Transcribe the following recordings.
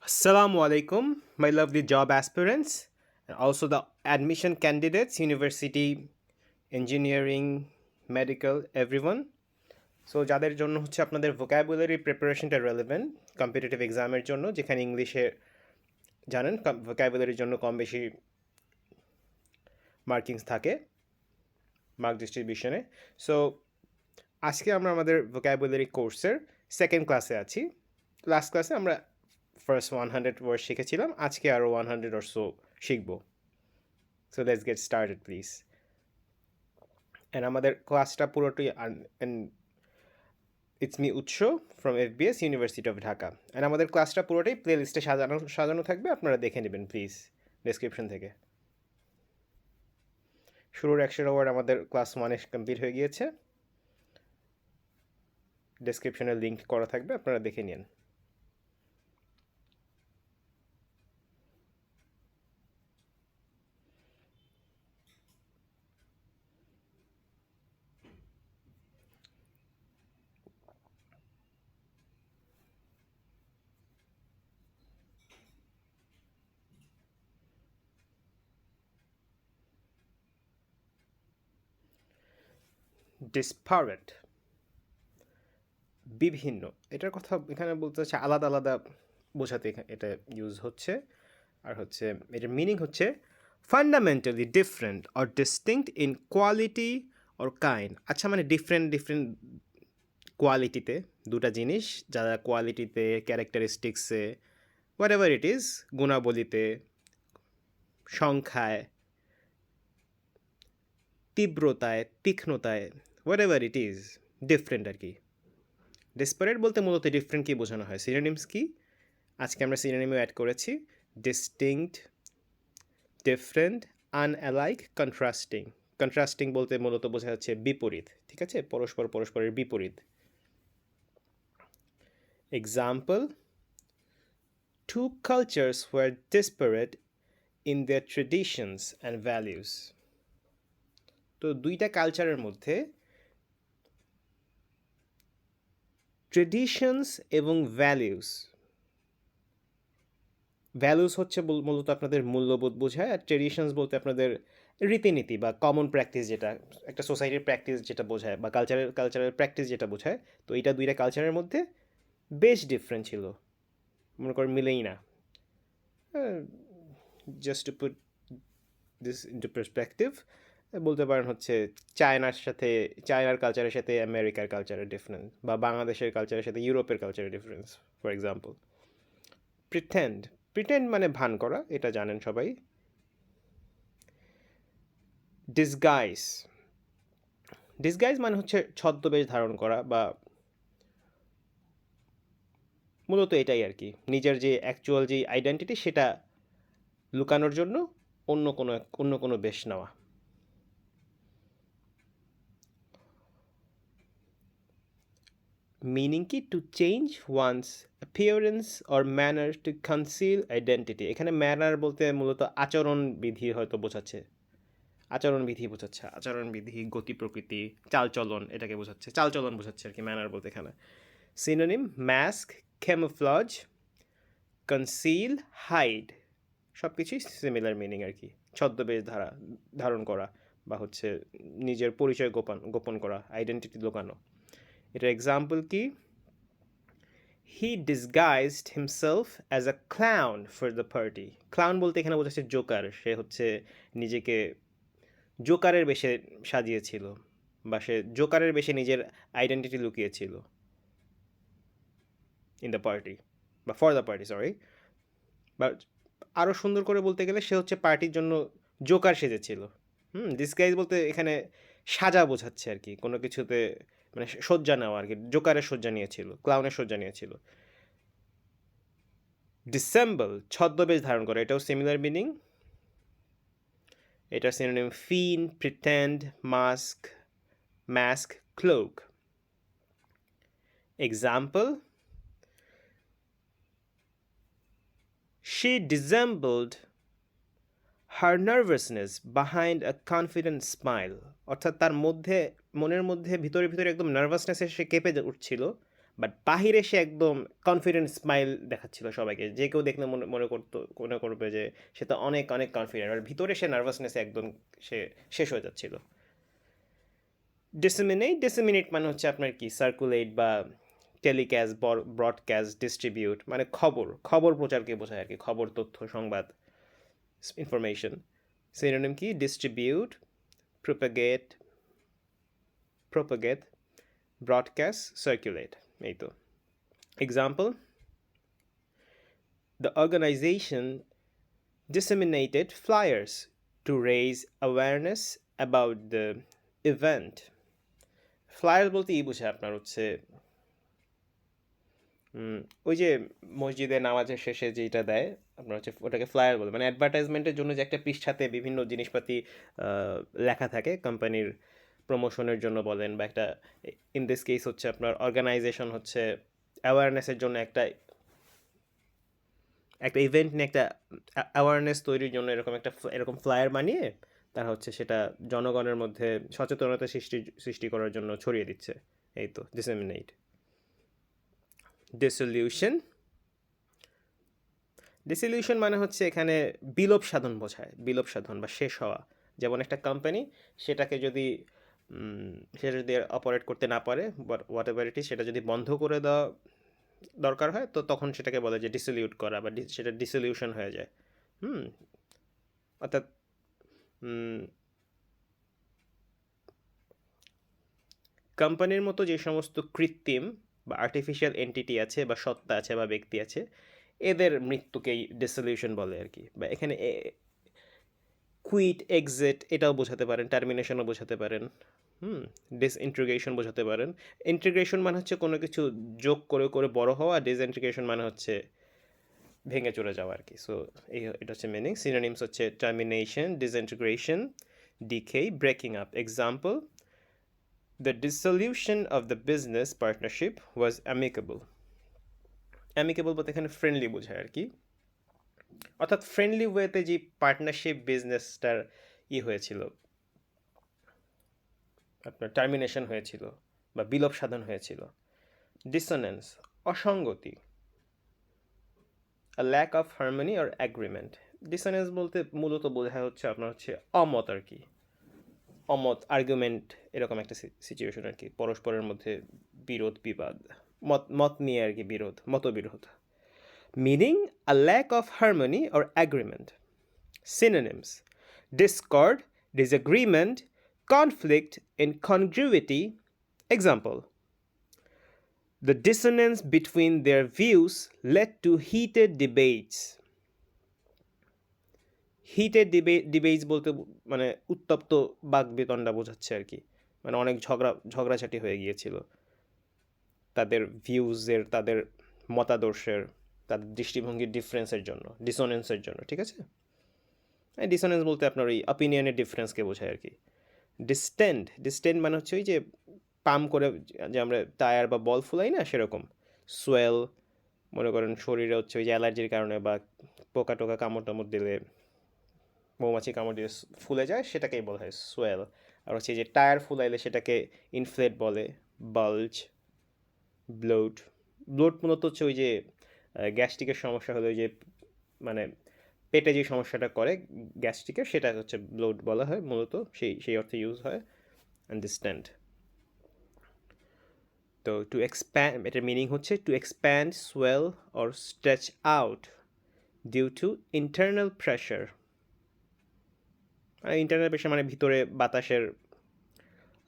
Assalamu alaikum, my lovely job aspirants, and also the admission candidates, university, engineering, medical, everyone. So যাদের জন্য হচ্ছে আপনাদের vocabulary প্রিপারেশনটা relevant competitive এক্সামের জন্য, যেখানে ইংলিশে জানেন ভোকাবুলারির জন্য কম বেশি মার্কিংস থাকে মার্ক ডিস্ট্রিবিউশনে। সো আজকে আমরা আমাদের ভোকাবুলারি কোর্সের সেকেন্ড ক্লাসে আছি। লাস্ট ক্লাসে আমরা ফার্স্ট 100 ওয়ার্ড শিখেছিলাম, আজকে আরও 100 অর সো শিখব। So let's get started please. And আমাদের ক্লাসটা পুরোটাই ইটস মি উৎস from FBS university of Dhaka. And আমাদের ক্লাসটা পুরোটাই প্লে লিস্টে সাজানো থাকবে, আপনারা দেখে নেবেন প্লিজ ডেসক্রিপশন থেকে। শুরুর 100 ওয়ার্ড আমাদের ক্লাস 1-এ কমপ্লিট হয়ে গিয়েছে, ডেসক্রিপশনে লিঙ্ক করা থাকবে, আপনারা দেখে নিন। ডিসপারেট, বিভিন্ন, এটার কথা এখানে বলতে হচ্ছে আলাদা আলাদা বোঝাতে এটা ইউজ হচ্ছে। আর হচ্ছে এটার মিনিং হচ্ছে fundamentally different or distinct in quality or kind. আচ্ছা, মানে ডিফারেন্ট কোয়ালিটিতে, দুটা জিনিস যারা কোয়ালিটিতে, ক্যারেক্টারিস্টিক্সে, হোয়াট এভার ইট ইজ, গুণাবলীতে, সংখ্যায়, তীব্রতায়, তীক্ষ্ণতায়, whatever it is, different আর কি। ডিসপারেট বলতে মূলত ডিফারেন্ট কি বোঝানো হয়, সিনোনিমস কি, আজকে আমরা সিনোনিমও অ্যাড করেছি। Distinct, different, unalike, contrasting. Contrasting বলতে মূলত বোঝা যাচ্ছে বিপরীত, ঠিক আছে, পরস্পরের বিপরীত। Example, two cultures were disparate in their traditions and values. তো দুইটা কালচারের মধ্যে ট্রেডিশনস এবং ভ্যালুস হচ্ছে মূলত আপনাদের মূল্যবোধ বোঝায়, আর ট্রেডিশনস বলতে আপনাদের রীতিনীতি বা কমন প্র্যাকটিস, যেটা একটা সোসাইটির প্র্যাকটিস যেটা বোঝায়, বা কালচারাল প্র্যাকটিস যেটা বোঝায়। তো এটা দুইটা কালচারের মধ্যে বেশ ডিফারেন্ট ছিল, মনে করেন মিলেই না। Just to put this into perspective, বলতে পারেন হচ্ছে চায়নার কালচারের সাথে আমেরিকার কালচারের ডিফারেন্স, বা বাংলাদেশের কালচারের সাথে ইউরোপের কালচারের ডিফারেন্স, ফর এক্সাম্পল। প্রিটেন্ড মানে ভান করা, এটা জানেন সবাই। ডিসগাইজ মানে হচ্ছে ছদ্মবেশ ধারণ করা, বা মূলত এটাই আর কি, নিজের যে অ্যাকচুয়াল যে আইডেন্টিটি সেটা লুকানোর জন্য অন্য কোনো বেশ নেওয়া। মিনিং কি, to change one's appearance or manner to conceal identity. এখানে ম্যানার বলতে মূলত আচরণবিধি হয়তো বোঝাচ্ছে, আচরণবিধি, গতি প্রকৃতি, চালচলন, এটাকে বোঝাচ্ছে, চালচলন বোঝাচ্ছে আর কি ম্যানার বলতে এখানে। সিনোনিম, মাস্ক, ক্যামোফ্লজ, কনসিল, হাইড, সব কিছুই সিমিলার মিনিং আর কি। ছদ্মবেশ ধারণ করা, বা হচ্ছে নিজের পরিচয় গোপন করা, আইডেন্টিটি লুকানো। এটার এক্সাম্পল কি, he disguised himself as a clown for the party. Clown বলতে এখানে বোঝাচ্ছে জোকার, সে হচ্ছে নিজেকে জোকারের বেশে সাজিয়েছিল, বা সে জোকারের বেশে নিজের আইডেন্টিটি লুকিয়েছিল ইন দ্য পার্টি, বা ফর দ্য পার্টি, সরি। বা আরও সুন্দর করে বলতে গেলে সে হচ্ছে পার্টির জন্য জোকার সেজেছিল। ডিসগাইজ বলতে এখানে সাজা বোঝাচ্ছে আর কি, কোনো কিছুতে মানে সজ্জা নেওয়া আর কি, জোকারের সজ্জা নিয়েছিল, ক্লাউনের সজ্জা নিয়েছিল। ডিসেম্বল, ছদ্মবেশ ধারণ করা, এটাও সিমিলার মিনিং। এটার synonym feign, pretend, mask, cloak. Example, she dissembled her nervousness behind a confident smile. অর্থাৎ তার মনের মধ্যে ভিতরে একদম নার্ভাসনেসে সে কেঁপে উঠছিল, বাট বাহিরে সে একদম কনফিডেন্ট স্মাইল দেখাচ্ছিল সবাইকে, যে কেউ দেখলে মনে করবে যে সে তো অনেক অনেক কনফিডেন্ট, আর ভিতরে সে নার্ভাসনেসে একদম সে শেষ হয়ে যাচ্ছিল। ডিসেমিনেট মানে হচ্ছে আপনার কি সার্কুলেট বা টেলিকাস্ট, ব্রডকাস্ট, ডিস্ট্রিবিউট, মানে খবর প্রচারকে বোঝায় আর কি, খবর, তথ্য, সংবাদ, ইনফরমেশন। সিনোনিম কি? Distribute, propagate, broadcast, circulate. এই তো example: the organization disseminated flyers to raise awareness about the event. Flyer বলতে বোঝায় আপনার হচ্ছে ওই যে মসজিদে নামাজের শেষে যেটা দেয় আপনার হচ্ছে ওটাকে ফ্লায়ার বলে, মানে অ্যাডভার্টাইজমেন্টের জন্য যে একটা পৃষ্ঠাতে বিভিন্ন জিনিসপাতি লেখা থাকে কোম্পানির প্রমোশনের জন্য বলেন, বা একটা ইন দিস কেস হচ্ছে আপনার অর্গানাইজেশন হচ্ছে অ্যাওয়ারনেসের জন্য একটা ইভেন্ট নিয়ে একটা অ্যাওয়ারনেস তৈরির জন্য এরকম ফ্লায়ার বানিয়ে তারা হচ্ছে সেটা জনগণের মধ্যে সচেতনতা সৃষ্টি করার জন্য ছড়িয়ে দিচ্ছে। এই তো ডিসেমিনেট। ডিসলিউশন মানে হচ্ছে এখানে বিলোপ সাধন বোঝায়, বিলোপ সাধন বা শেষ হওয়া। যেমন একটা কোম্পানি সেটাকে যদি সেটা যদি অপারেট করতে না পারে, হোয়াট এভার ইট ইজ, সেটা যদি বন্ধ করে দেওয়া দরকার হয়, তো তখন সেটাকে বলে যে ডিসলিউট করা, বা সেটা ডিসলিউশন হয়ে যায়। অর্থাৎ কোম্পানির মতো যে সমস্ত কৃত্রিম বা আর্টিফিশিয়াল এন্টিটি আছে বা সত্তা আছে বা ব্যক্তি আছে, এদের মৃত্যুকেই ডিসলিউশন বলে আর কি। বা এখানে কুইট, এক্সিট এটাও বোঝাতে পারেন, টার্মিনেশনও বোঝাতে পারেন, ডিসইন্টিগ্রেশন বোঝাতে পারেন। ইন্টিগ্রেশন মানে হচ্ছে কোনো কিছু যোগ করে করে বড় হওয়া, ডিসইন্টিগ্রেশন মানে হচ্ছে ভেঙে চলে যাওয়া আর কি। সো এটা হচ্ছে মিনিং। সিনোনিমস হচ্ছে termination, disintegration, decay, breaking up. Example: the dissolution of the business partnership was amicable. amicable বলতে এখানে ফ্রেন্ডলি বোঝায় আর কি। অর্থাৎ ফ্রেন্ডলি ওয়েতে যে পার্টনারশিপ বিজনেসটার হয়েছিল, আপনার টার্মিনেশন হয়েছিল বা বিলোপ সাধন হয়েছিল। ডিসোনেন্স, অসঙ্গতি, a lack of harmony or agreement. Dissonance বলতে মূলত বোঝায় হচ্ছে আপনার হচ্ছে অমত আর কি, অমত, আর্গুমেন্ট, এরকম একটা সিচুয়েশন আর কি, পরস্পরের মধ্যে বিরোধ, বিবাদ, মত নিয়ে আর কি বিরোধ, মতবিরোধ। Meaning: a lack of harmony or agreement. Synonyms: discord, disagreement, conflict, incongruity. Example: the dissonance between their views led to heated debates. Heated debates বলতে মানে উত্তপ্ত বাকবিতণ্ডা বোঝাচ্ছে আর কি, মানে অনেক ঝগড়াঝাটি হয়ে গিয়েছিল তাদের ভিউজের, তাদের মতাদর্শের, তাদের দৃষ্টিভঙ্গির ডিফারেন্সের জন্য, ডিসোনেন্সের জন্য। ঠিক আছে, ডিসোনেন্স বলতে আপনার ওই অপিনিয়নের ডিফারেন্সকে বোঝায় আর কি। ডিস্টেন্ড মানে হচ্ছে ওই যে পাম্প করে যে আমরা টায়ার বা বল ফুলাই না, সেরকম। সোয়েল, মনে করেন শরীরে হচ্ছে ওই যে অ্যালার্জির কারণে বা পোকা টোকা কামড় টামড় দিলে, মৌমাছি কামড় দিয়ে ফুলে যায়, সেটাকেই বলা হয় সোয়েল। আর হচ্ছে যে টায়ার ফুলাইলে সেটাকে ইনফ্লেট বলে, বাল্জ, ব্লোট মূলত হচ্ছে ওই যে গ্যাস্ট্রিকের সমস্যা হলে ওই যে মানে পেটে যে সমস্যাটা করে গ্যাস্ট্রিকের, সেটা হচ্ছে ব্লোট বলা হয় মূলত, সেই অর্থে ইউজ হয়। আন্ডারস্ট্যান্ড। তো টু এক্সপ্যান্ড, এটার মিনিং হচ্ছে to expand, swell or stretch out due to internal pressure. Internal pressure মানে ভিতরে বাতাসের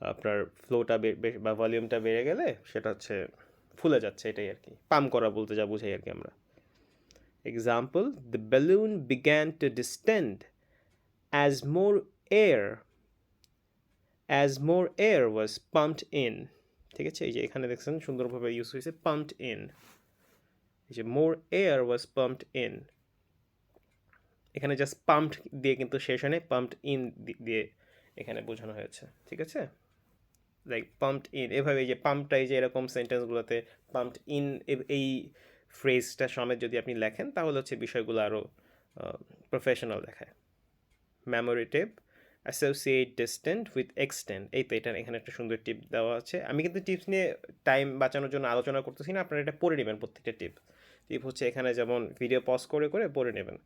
আপনার ফ্লোটা বা ভলিউমটা বেড়ে গেলে সেটা হচ্ছে ফুলে যাচ্ছে, এটাই আর কি। পাম্প করা বলতে যা বুঝাই আর কি আমরা। Example: the balloon began to distend as more air was pumped in. ঠিক আছে, এই যে এখানে দেখছেন সুন্দরভাবে ইউজ হয়েছে pumped in, এই যে more air was pumped in, এখানে জাস্ট পাম্পড দিয়ে কিন্তু শেষ হয়, পাম্পড ইন দিয়ে এখানে বোঝানো হয়েছে। ঠিক আছে, লাইক পাম্পড ইন, এভাবে এই যে পাম্পটা, এই যে এরকম সেন্টেন্সগুলোতে পাম্পড ইন এই ফ্রেজটা সমেত যদি আপনি লেখেন, তাহলে হচ্ছে বিষয়গুলো আরও প্রফেশনাল দেখায়। মেমোরেটিভ, অ্যাসোসিয়েট ডিস্টেন্ট উইথ এক্সটেন্ড। এই তো এটা এখানে একটা সুন্দর টিপ দেওয়া আছে। আমি কিন্তু টিপস নিয়ে টাইম বাঁচানোর জন্য আলোচনা করতেছি না, আপনারা এটা পড়ে নেবেন প্রত্যেকটা টিপ। টিপ হচ্ছে এখানে যেমন ভিডিও পজ করে করে পড়ে নেবেন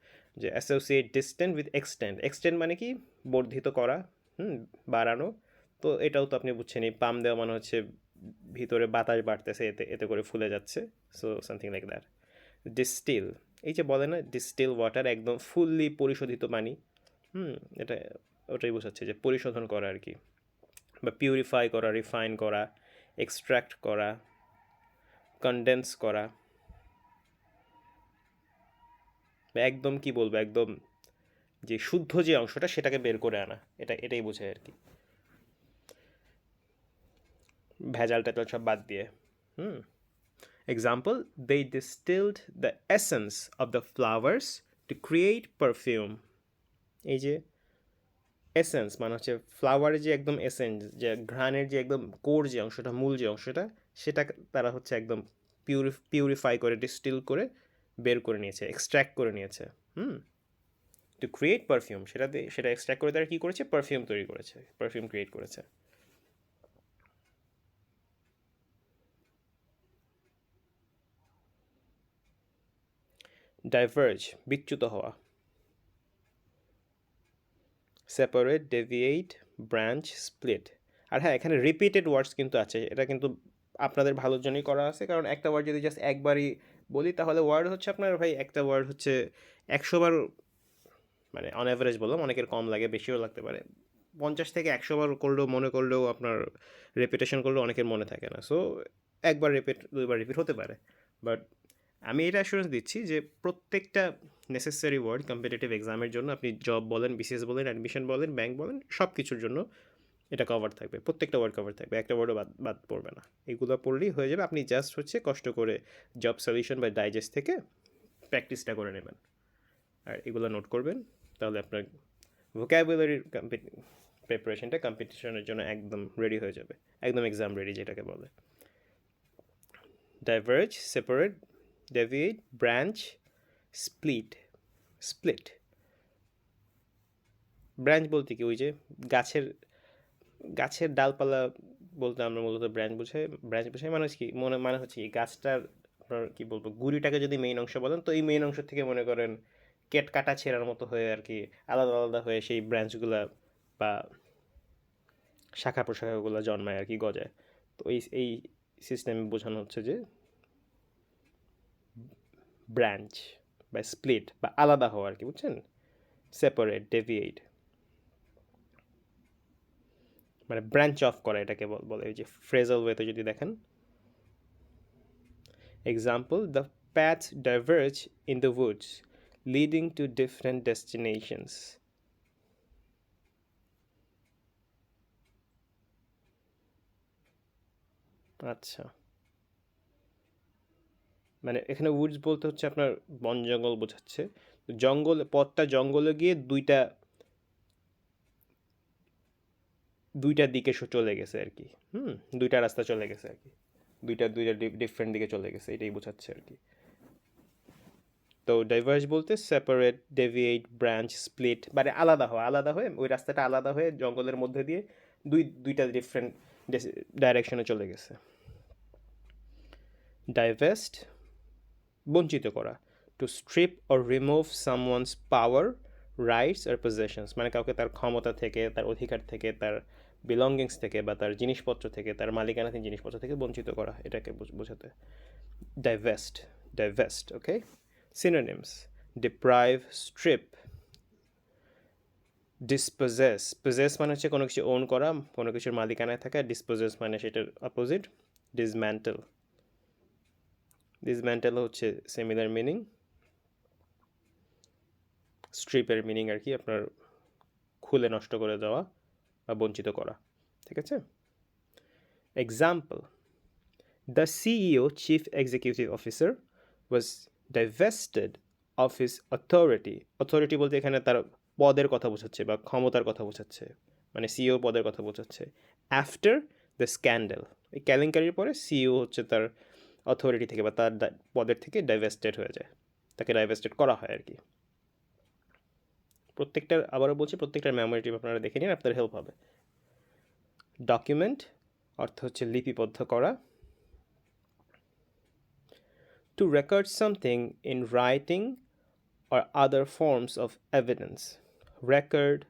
যে associate distant with extend. Extend মানে কি? বর্ধিত করা, বাড়ানো। তো এটাও তো আপনি বুঝছেনই, পাম দেওয়া মানে হচ্ছে ভিতরে বাতাস বাড়তেছে, এতে এতে করে ফুলে যাচ্ছে। So something like that. Distil, এই যে বলে না ডিস্টিল ওয়াটার, একদম ফুললি পরিশোধিত পানি। এটা ওটাই বোঝাচ্ছে যে পরিশোধন করা আর কি, বা পিউরিফাই করা, রিফাইন করা, এক্সট্র্যাক্ট করা, কনডেন্স করা, বা একদম কি বলবো, একদম যে শুদ্ধ যে অংশটা সেটাকে বের করে আনা, এটাই বোঝায় আর কি, ভেজাল টেজাল সব বাদ দিয়ে। Example, they distilled the essence of the flowers to create perfume. এই যে এসেন্স মানে হচ্ছে ফ্লাওয়ারের যে একদম এসেন্স, যে ঘ্রাণের যে একদম কোর যে অংশটা, মূল যে অংশটা, সেটা তারা হচ্ছে একদম পিউরিফাই করে, ডিস্টিল করে বের করে নিয়েছে, এক্সট্র্যাক্ট করে নিয়েছে। টু ক্রিয়েট পারফিউম, সেটা এক্সট্র্যাক্ট করে তারা কী করেছে? পারফিউম তৈরি করেছে, পারফিউম ক্রিয়েট করেছে। ডাইভার্জ, বিচ্যুত হওয়া। Separate, deviate, branch, split. আর হ্যাঁ, এখানে রিপিটেড ওয়ার্ডস কিন্তু আছে, এটা কিন্তু আপনাদের ভালোর জন্যই করা আছে, কারণ একটা ওয়ার্ড যদি জাস্ট একবারই বলি তাহলে ওয়ার্ড হচ্ছে আপনার ভাই একটা ওয়ার্ড হচ্ছে 100 বার, মানে অন অ্যাভারেজ বললাম, অনেকের কম লাগে, বেশিও লাগতে পারে, 50 থেকে 100 বার করলেও মনে করলেও আপনার রেপিটেশন করলেও অনেকের মনে থাকে না। সো একবার রিপিট, দুইবার রিপিট হতে পারে, বাট আমি এটা অ্যাসুরেন্স দিচ্ছি যে প্রত্যেকটা নেসেসারি ওয়ার্ড কম্পিটিটিভ এক্সামের জন্য, আপনি জব বলেন, বিসিএস বলেন, অ্যাডমিশন বলেন, ব্যাংক বলেন, সব কিছুর জন্য এটা কভার থাকবে, প্রত্যেকটা ওয়ার্ড কভার থাকবে, একটা ওয়ার্ডও বাদ পড়বে না। এগুলো পড়লেই হয়ে যাবে, আপনি জাস্ট হচ্ছে কষ্ট করে জব সলিউশন বা ডাইজেস্ট থেকে প্র্যাকটিসটা করে নেবেন আর এগুলো নোট করবেন, তাহলে আপনার ভোক্যাবুলারির প্রিপারেশনটা কম্পিটিশনের জন্য একদম রেডি হয়ে যাবে, একদম এক্সাম রেডি যেটাকে বলে। Diverge, separate, deviate, branch, split. Branch বলতে কি? ওই যে গাছের ডালপালা বলতে আমরা মূলত ব্রাঞ্চ বোঝাই, মানে হচ্ছে কি গাছটার আপনার কী বলবো, গুড়িটাকে যদি মেইন অংশ বলেন, তো এই মেইন অংশ থেকে মনে করেন কাটা ছেঁড়ার মতো হয়ে আর কি আলাদা আলাদা হয়ে সেই ব্রাঞ্চগুলা বা শাখা প্রশাখাগুলো জন্মায় আর কি, গজায়। তো এই সিস্টেমে বোঝানো হচ্ছে যে ব্রাঞ্চ বা স্প্লিট বা আলাদা হওয়া আর কি, বুঝছেন? সেপারেট, ডেভিয়েট মানে ব্রাঞ্চ অফ করা, এটাকে বলে। ওই যে ফ্রেজাল ওয়েতে যদি দেখেন, example, the paths diverge in the woods leading to different destinations. আচ্ছা, মানে এখানে উডস বলতে হচ্ছে আপনার বন জঙ্গল বোঝাচ্ছে। পথটা জঙ্গলে গিয়ে দুইটা দিকে চলে গেছে আর কি, দুইটা রাস্তা চলে গেছে আর কি, দুইটা ডিফারেন্ট দিকে চলে গেছে, এটাই বোঝাচ্ছে আর কি। তো ডাইভার্জ বলতে সেপারেট, ডেভিয়েট, ব্রাঞ্চ, স্প্লিট, মানে আলাদা হয়ে ওই রাস্তাটা আলাদা হয়ে জঙ্গলের মধ্যে দিয়ে দুইটা ডিফারেন্ট ডাইরেকশনে চলে গেছে। ডাইভেস্ট, বঞ্চিত করা। To strip or remove someone's power, rights আর পজেশনস, মানে কাউকে তার ক্ষমতা থেকে, তার অধিকার থেকে, তার বিলঙ্গিংস থেকে বা তার জিনিসপত্র থেকে, তার মালিকানাধীন জিনিসপত্র থেকে বঞ্চিত করা, এটাকে বোঝাতে ডাইভেস্ট। ওকে, synonyms: deprive, strip, possess মানে হচ্ছে কোনো কিছু ওন করা, কোনো কিছুর মালিকানায় থাকা। dispossess মানে সেটার অপোজিট dismantle হচ্ছে সিমিলার মিনিং, স্ট্রিপের মিনিং আর কি আপনার খুলে নষ্ট করে দেওয়া বা বঞ্চিত করা, ঠিক আছে? Example, the CEO, chief executive officer, was divested of his authority বলতে এখানে তার পদের কথা বোঝাচ্ছে বা ক্ষমতার কথা বোঝাচ্ছে, মানে সিইও পদের কথা বোঝাচ্ছে। আফটার দ্য স্ক্যান্ডাল, এই কেলেঙ্কারির পরে সিইও হচ্ছে তার অথরিটি থেকে বা তার পদের থেকে ডাইভেস্টেড হয়ে যায়, তাকে ডাইভেস্টেড করা হয় আর কি। প্রত্যেকটার আবারও বলছি, প্রত্যেকটার মেমোরি টিপ আপনারা দেখে নিন, আপনার হেল্প হবে। ডকুমেন্ট অর্থ হচ্ছে লিপিবদ্ধ করা। Two record something in writing or other forms of evidence. Record,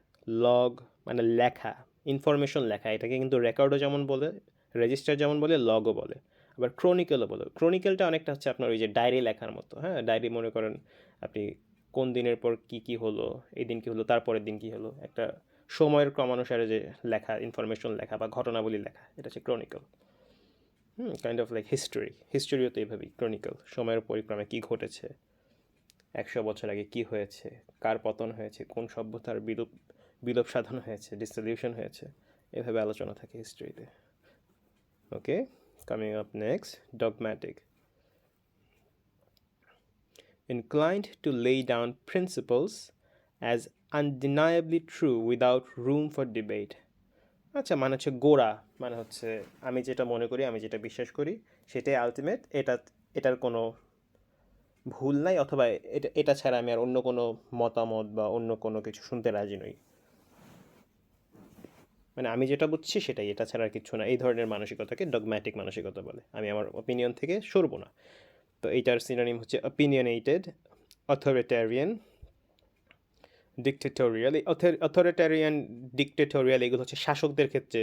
log মানে লেখা, ইনফরমেশন লেখা, এটাকে কিন্তু রেকর্ডও যেমন বলে, রেজিস্টার যেমন বলে, লগও বলে, আবার ক্রনিকেলও বলে। ক্রনিকেলটা অনেকটা হচ্ছে আপনার ওই যে ডায়েরি লেখার মতো, হ্যাঁ, ডায়েরি মনে করেন আপনি কোন দিনের পর কি হলো, এই দিন কী হলো, তারপরের দিন কী হলো, একটা সময়ের ক্রমানুসারে যে লেখা, ইনফরমেশন লেখা বা ঘটনাবলী লেখা, এটা হচ্ছে ক্রনিকল। কাইন্ড অফ লাইক হিস্টোরিও তো এইভাবেই ক্রনিকল, সময়ের পরিক্রমে কী ঘটেছে, 100 বছর আগে কী হয়েছে, কার পতন হয়েছে, কোন সভ্যতার বিলোপ সাধন হয়েছে, ডিসলিউশন হয়েছে, এভাবে আলোচনা থাকে হিস্ট্রিতে। Okay, coming up next, dogmatic. Inclined to lay down principles as undeniably true without room for debate. আচ্ছা, মানে হচ্ছে গোড়া, মানে হচ্ছে আমি যেটা মনে করি, আমি যেটা বিশ্বাস করি সেটাই আলটিমেট, এটার কোনো ভুল নাই, অথবা এটা ছাড়া আমি আর অন্য কোনো মতামত বা অন্য কোনো কিছু শুনতে রাজি নই। মানে আমি যেটা বুঝছি সেটাই, এটা ছাড়া আর কিছু না, এই ধরনের মানসিকতাকে ডগম্যাটিক মানসিকতা বলে। আমি আমার অপিনিয়ন থেকে সরবো না। তো এইটার সিনোনিম হচ্ছে অপিনিয়নেটেড, অথরিটেরিয়ান, ডিক্টেটোরিয়াল। অথরিটেরিয়ান, ডিক্টেটোরিয়াল এগুলো হচ্ছে শাসকদের ক্ষেত্রে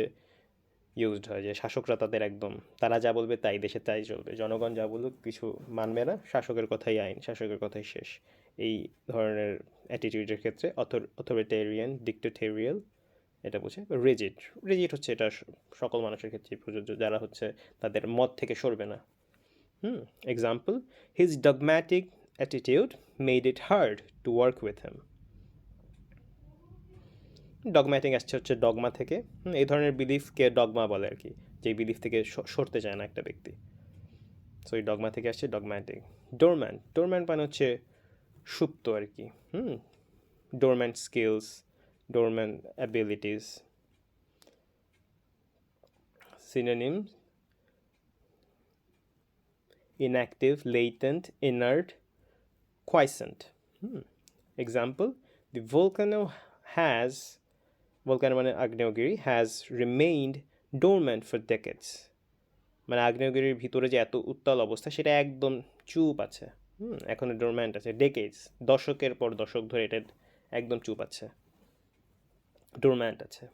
ইউজড হয়, যে শাসকরা তাদের একদম, তারা যা বলবে তাই, দেশে তাই চলবে, জনগণ যা বলুক কিছু মানবে না, শাসকের কথাই আইন, শাসকের কথাই শেষ। এই ধরনের অ্যাটিটিউডের ক্ষেত্রে অথরিটেরিয়ান, ডিক্টেটোরিয়াল এটা বোঝে। রিজিড হচ্ছে এটা সকল মানুষের ক্ষেত্রেই প্রযোজ্য, যারা হচ্ছে তাদের মত থেকে সরবে না। Example, his dogmatic attitude made it hard to work with him. Dogmatic আসছে হচ্ছে ডগমা থেকে, এই ধরনের বিলিফকে ডগমা বলে আর কি, যে বিলিফ থেকে সরতে চায় না একটা ব্যক্তি। সো এই ডগমা থেকে আসছে ডগম্যাটিক। ডোরম্যান্ট মানে হচ্ছে সুপ্ত আর কি। Dormant skills, dormant abilities. Synonyms: inactive, latent, inert, quiescent. Example, the volcano মানে আগ্নেয়গিরি has remained dormant for decades. মানে আগ্নেয়গিরির ভিতরে যে এত উত্তাল অবস্থা সেটা একদম চুপ আছে, এখনো ডোরম্যান্ট আছে, ডেকেডস, দশকের পর দশক ধরে এটা একদম চুপ আছে, ডোরম্যান্ট আছে।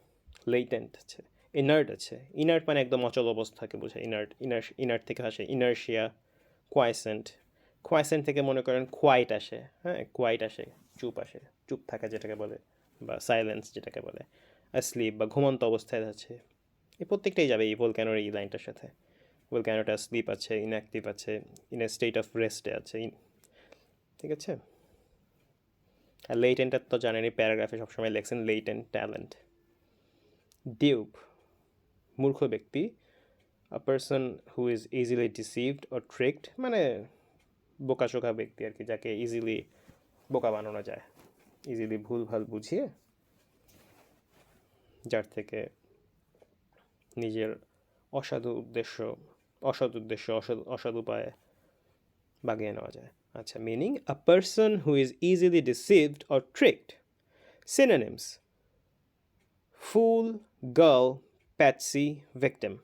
লেটেন্ট আছে, ইনার্ট আছে। ইনার্ট মানে একদম অচল অবস্থাকে বোঝায়। ইনার্ট থেকে আসে ইনার্শিয়া। কোয়াইসেন্ট থেকে মনে করেন কোয়াইট আসে, হ্যাঁ, কোয়াইট আসে, চুপ আসে, চুপ থাকা যেটাকে বলে, বা সাইলেন্স যেটাকে বলে। স্লিপ বা ঘুমন্ত অবস্থায় আছে। এই প্রত্যেকটাই যাবে এই ভলক্যানোর এই লাইনটার সাথে। ভলক্যানোটা স্লিপ আছে, ইনঅ্যাক্টিভ আছে, ইন এ স্টেট অফ রেস্টে আছে, ঠিক আছে। আর লেটেন্টের তো জানেনই, প্যারাগ্রাফে সবসময় লেখছেন লেটেন্ট ট্যালেন্ট। ডিউপ, মূর্খ ব্যক্তি। আ person who is easily deceived or ট্রিকড, মানে বোকাশোকা ব্যক্তি আর কি, যাকে ইজিলি বোকা বানানো যায়, ইজিলি ভুলভাল বুঝিয়ে যার থেকে নিজের অসৎ উদ্দেশ্য অসৎ উপায়ে বাগিয়ে নেওয়া যায়। আচ্ছা, meaning: a person who is easily deceived or ট্রিকড। Synonyms: full, girl, Patsy, victim.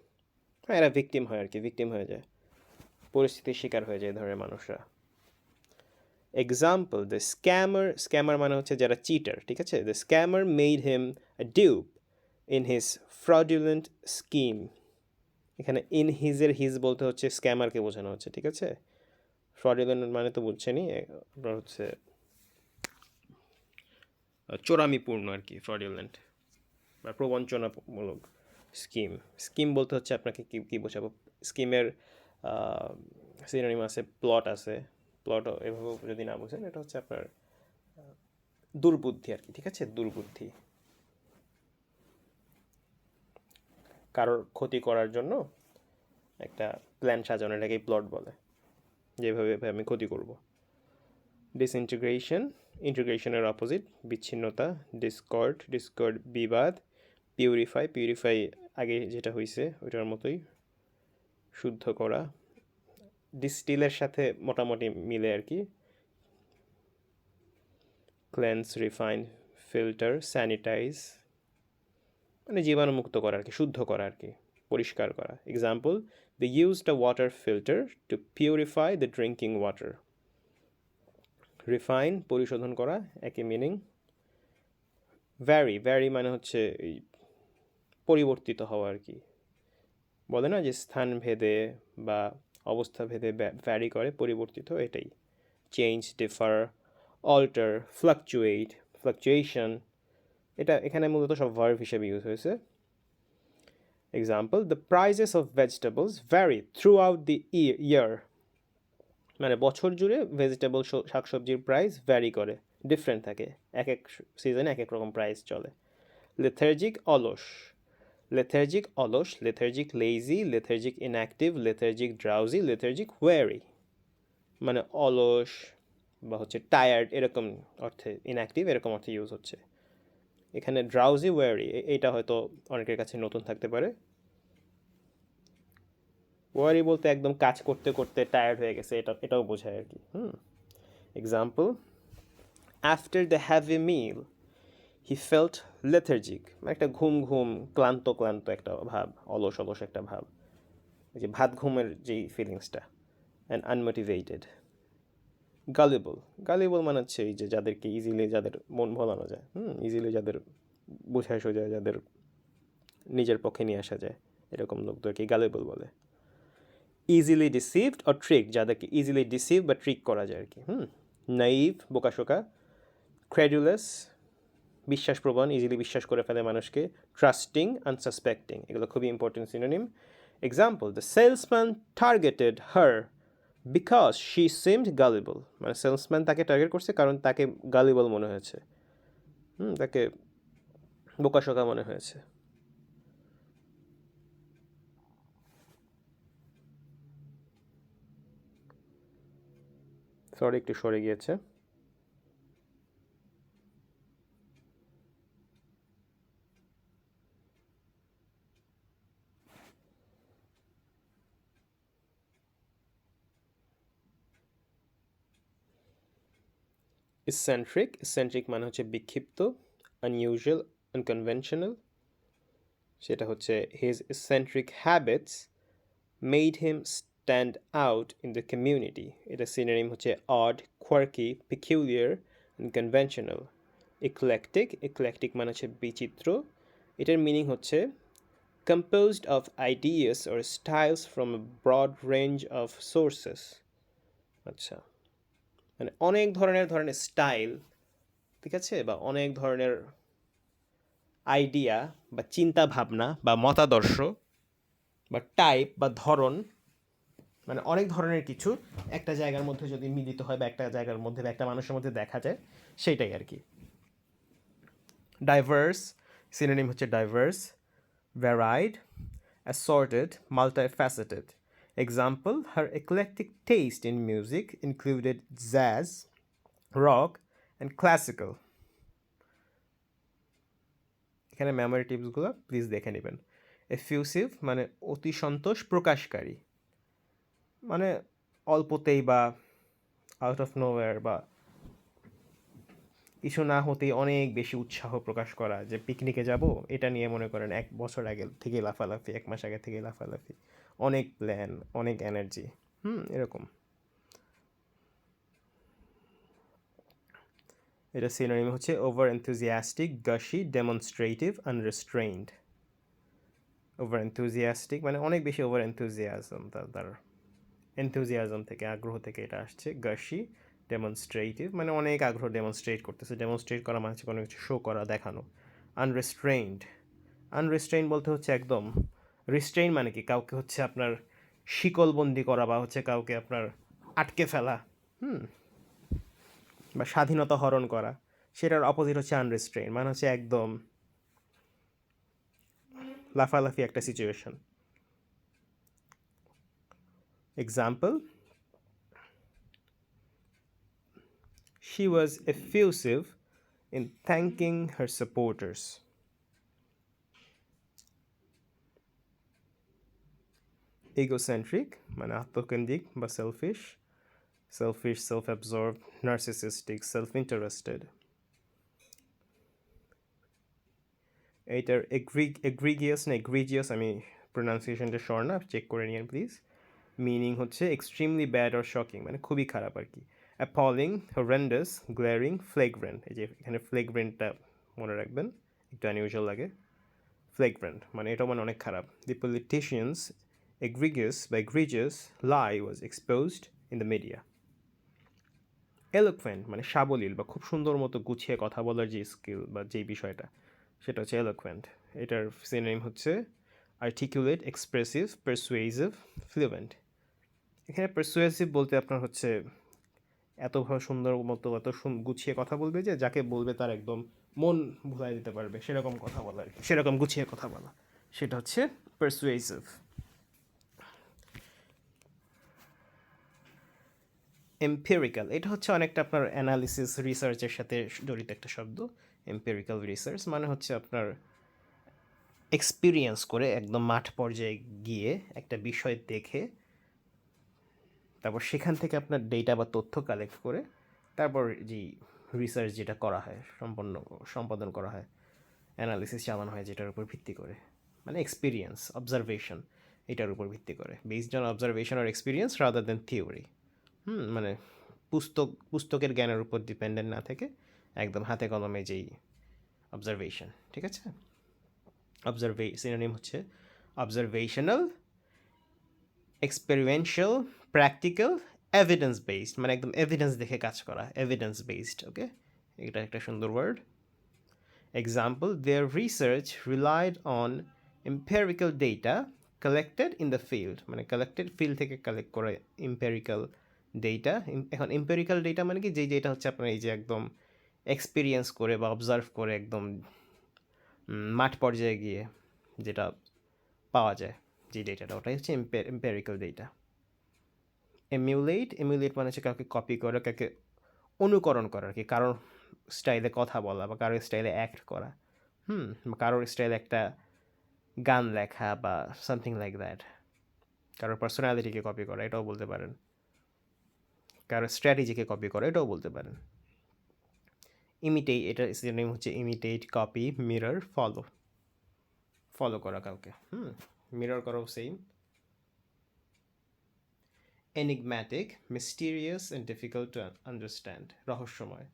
হ্যাঁ, এরা ভিকটিম হয় আর কি, ভিকটিম হয়ে যায়, পরিস্থিতির শিকার হয়ে যায় এই ধরনের মানুষরা। এক্সাম্পল, দ্য স্ক্যামার মানে হচ্ছে যারা চিটার, ঠিক আছে। The scammer made him a dupe in his fraudulent scheme. এখানে ইন হিজ বলতে হচ্ছে স্ক্যামারকে বোঝানো হচ্ছে, ঠিক আছে। ফ্রডুলেন্ট মানে তো বুঝছেনই, আপনার হচ্ছে চোরামিপূর্ণ আর কি, ফ্রডুলেন্ট বা প্রবঞ্চনামূলক। স্কিম বলতে হচ্ছে আপনাকে কী বোঝাবো, স্কিমের সিনোনিম আছে, প্লট আছে। প্লট এভাবে যদি না বোঝেন, এটা হচ্ছে আপনার দুর্বুদ্ধি আর কি, ঠিক আছে, দুর্বুদ্ধি, কারোর ক্ষতি করার জন্য একটা প্ল্যান সাজানো, এটাকেই প্লট বলে, যেভাবে আমি ক্ষতি করব। ইন্টিগ্রেশনের অপোজিট বিচ্ছিন্নতা। ডিসকর্ড বিবাদ। পিউরিফাই আগে যেটা হয়েছে ওইটার মতোই, শুদ্ধ করা। ডিস্টিলের সাথে মোটামুটি মিলে আর কি। ক্লেন্স, রিফাইন, ফিল্টার, স্যানিটাইজ, মানে জীবাণুমুক্ত করা আর কি, শুদ্ধ করা আর কি, পরিষ্কার করা। Example, they used a water filter to purify the drinking water. Refine, পরিশোধন করা, একই মিনিং। ভ্যারি, ভ্যারি মানে হচ্ছে এই পরিবর্তিত হওয়া আর কি, বলে না যে স্থান ভেদে বা অবস্থা ভেদে ভ্যারি করে, পরিবর্তিত, এটাই। Change, differ, alter, fluctuate, fluctuation, এটা এখানে মূলত সব ভার্ব হিসেবে ইউজ হয়েছে। Example, the prices of vegetables vary throughout the year, মানে বছর জুড়ে ভেজিটেবল শাকসবজির প্রাইস ভ্যারি করে, ডিফারেন্ট থাকে, এক এক সিজনে এক এক রকম প্রাইস চলে। লেথার্জিক, অলস, লেথার্জিক অলস, lethargic lazy, lethargic inactive, lethargic drowsy, lethargic weary, মানে অলস বা হচ্ছে টায়ার্ড এরকম অর্থে, ইনঅ্যাক্টিভ এরকম অর্থে ইউজ হচ্ছে। এখানে ড্রাউজি, ওয়ারি, এইটা হয়তো অনেকের কাছে নতুন থাকতে পারে। ওয়ারি বলতে একদম কাজ করতে করতে টায়ার্ড হয়ে গেছে, এটাও বোঝায় আর কি। Example, after the heavy meal he felt lethargic, একটা ঘুম ঘুম, ক্লান্ত ক্লান্ত একটা ভাব, অলস অলস একটা ভাব, এই যে ভাত ঘুমের যেই ফিলিংসটা। অ্যান্ড আনমোটিভেটেড। গালিবল, গালিবল মানে হচ্ছে এই যে যাদেরকে ইজিলি, যাদের মন ভোলানো যায়, ইজিলি যাদের বোঝায় সোজা, যাদের নিজের পক্ষে নিয়ে আসা যায়, এরকম লোকদেরকে গালিবল বলে। ইজিলি ডিসিভড অর ট্রিক, যাদেরকে ইজিলি ডিসিভ বা ট্রিক করা যায় আর কি। নাইভ, বোকাশোকা। ক্রেডুলাস, বিশ্বাসপ্রবণ, ইজিলি বিশ্বাস করে ফেলে মানুষকে। ট্রাস্টিং, আনসাসপেক্টিং, এগুলো খুবই important synonym. Example, the salesman targeted her because she seemed গালিবল, মানে সেলসম্যান তাকে টার্গেট করছে কারণ তাকে গালিবল মনে হয়েছে, তাকে বোকাশোকা মনে হয়েছে। সরি, একটু সরে গিয়েছে। ইসেন্ট্রিক, ইসেন্ট্রিক মানে হচ্ছে বিক্ষিপ্ত, আনইউজুয়াল, আনকনভেনশনাল, সেটা হচ্ছে his eccentric habits made him stand out in the community. এটা সিনোনিম হচ্ছে অড, কোয়ার্কি, পিকিউলিয়ার, আনকনভেনশনাল। ইক্লেকটিক, ইক্লেকটিক মানে হচ্ছে বিচিত্র, এটার মিনিং হচ্ছে composed of ideas or styles from a broad range of sources। আচ্ছা, মানে অনেক ধরনের স্টাইল, ঠিক আছে, বা অনেক ধরনের আইডিয়া বা চিন্তা ভাবনা বা মতাদর্শ বা টাইপ বা ধরন, মানে অনেক ধরনের কিছু একটা জায়গার মধ্যে যদি মিলিত হয় বা একটা জায়গার মধ্যে বা একটা মানুষের মধ্যে দেখা যায়, সেইটাই আর কি। ডাইভার্স, সিনোনিম হচ্ছে diverse, ভ্যারাইড, assorted, multifaceted. Example, her eclectic taste in music included jazz, rock, and classical. এখানে মেমোরি টিপসগুলো প্লিজ দেখে নেবেন। এফিউসিভ মানে অতি সন্তোষ প্রকাশকারী, মানে অল্পতেই বা আউট অফ নোওয়্যার বা কিছু না হতেই অনেক বেশি উৎসাহ প্রকাশ করা, যে পিকনিকে যাব এটা নিয়ে মনে করেন 1 বছর আগে থেকে লাফালাফি, 1 মাস আগে থেকে লাফালাফি, অনেক প্ল্যান, অনেক এনার্জি, এরকম। এটা সিনোনিম হচ্ছে over enthusiastic, gushy, demonstrative, unrestrained. Over enthusiastic মানে অনেক বেশি ওভার এনথুজিয়াজম, তার এনথুজিয়াজম থেকে, আগ্রহ থেকে এটা আসছে। গাশি, ডেমনস্ট্রেটিভ মানে অনেক আগ্রহ ডেমনস্ট্রেট করতেছে, ডেমনস্ট্রেট করা মানে হচ্ছে কোনো কিছু শো করা, দেখানো। আনরেস্ট্রেইনড, আনরেস্ট্রেইন বলতে হচ্ছে একদম, রিস্ট্রেইন মানে কি, কাউকে হচ্ছে আপনার শিকলবন্দি করা বা হচ্ছে কাউকে আপনার আটকে ফেলা, বা স্বাধীনতা হরণ করা, সেটার অপোজিট হচ্ছে আনরেস্ট্রেইন, মানে হচ্ছে একদম লাফালাফি একটা situation. Example, she was effusive in thanking her supporters. Egocentric মানে আত্মকেন্দ্রিক বা সেলফিশ, self-absorbed, narcissistic, self-interested. এইটার এগ্রিগিয়াস না এগ্রিজিয়াস, আমি প্রোনাউন্সিয়েশনটা শর না, চেক করে নিন প্লিজ। মিনিং হচ্ছে এক্সট্রিমলি ব্যাড অর শকিং, মানে খুবই খারাপ আর কি। অ্যাপলিং, হরেন্ডাস, গ্লেয়ারিং, ফ্লেগ্রেন্ট। এই যে এখানে ফ্লেগ্রেন্টটা মনে রাখবেন, একটু আনইউজুয়াল লাগে। ফ্লেগ্রেন্ট মানে এটা মানে অনেক খারাপ। দি পলিটিশিয়ানস egregious বা egregious lie was exposed in the media. Eloquent মানে সাবলীল বা খুব সুন্দর মতো গুছিয়ে কথা বলার যে স্কিল বা যেই বিষয়টা, সেটা হচ্ছে এলোকুয়েন্ট। এটার সিনোনিম হচ্ছে আর্টিকুলেট, এক্সপ্রেসিভ, পারসুয়েসিভ, ফ্লুয়েন্ট। এখানে পারসুয়েসিভ বলতে আপনার হচ্ছে এত সুন্দর মতো এত গুছিয়ে কথা বলবে যে যাকে বলবে তার একদম মন ভুলাই দিতে পারবে, সেরকম কথা বলা আর কি, সেরকম গুছিয়ে কথা বলা, সেটা হচ্ছে পারসুয়েসিভ। এম্পিরিক্যাল এটা হচ্ছে অনেকটা আপনার অ্যানালিসিস রিসার্চের সাথে জড়িত একটা শব্দ। এম্পিরিক্যাল রিসার্চ মানে হচ্ছে আপনার এক্সপিরিয়েন্স করে একদম মাঠ পর্যায়ে গিয়ে একটা বিষয় দেখে তারপর সেখান থেকে আপনার ডেটা বা তথ্য কালেক্ট করে তারপর যে রিসার্চ যেটা করা হয় সম্পাদন করা হয়, অ্যানালিসিস চালানো হয় যেটার উপর ভিত্তি করে, মানে এক্সপিরিয়েন্স, অবজারভেশন, এটার উপর ভিত্তি করে, বেসড অন অবজারভেশন আর এক্সপিরিয়েন্স রাদার দেন থিওরি। মানে পুস্তকের জ্ঞানের উপর ডিপেন্ডেন্ট না থেকে একদম হাতে কলমে যেই অবজারভেশন, ঠিক আছে। সিনোনিম হচ্ছে observational, experimental, practical, evidence based, মানে একদম এভিডেন্স দেখে কাজ করা, এভিডেন্স বেসড। ওকে, এটা একটা সুন্দর word. Example, their research relied on empirical data collected in the field, মানে কালেক্টেড ফিল্ড থেকে কালেক্ট করে এম্পেরিক্যাল ডেটা। এখন এম্পেরিক্যাল ডেটা মানে কি, যেই ডেটা হচ্ছে আপনার এই যে একদম এক্সপিরিয়েন্স করে বা অবজার্ভ করে একদম মাঠ পর্যায়ে গিয়ে যেটা পাওয়া যায়, যে ডেটাটা, ওটাই হচ্ছে এম্পেরিক্যাল ডেটা। এমিউলেট মানে হচ্ছে কাউকে কপি করা, কাউকে অনুকরণ করা আর কি, কারোর স্টাইলে কথা বলা বা কারোর স্টাইলে অ্যাক্ট করা, কারোর স্টাইলে একটা গান লেখা বা সামথিং লাইক দ্যাট, কারোর পার্সোনালিটিকে কপি করা, এটাও বলতে পারেন, কারোর স্ট্র্যাটেজিকে কপি করা, এটাও বলতে পারেন। এটার সিনোনিম হচ্ছে ইমিটেট, কপি, মিরর, ফলো করা কাউকে, মিরর করাও same. Enigmatic, mysterious and difficult to understand, রহস্যময়।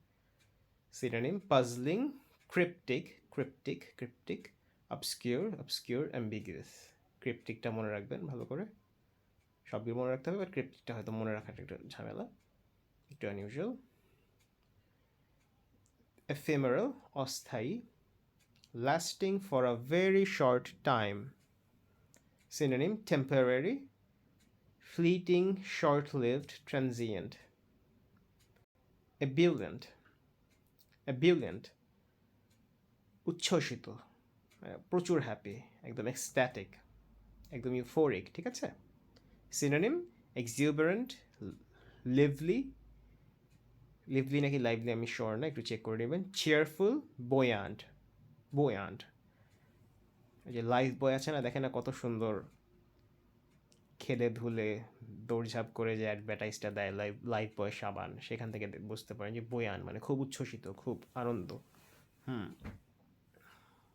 Synonym puzzling, cryptic, obscure, ambiguous. ক্রিপ্টিকটা মনে রাখবেন ভালো করে, সবগুলো মনে রাখতে হবে, বাট ক্রিপ্টিকটা হয়তো মনে রাখাটা একটু ঝামেলা, একটু আনইউজুয়াল। ephemeral, অস্থায়ী, lasting for a very short time. Synonym temporary, fleeting, short-lived, transient. ebullient, উচ্ছ্বসিত, প্রচুর হ্যাপি, একদম এক্সট্যাটিক, একদম ইউফোরিক, ঠিক আছে। Synonym exuberant, lively নাকি লাইভলি আমি শিওর না, একটু চেক করে নেবেন। cheerful, buoyant, এই যে লাইফ বয় আছে না, দেখেন না কত সুন্দর খেলে ধুলে দৌড়ঝাঁপ করে যে অ্যাডভার্টাইজটা দেয় লাইফ বয় সাবান, সেখান থেকে বুঝতে পারেন যে বয়ান মানে খুব উচ্ছ্বসিত, খুব আনন্দ।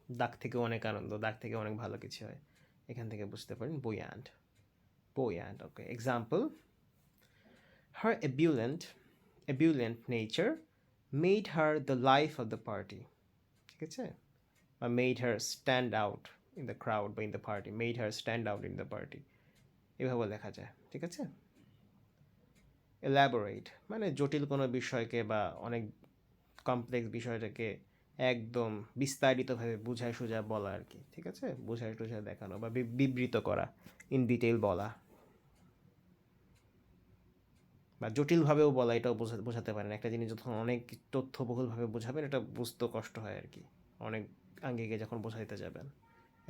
দাগ থেকে অনেক আনন্দ, দাগ থেকে অনেক ভালো কিছু হয়, এখান থেকে বুঝতে পারেন বয়ান্ট। ওকে, example, her ebullient nature made her the life of the party, ঠিক আছে, বা made her stand out in the crowd বা in the party, made her stand out in the party, এভাবে লেখা যায়, ঠিক আছে। এলাবোরেট মানে জটিল কোনো বিষয়কে বা অনেক কমপ্লেক্স বিষয়টাকে একদম বিস্তারিতভাবে বুঝায় সোজা বলা আর কি, ঠিক আছে, বুঝায় টুঝায় দেখানো বা বিবৃত করা, ইন ডিটেইল বলা বা জটিলভাবেও বলা, এটাও বোঝাতে পারেন। একটা জিনিস যখন অনেক তথ্যবহুলভাবে বোঝাবেন, এটা বুঝতে কষ্ট হয় আর কি, অনেক আঙ্গিকে যখন বোঝাইতে যাবেন।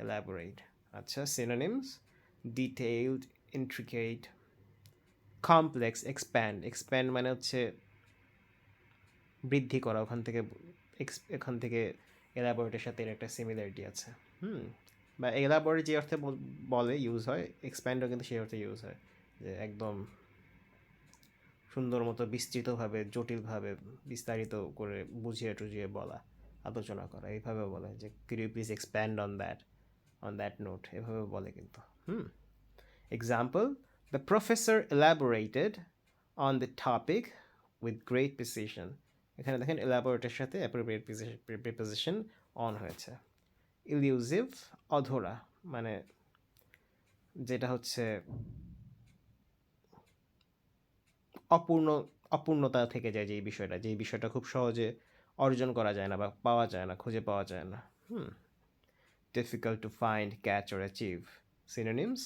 এলাবোরেট। আচ্ছা, synonyms, detailed, intricate, complex, expand মানে হচ্ছে বৃদ্ধি করা, এখান থেকে এলাবোরেটের সাথে এর একটা সিমিলারিটি আছে। বা এলাবোরেট যে অর্থে বলে ইউজ হয়, এক্সপ্যান্ডও কিন্তু সেই অর্থে ইউজ হয়, যে একদম সুন্দর মতো বিস্তৃতভাবে, জটিলভাবে বিস্তারিত করে বুঝিয়ে টুঝিয়ে বলা আলোচনা করা, এইভাবে বলে যে could you please expand on that note, এভাবে বলে কিন্তু Example, the professor elaborated on the topic with great precision. এখানে দেখেন elaborateর সাথে appropriate preposition on হয়েছে. Elusive, অধরা, মানে যেটা হচ্ছে অপূর্ণতা থেকে যায়, যেই বিষয়টা খুব সহজে অর্জন করা যায় না বা পাওয়া যায় না, খুঁজে পাওয়া যায় না. Difficult to find, catch or achieve. Synonyms: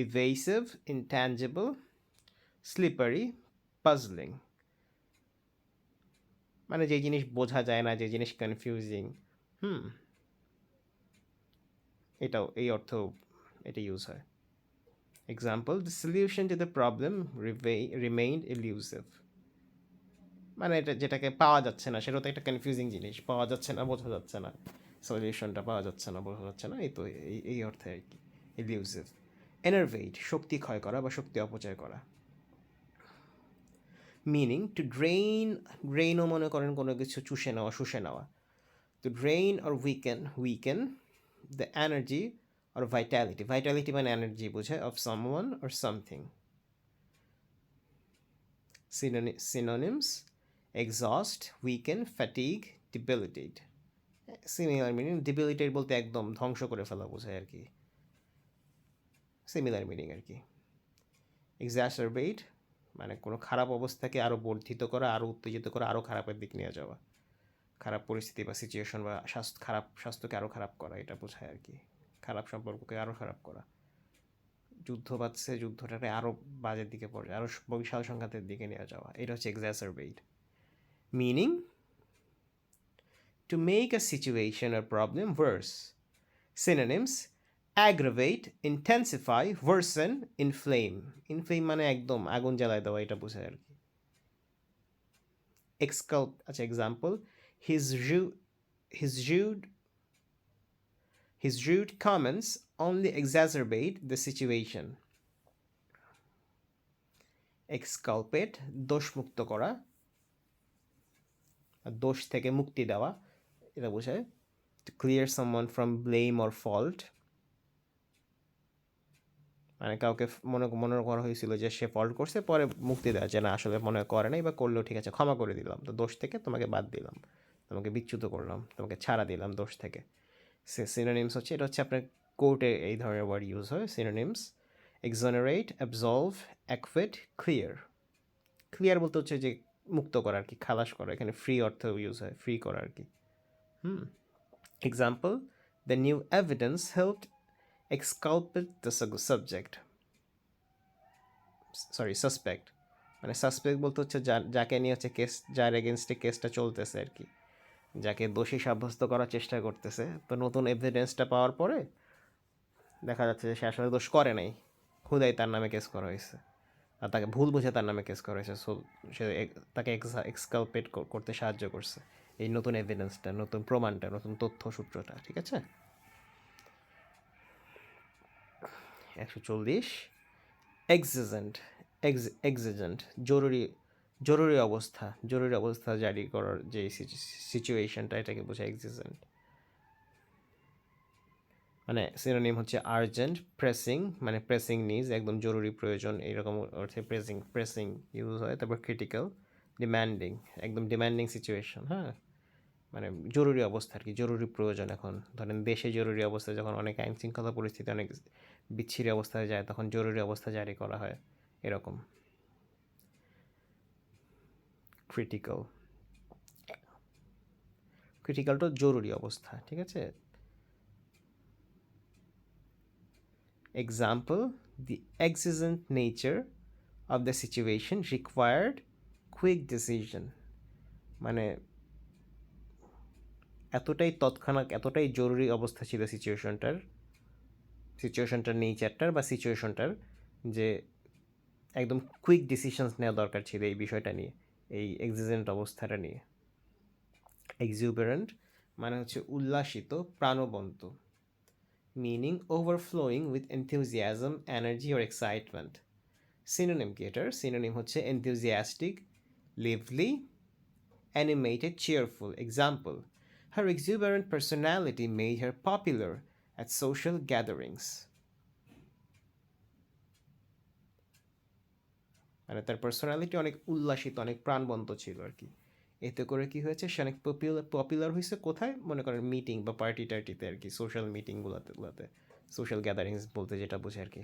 evasive, intangible, slippery, puzzling. মানে যে জিনিস বোঝা যায় না, যে জিনিস কনফিউজিং, এটাও এই অর্থ এটা ইউজ হয়. Example, the solution to the problem remained elusive. মানে এটা যেটাকে পাওয়া যাচ্ছে না, সেটা তো একটা কনফিউজিং জিনিস, পাওয়া যাচ্ছে না, বোঝা যাচ্ছে না, সলিউশনটা পাওয়া যাচ্ছে না, বোঝা যাচ্ছে না, এই তো এই অর্থে আর কি elusive. Enervate, শক্তি ক্ষয় করা বা শক্তি অপচয় করা. Meaning, to drainও মনে করেন কোনো কিছু চুষে নেওয়া, শুষে নেওয়া. To drain or weaken the energy or vitality মানে এনার্জি বোঝায়, of someone or something. Synonyms: exhaust, weaken, fatigue, debilitate. Similar meaning, debilitate বলতে একদম ধ্বংস করে ফেলা বোঝায় আর কি, সিমিলার মিনিং আর কি. Exacerbate মানে কোনো খারাপ অবস্থাকে আরও বর্ধিত করা, আরও উত্তেজিত করা, আরও খারাপের দিক নিয়ে যাওয়া, খারাপ পরিস্থিতি বা সিচুয়েশন বা খারাপ স্বাস্থ্যকে আরও খারাপ করা, এটা বোঝায় আর কি, খারাপ সম্পর্ককে আরও খারাপ করা. যুদ্ধ বাঁধছে, যুদ্ধটাকে আরও বাজের দিকে পড়ে, আরও বিশাল সংঘাতের দিকে নিয়ে যাওয়া, এটা হচ্ছে exacerbate. Meaning, to make a situation or problem worse. Synonyms: aggravate, intensify, worsen, inflame. Inflame মানে একদম আগুন জ্বালায় দেওয়া, এটা বোঝায় আর কি. আচ্ছা, example, his rude comments only exacerbate the situation. Exculpate, দোষমুক্ত করা, দোষ থেকে মুক্তি দেওয়া, এটা বোঝায়. To clear someone from blame or fault. মানে কাউকে মনে করা হয়েছিল যে সে ফল্ট করছে, পরে মুক্তি দেওয়া, যে না আসলে মনে করে নাই, বা করলেও ঠিক আছে, ক্ষমা করে দিলাম, তো দোষ থেকে তোমাকে বাদ দিলাম, তোমাকে বিচ্যুত করলাম, তোমাকে ছাড়া দিলাম দোষ থেকে. সিনোনিমস হচ্ছে, এটা হচ্ছে আপনার কোর্টে এই ধরনের ওয়ার্ড ইউজ হয়. Synonyms: exonerate, absolve, acquit, clear. Clear বলতে হচ্ছে যে মুক্ত করা আর কি, খালাস করা, এখানে ফ্রি অর্থ ইউজ হয়, ফ্রি করা আর কি. Example, the new evidence helped exculpate the suspect. মানে সাসপেক্ট বলতে হচ্ছে যাকে নিয়ে হচ্ছে কেস, যার এগেনস্টে কেসটা চলতেছে আর কি, যাকে দোষী সাব্যস্ত করার চেষ্টা করতেছে. তো নতুন এভিডেন্সটা পাওয়ার পরে দেখা যাচ্ছে যে সে আসলে দোষ করে নাই, খুদাই তার নামে কেস করা হয়েছে, আর তাকে ভুল বুঝে তার নামে কেস করা হয়েছে. সো সে তাকে এক্সকালপেট করতে সাহায্য করছে এই নতুন এভিডেন্সটা, নতুন প্রমাণটা, নতুন তথ্য সূত্রটা. ঠিক আছে. 140. এক্সিজেন্ট, জরুরি অবস্থা জারি করার যে সিচুয়েশনটা, এটাকে বোঝায় এক্সিজেন্ট. মানে সিনোনিম হচ্ছে আর্জেন্ট, প্রেসিং মানে প্রেসিং নিজ, একদম জরুরি প্রয়োজন, এইরকম অর্থে প্রেসিং ইউজ হয়. তারপর ক্রিটিক্যাল, ডিম্যান্ডিং, একদম ডিম্যান্ডিং সিচুয়েশন, হ্যাঁ, মানে জরুরি অবস্থা আর কি, জরুরি প্রয়োজন. এখন ধরেন দেশে জরুরি অবস্থা, যখন অনেক আইন শৃঙ্খলা পরিস্থিতি অনেক বিচ্ছিরি অবস্থায় যায়, তখন জরুরি অবস্থা জারি করা হয়, এরকম. ক্রিটিক্যালটা জরুরি অবস্থা. ঠিক আছে. Example, the exigent nature of the situation required quick decision. মানে এতটাই তৎক্ষণাৎ, এতটাই জরুরি অবস্থা ছিল সিচুয়েশনটার নেচারটার বা সিচুয়েশনটার, যে একদম কুইক ডিসিশনস নেওয়া দরকার ছিল এই বিষয়টা নিয়ে, এই এক্সিজেন্ট অবস্থাটা নিয়ে. এক্সুবেরেন্ট মানে হচ্ছে উল্লাসিত, প্রাণবন্ত. Meaning, overflowing with enthusiasm, energy or excitement. Synonym কি এটার? Synonym হচ্ছে enthusiastic, lively, animated, cheerful. Example, Her exuberant personality made her popular at social gatherings. মানে তার পার্সোনালিটি অনেক উল্লাসিত, অনেক প্রাণবন্ত ছিল আর কি। এতে করে কি হয়েছে, সে অনেক পপুলার হয়েছে কোথায়, মনে করেন মিটিং বা পার্টি টার্টিতে আর কি, সোশ্যাল মিটিংগুলোতে, সোশ্যাল গ্যাদারিংস বলতে যেটা বোঝে আর কি,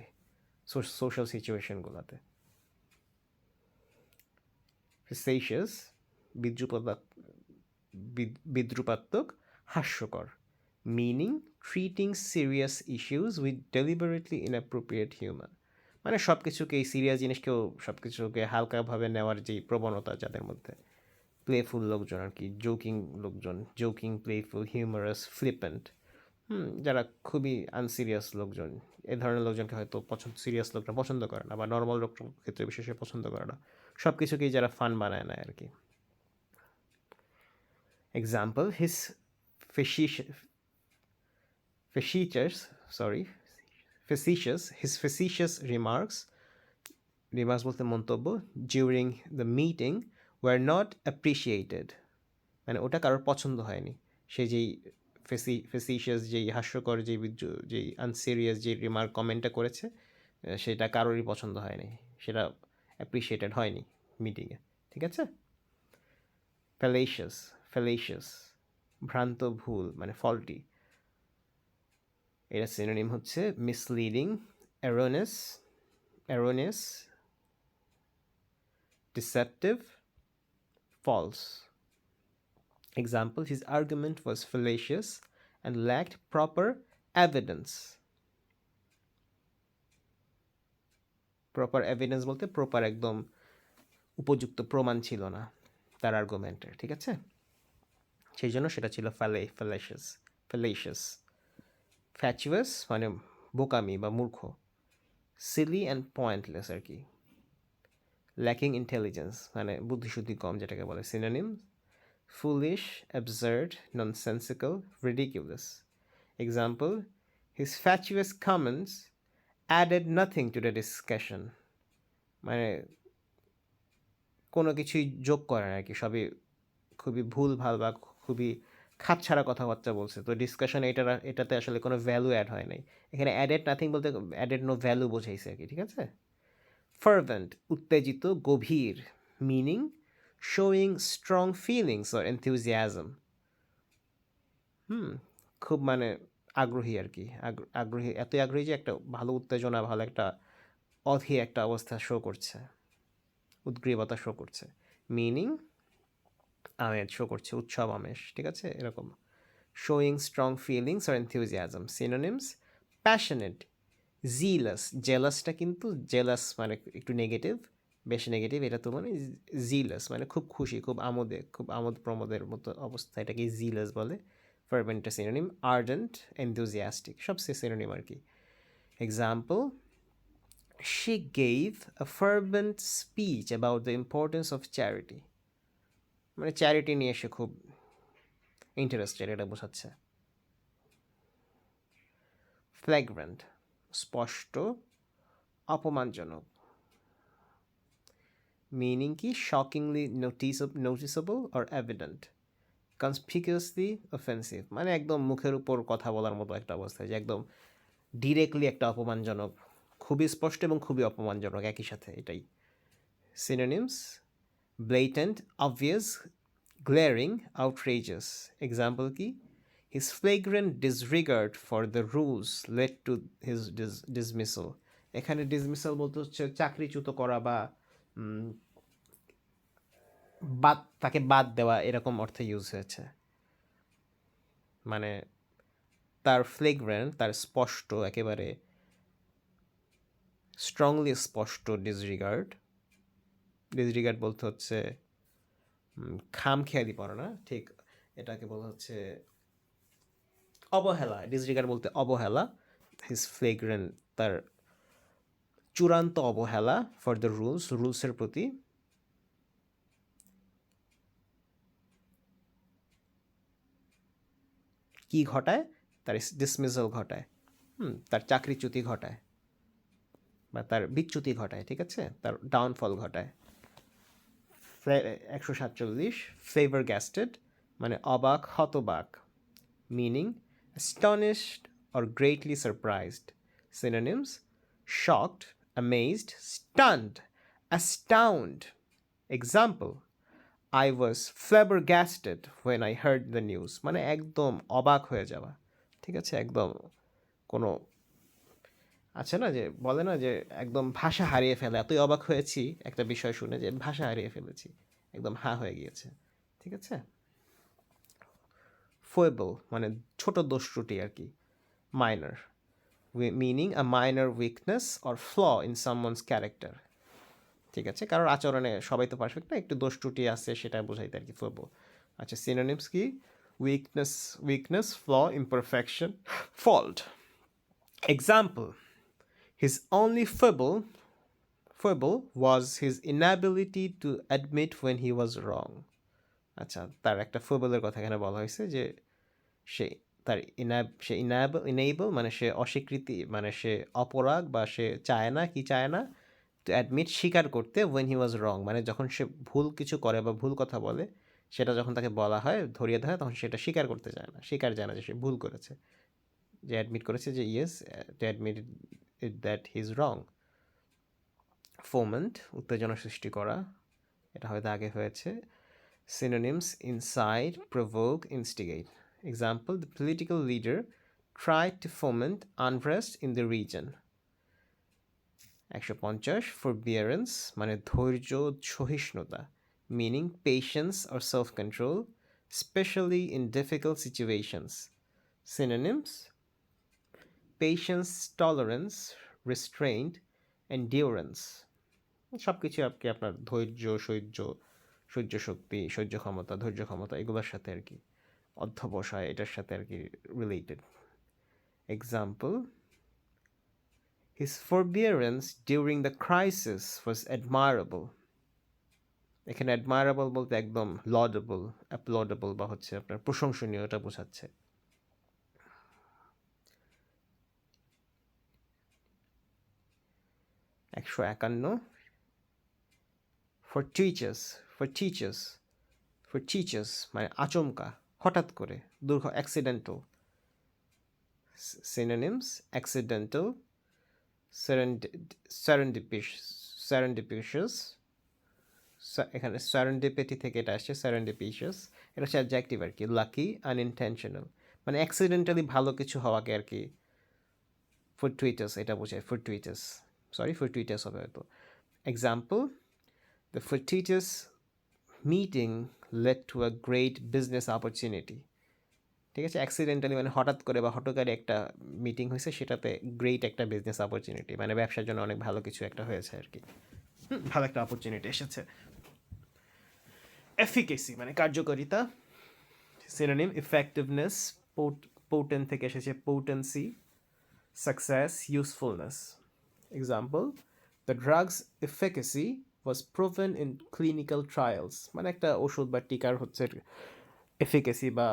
সোশ্যাল সিচুয়েশনগুলোতে। ফেসেশিয়াস, বিদ্রুপাত্মক, হাস্যকর। Meaning, treating serious issues with deliberately inappropriate humour. মানে সব কিছুকে, এই সিরিয়াস জিনিসকেও সব কিছুকে হালকাভাবে নেওয়ার যেই প্রবণতা যাদের মধ্যে। প্লেফুল লোকজন আর কি, জোকিং লোকজন, জোকিং, প্লেফুল, হিউমারাস, ফ্লিপেন্ট। যারা খুবই আনসিরিয়াস লোকজন, এ ধরনের লোকজনকে হয়তো সিরিয়াস লোকরা পছন্দ করে না, বা নর্মাল লোকটার ক্ষেত্রে বিশেষে পছন্দ করে না। সব কিছুকেই যারা ফান বানায় নেয় আর কি। এক্সাম্পল, হিজ facetious remarks বলতে মন্তব্য, during the meeting were not appreciated, মানে ওটা কারোর পছন্দ হয়নি। সে যেই ফেসিশিয়াস, যেই হাস্যকর, যেই আনসিরিয়াস যে রিমার্ক কমেন্টটা করেছে, সেটা কারোরই পছন্দ হয়নি, সেটা অ্যাপ্রিসিয়েটেড হয়নি মিটিংয়ে। ঠিক আছে। ফ্যালেশিয়াস, ভ্রান্ত, ভুল, মানে ফল্টি। এটা সিনোনিম হচ্ছে misleading, erroneous, deceptive, false. Example, his argument was fallacious and lacked proper evidence. Proper evidence বলতে প্রপার একদম উপযুক্ত প্রমাণ ছিল না তার আর্গুমেন্টের। ঠিক আছে, সেই জন্য সেটা ছিল ফ্যালেশিয়াস। ফ্যাচুয়াস মানে বোকামি বা মূর্খ। সিলি অ্যান্ড পয়েন্টলেস আর কি। ল্যাকিং ইন্টেলিজেন্স মানে বুদ্ধিশুদ্ধি কম, যেটাকে বলে। Synonym, foolish, absurd, nonsensical, ridiculous. Example, his fatuous comments added nothing to the discussion, মানে কোনো কিছুই যোগ করে না আর কি, সবই খুবই ভুল ভাল বা খুবই খাপছাড়া কথাবার্তা বলছে। তো ডিসকাশনে এটাতে আসলে কোনো ভ্যালু অ্যাড হয় নাই। এখানে অ্যাডেড নাথিং বলতে অ্যাডেড নো ভ্যালু বোঝাইছে আর কি। ঠিক আছে। ফার্ভেন্ট, উত্তেজিত, গভীর। Meaning, showing strong feelings or enthusiasm. খুব মানে আগ্রহী আর কি, আগ্রহী, এতই আগ্রহী যে একটা ভালো উত্তেজনা, ভালো একটা অধীর একটা অবস্থা শো করছে, উদ্গ্রীবতা শো করছে। মিনিং, আমেজ শো করছে, উৎসব আমেজ। ঠিক আছে, এরকম। Showing strong feelings or enthusiasm. Synonyms, passionate, zealous. জেলাসটা কিন্তু জেলাস মানে একটু নেগেটিভ, বেশ নেগেটিভ। এটা তো মানে জিলাস মানে খুব খুশি, খুব আমোদ প্রমোদের মতো অবস্থা, এটাকে জিলাস বলে। ফার্ভেন্টের সিনোনিম, আর্ডেন্ট, এনথুজিয়াস্টিক, সবচেয়ে সিনোনিম আর কি। Example, she gave a fervent speech about the importance of charity, মানে চ্যারিটি নিয়ে সে খুব ইন্টারেস্টেড, এটা বোঝাচ্ছে। ফ্ল্যাগ্রেন্ট, স্পষ্ট, অপমানজনক। মিনিং কি, শকিংলি নোটিসেবল অর এভিডেন্ট। কনসপিকিউয়াসলি অফেন্সিভ, মানে একদম মুখের উপর কথা বলার মতো একটা অবস্থা, যে একদম ডিরেক্টলি একটা অপমানজনক, খুবই স্পষ্ট এবং খুবই অপমানজনক একই সাথে, এটাই। Synonyms, ব্লেটেন্ট, obvious, glaring, outrageous. Example কি, his flagrant disregard for the rules led to his dismissal. এখানে dismissal বলতে হচ্ছে চাকরিচ্যুত করা বা তাকে বাদ দেওয়া, এরকম অর্থে ইউজ হয়েছে। মানে তার ফ্লেগ্রেন্ট, তার স্পষ্ট, একেবারে স্ট্রংলি স্পষ্ট ডিসরিগার্ড বলতে হচ্ছে খামখেয়ালি পড়া না, ঠিক এটাকে বলা হচ্ছে অবহেলা। ডিসরিগার্ড বলতে অবহেলা। হিজ ফ্লেগ্রেন্ট, তার চূড়ান্ত অবহেলা, ফর দ্য রুলসের প্রতি। কি ঘটায়, তার ডিসমিসাল ঘটায়, তার চাকরিচ্যুতি ঘটায় বা তার বিচ্যুতি ঘটায়। ঠিক আছে, তার ডাউনফল ঘটায়। 147, ফ্লেভার গ্যাস্টেড, মানে অবাক হতবাক, meaning astonished or greatly surprised. Synonyms: shocked, amazed, stunned, astound. Example: I was flabbergasted when I heard the news. মানে একদম অবাক হয়ে যাওয়া, ঠিক আছে, একদম কোনো আছে না যে বলে না যে একদম ভাষা হারিয়ে ফেলে, এতই অবাক হয়েছি একটা বিষয় শুনে যে ভাষা হারিয়ে ফেলেছি, একদম হা হয়ে গিয়েছে, ঠিক আছে। ফয়েবল মানে ছোট দোষ ত্রুটি আর কি, minor, meaning a minor weakness or flaw in someone's character, ঠিক আছে, কারোর আচরণে সবাই তো পারফেক্ট না, একটু দোষ ত্রুটি আছে সেটা বোঝাইতে আর কি ফয়েবল। আচ্ছা, সিনোনিমস কি? Weakness, weakness, flaw, imperfection, fault. Example: his only foible was his inability to admit when he was wrong. আচ্ছা, তার একটা ফয়েবলের কথা এখানে বলা হয়েছে যে সে তার ইনেবল মানে সে অস্বীকৃতি, মানে সে অপরাগ বা সে চায় না, কি চায় না, টু অ্যাডমিট, স্বীকার করতে, ওয়েন হি ওয়াজ রং মানে যখন সে ভুল কিছু করে বা ভুল কথা বলে, সেটা যখন তাকে বলা হয়, ধরিয়ে দেওয়া হয়, তখন সেটা স্বীকার করতে চায় না, স্বীকার যায় না যে সে ভুল করেছে, যে অ্যাডমিট করেছে যে yes, to admit it that he is wrong. Foment উত্তেজনা সৃষ্টি করা, এটা হয়তো আগে হয়েছে। Synonyms: incite, provoke, instigate. Example: the political leader tried to foment unrest in the region. 150 forbearance মানে ধৈর্য, সহিষ্ণুতা, meaning patience or self-control, especially in difficult situations. Synonyms: patience, tolerance, restraint, endurance. সব কিছু আপনি আপনার ধৈর্য, সহ্য শক্তি, সহ্য ক্ষমতা, ধৈর্য ক্ষমতা, এগুলোর সাথে আর কি অধ্যবসায়, এটার সাথে আর কি related. Example: his forbearance during the crisis was admirable. এখানে admirable বলতে একদম laudable, applaudable বা হচ্ছে আপনার প্রশংসনীয়, এটা বোঝাচ্ছে। একশো একান্ন fortuitous মানে আচমকা, হঠাৎ করে, accidental. Synonyms: accidental, serendipitous, এখানে serendipity থেকে এটা আসছে, serendipitous, এটা হচ্ছে অ্যাডজেক্টিভ আর কি, লাকি, আনইনটেনশনাল, মানে অ্যাক্সিডেন্টালি ভালো কিছু হওয়াকে আর কি fortuitous এটা বোঝায়, fortuitous হবে হয়তো। Example: the fortuitous meeting led to a great business opportunity. ঠিক আছে, অ্যাক্সিডেন্টালি মানে হঠাৎ করে বা হঠকারী একটা মিটিং হয়েছে, সেটাতে গ্রেট একটা বিজনেস অপরচুনিটি, মানে ব্যবসার জন্য অনেক ভালো কিছু একটা হয়েছে আর কি, ভালো একটা অপরচুনিটি এসেছে। এফিকেসি মানে কার্যকারিতা। সিনোনিম: ইফেক্টিভনেস, পোটেন্ট থেকে এসেছে potency, success, usefulness. Example: the drugs efficacy was proven in clinical trials, মানে একটা ওষুধ বা টিকার হচ্ছে এফিকেসি বা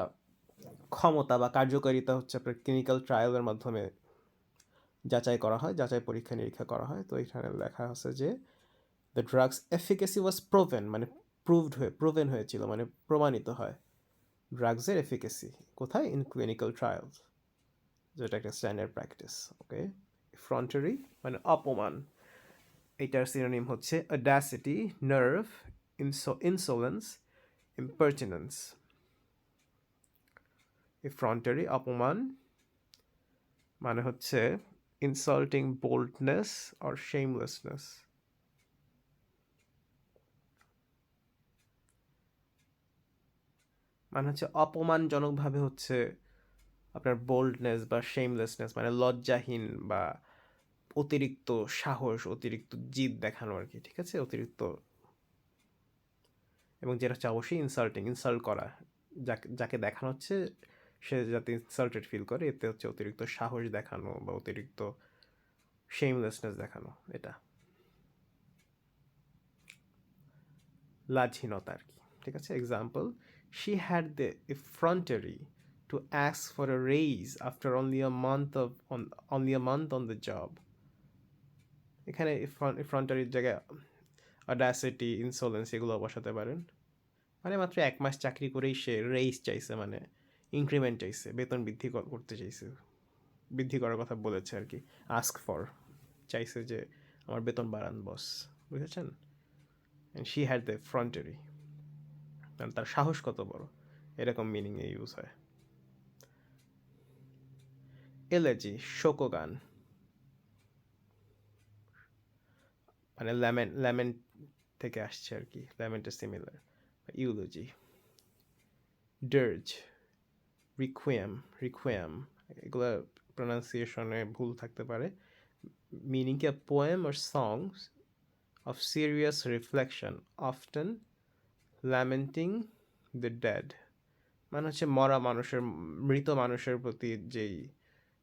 ক্ষমতা বা কার্যকারিতা হচ্ছে আপনার ক্লিনিক্যাল ট্রায়ালের মাধ্যমে যাচাই করা হয়, যাচাই পরীক্ষা নিরীক্ষা করা হয়। তো এখানে লেখা আছে যে the drugs efficacy was proven, মানে প্রুভেন হয়েছিল, মানে প্রমাণিত হয় ড্রাগসের এফিকেসি কোথায়, ইন ক্লিনিক্যাল ট্রায়ালস, যেটা একটা স্ট্যান্ডার্ড প্র্যাকটিস। ওকে। ফ্রন্টারি মানে অপমান, এটার সিনোনিম হচ্ছে অডাসিটি, নার্ভ, ইনসোলেন্স, ইম্পার্টিনেন্স। ফ্রন্টারি অপমান মানে হচ্ছে ইনসাল্টিং বোল্ডনেস অর শেমলেসনেস। মানে হচ্ছে অপমানজনকভাবে হচ্ছে আপনার বোল্ডনেস বা শেমলেসনেস, মানে লজ্জাহীন বা অতিরিক্ত সাহস, অতিরিক্ত জিদ দেখানো আর কি, ঠিক আছে, অতিরিক্ত, এবং যেটা হচ্ছে অবশ্যই ইনসাল্ট করা, যাকে দেখানো হচ্ছে সে যাতে ইনসাল্টেড ফিল করে, এতে হচ্ছে অতিরিক্ত সাহস দেখানো বা অতিরিক্ত শেমলেসনেস দেখানো, এটা লাজহীনতা আর কি, ঠিক আছে। Example: she had the effrontery to ask for a raise after only a month on the job. এখানে effronteryর জায়গায় অডাসিটি, ইনসোলেন্স এগুলো বসাতে পারেন। মানে মাত্র 1 মাস চাকরি করেই সে রেইস চাইছে, মানে ইনক্রিমেন্ট চাইছে, বেতন বৃদ্ধি করতে চাইছে, বৃদ্ধি করার কথা বলেছে আর কি। আস্ক ফর, চাইছে যে আমার বেতন বাড়ান বস, বুঝেছেন? অ্যান্ড শি হ্যাড দ্য ফ্রন্টারি, মানে তার সাহস কত বড়, এরকম মিনিংয়ে ইউজ হয়। এলেজি, শোকগান, মানে ল্যামেন্ট থেকে আসছে আর কি, ল্যামেন্টে সিমিলার। ইউলজি, ডার্জ, রিকুয়েম, এগুলো প্রোনাউন্সিয়েশনে ভুল থাকতে পারে। মিনিং কি, poem or songs of serious reflection, often lamenting the dead, মানে হচ্ছে মরা মানুষের, মৃত মানুষের প্রতি যেই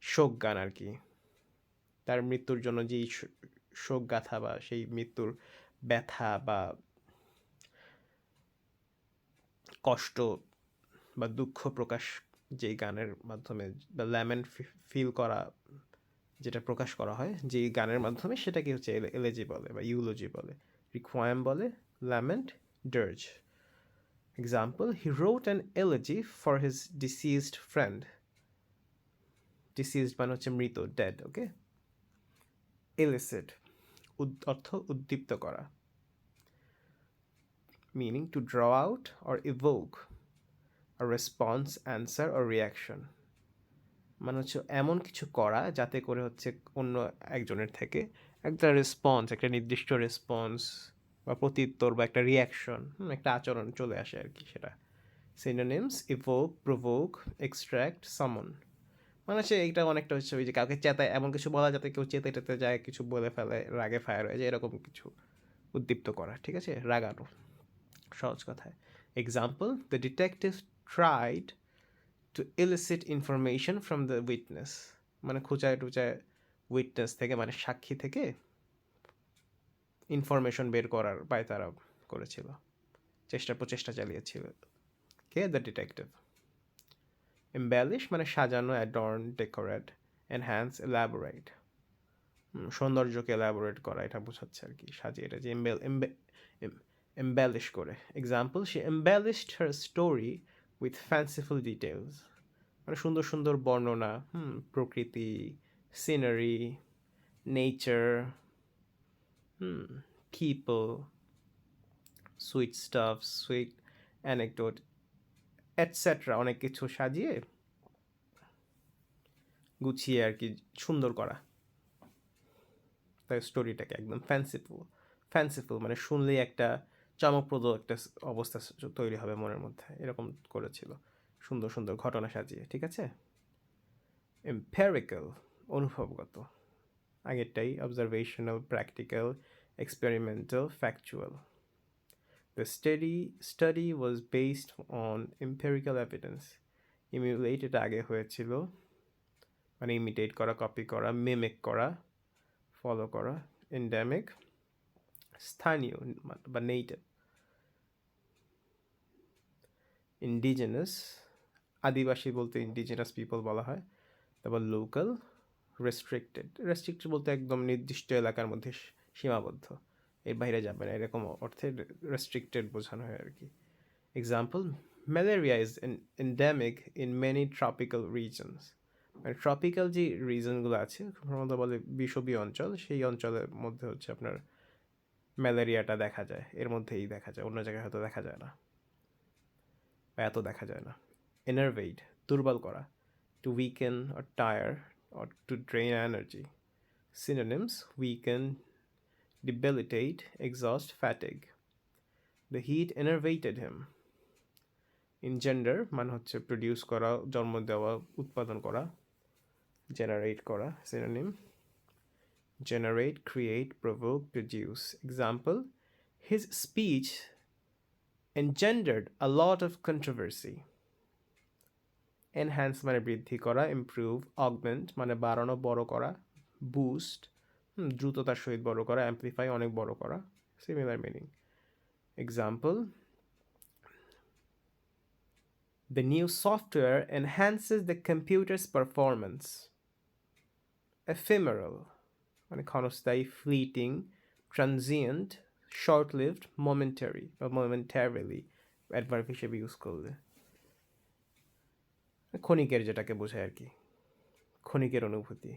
শোক গান আর কি, তার মৃত্যুর জন্য যেই শোক গাথা বা সেই মৃত্যুর ব্যথা বা কষ্ট বা দুঃখ প্রকাশ যেই গানের মাধ্যমে, বা ল্যামেন্ট ফিল করা যেটা প্রকাশ করা হয় যেই গানের মাধ্যমে, সেটাকে হচ্ছে এলেজি বলে বা ইউলজি বলে। রিকোয়াম বলে, lament, dirge. Example, he wrote an elegy for his deceased friend. Deceased মানে হচ্ছে মৃত, ডেড, ওকে। ইলিসিট, অর্থ উদ্দীপ্ত করা, meaning to draw out or evoke a response, answer or reaction, মানে হচ্ছে এমন কিছু করা যাতে করে হচ্ছে অন্য একজনের থেকে একটা রেসপন্স, একটা নির্দিষ্ট রেসপন্স বা প্রত্যুত্তর বা একটা রিয়াকশন, একটা আচরণ চলে আসে আর কি, সেটা। সিনোনিমস, ইভোক, প্রভোক, এক্সট্র্যাক্ট, সামন, মানে হচ্ছে এইটা অনেকটা হচ্ছে ওই যে কাউকে চেতায়, এমন কিছু বলা যাতে কেউ চেতে টেতে যায়, কিছু বলে ফেলে, রাগে ফায়ার হয়ে যায়, এরকম কিছু উদ্দীপ্ত করা, ঠিক আছে, রাগানো, সহজ কথায়। Example, the detective tried to illicit information from the witness, মানে খুঁচায় টুচায় উইটনেস থেকে, মানে সাক্ষী থেকে ইনফরমেশন বের করার পায়তারা করেছিল, প্রচেষ্টা চালিয়েছিল। কে? The detective. এম্বেলিশ মানে সাজানো, অ্যাডর্ন, ডেকোরেট, এনহ্যান্স, এলাবোরেট, সৌন্দর্যকে এলাবোরেট করা, এটা বোঝাচ্ছে আর কি, সাজিয়ে, এটা যে এম্বেলিশ করে। Example, she embellished her story with fanciful details, মানে সুন্দর সুন্দর বর্ণনা, প্রকৃতি, scenery, nature, people, sweet stuff, sweet anecdote, etcetera, অনেক কিছু সাজিয়ে গুছিয়ে আর কি সুন্দর করা তার স্টোরিটাকে, একদম ফ্যান্সিফুল মানে শুনলেই একটা চমকপ্রদ একটা অবস্থা তৈরি হবে মনের মধ্যে, এরকম করেছিল, সুন্দর সুন্দর ঘটনা সাজিয়ে, ঠিক আছে। এম্পেরিক্যাল, অনুভবগত, আগেরটাই observational, practical, experimental, factual. The study was based on empirical evidence. Emulated আগে হয়েছিল, মানে ইমিটেট করা, কপি করা, মিমিক করা, ফলো করা। এন্ডেমিক, স্থানীয় বা নেটিভ। ইন্ডিজিনাস, আদিবাসী বলতে ইন্ডিজিনাস পিপল বলা হয়। তারপর লোকাল, রেস্ট্রিক্টেড বলতে একদম নির্দিষ্ট এলাকার মধ্যে সীমাবদ্ধ, এর বাইরে যাবে না, এরকম অর্থে রেস্ট্রিক্টেড বোঝানো হয় আর কি। Example, malaria is endemic in many tropical reasons, মানে ট্রপিক্যাল যে রিজনগুলো আছে, প্রথমত বলে বিষুবীয় অঞ্চল, সেই অঞ্চলের মধ্যে হচ্ছে আপনার ম্যালেরিয়াটা দেখা যায়, এর মধ্যেই দেখা যায়, অন্য জায়গায় হয়তো দেখা যায় না বা এত দেখা যায় না। এনার্ভেট, দুর্বল করা, to weaken or tire or to drain energy. Synonyms, weaken, debilitate, exhaust, fatigue. The heat enervated him. Engender মানে হচ্ছে প্রডিউস করা, জন্ম দেওয়া, উৎপাদন করা, জেনারেট করা। Synonym, generate, create, provoke, produce. Example, his speech engendered a lot of controversy. Enhance মানে বৃদ্ধি করা, improve, augment মানে বাড়ানো, বড় করা, boost দ্রুততার সহিত বড় করা, amplify অনেক বড় করা, similar meaning. Example, the new software enhances the computer's performance. Ephemeral মানে ক্ষণস্থায়ী, fleeting, transient, short-lived, momentary বা momentarily, অ্যাডভার্ব হিসেবে ইউজ করলে। ক্ষণিকের যেটাকে বোঝায় আর কি, ক্ষণিকের অনুভূতি,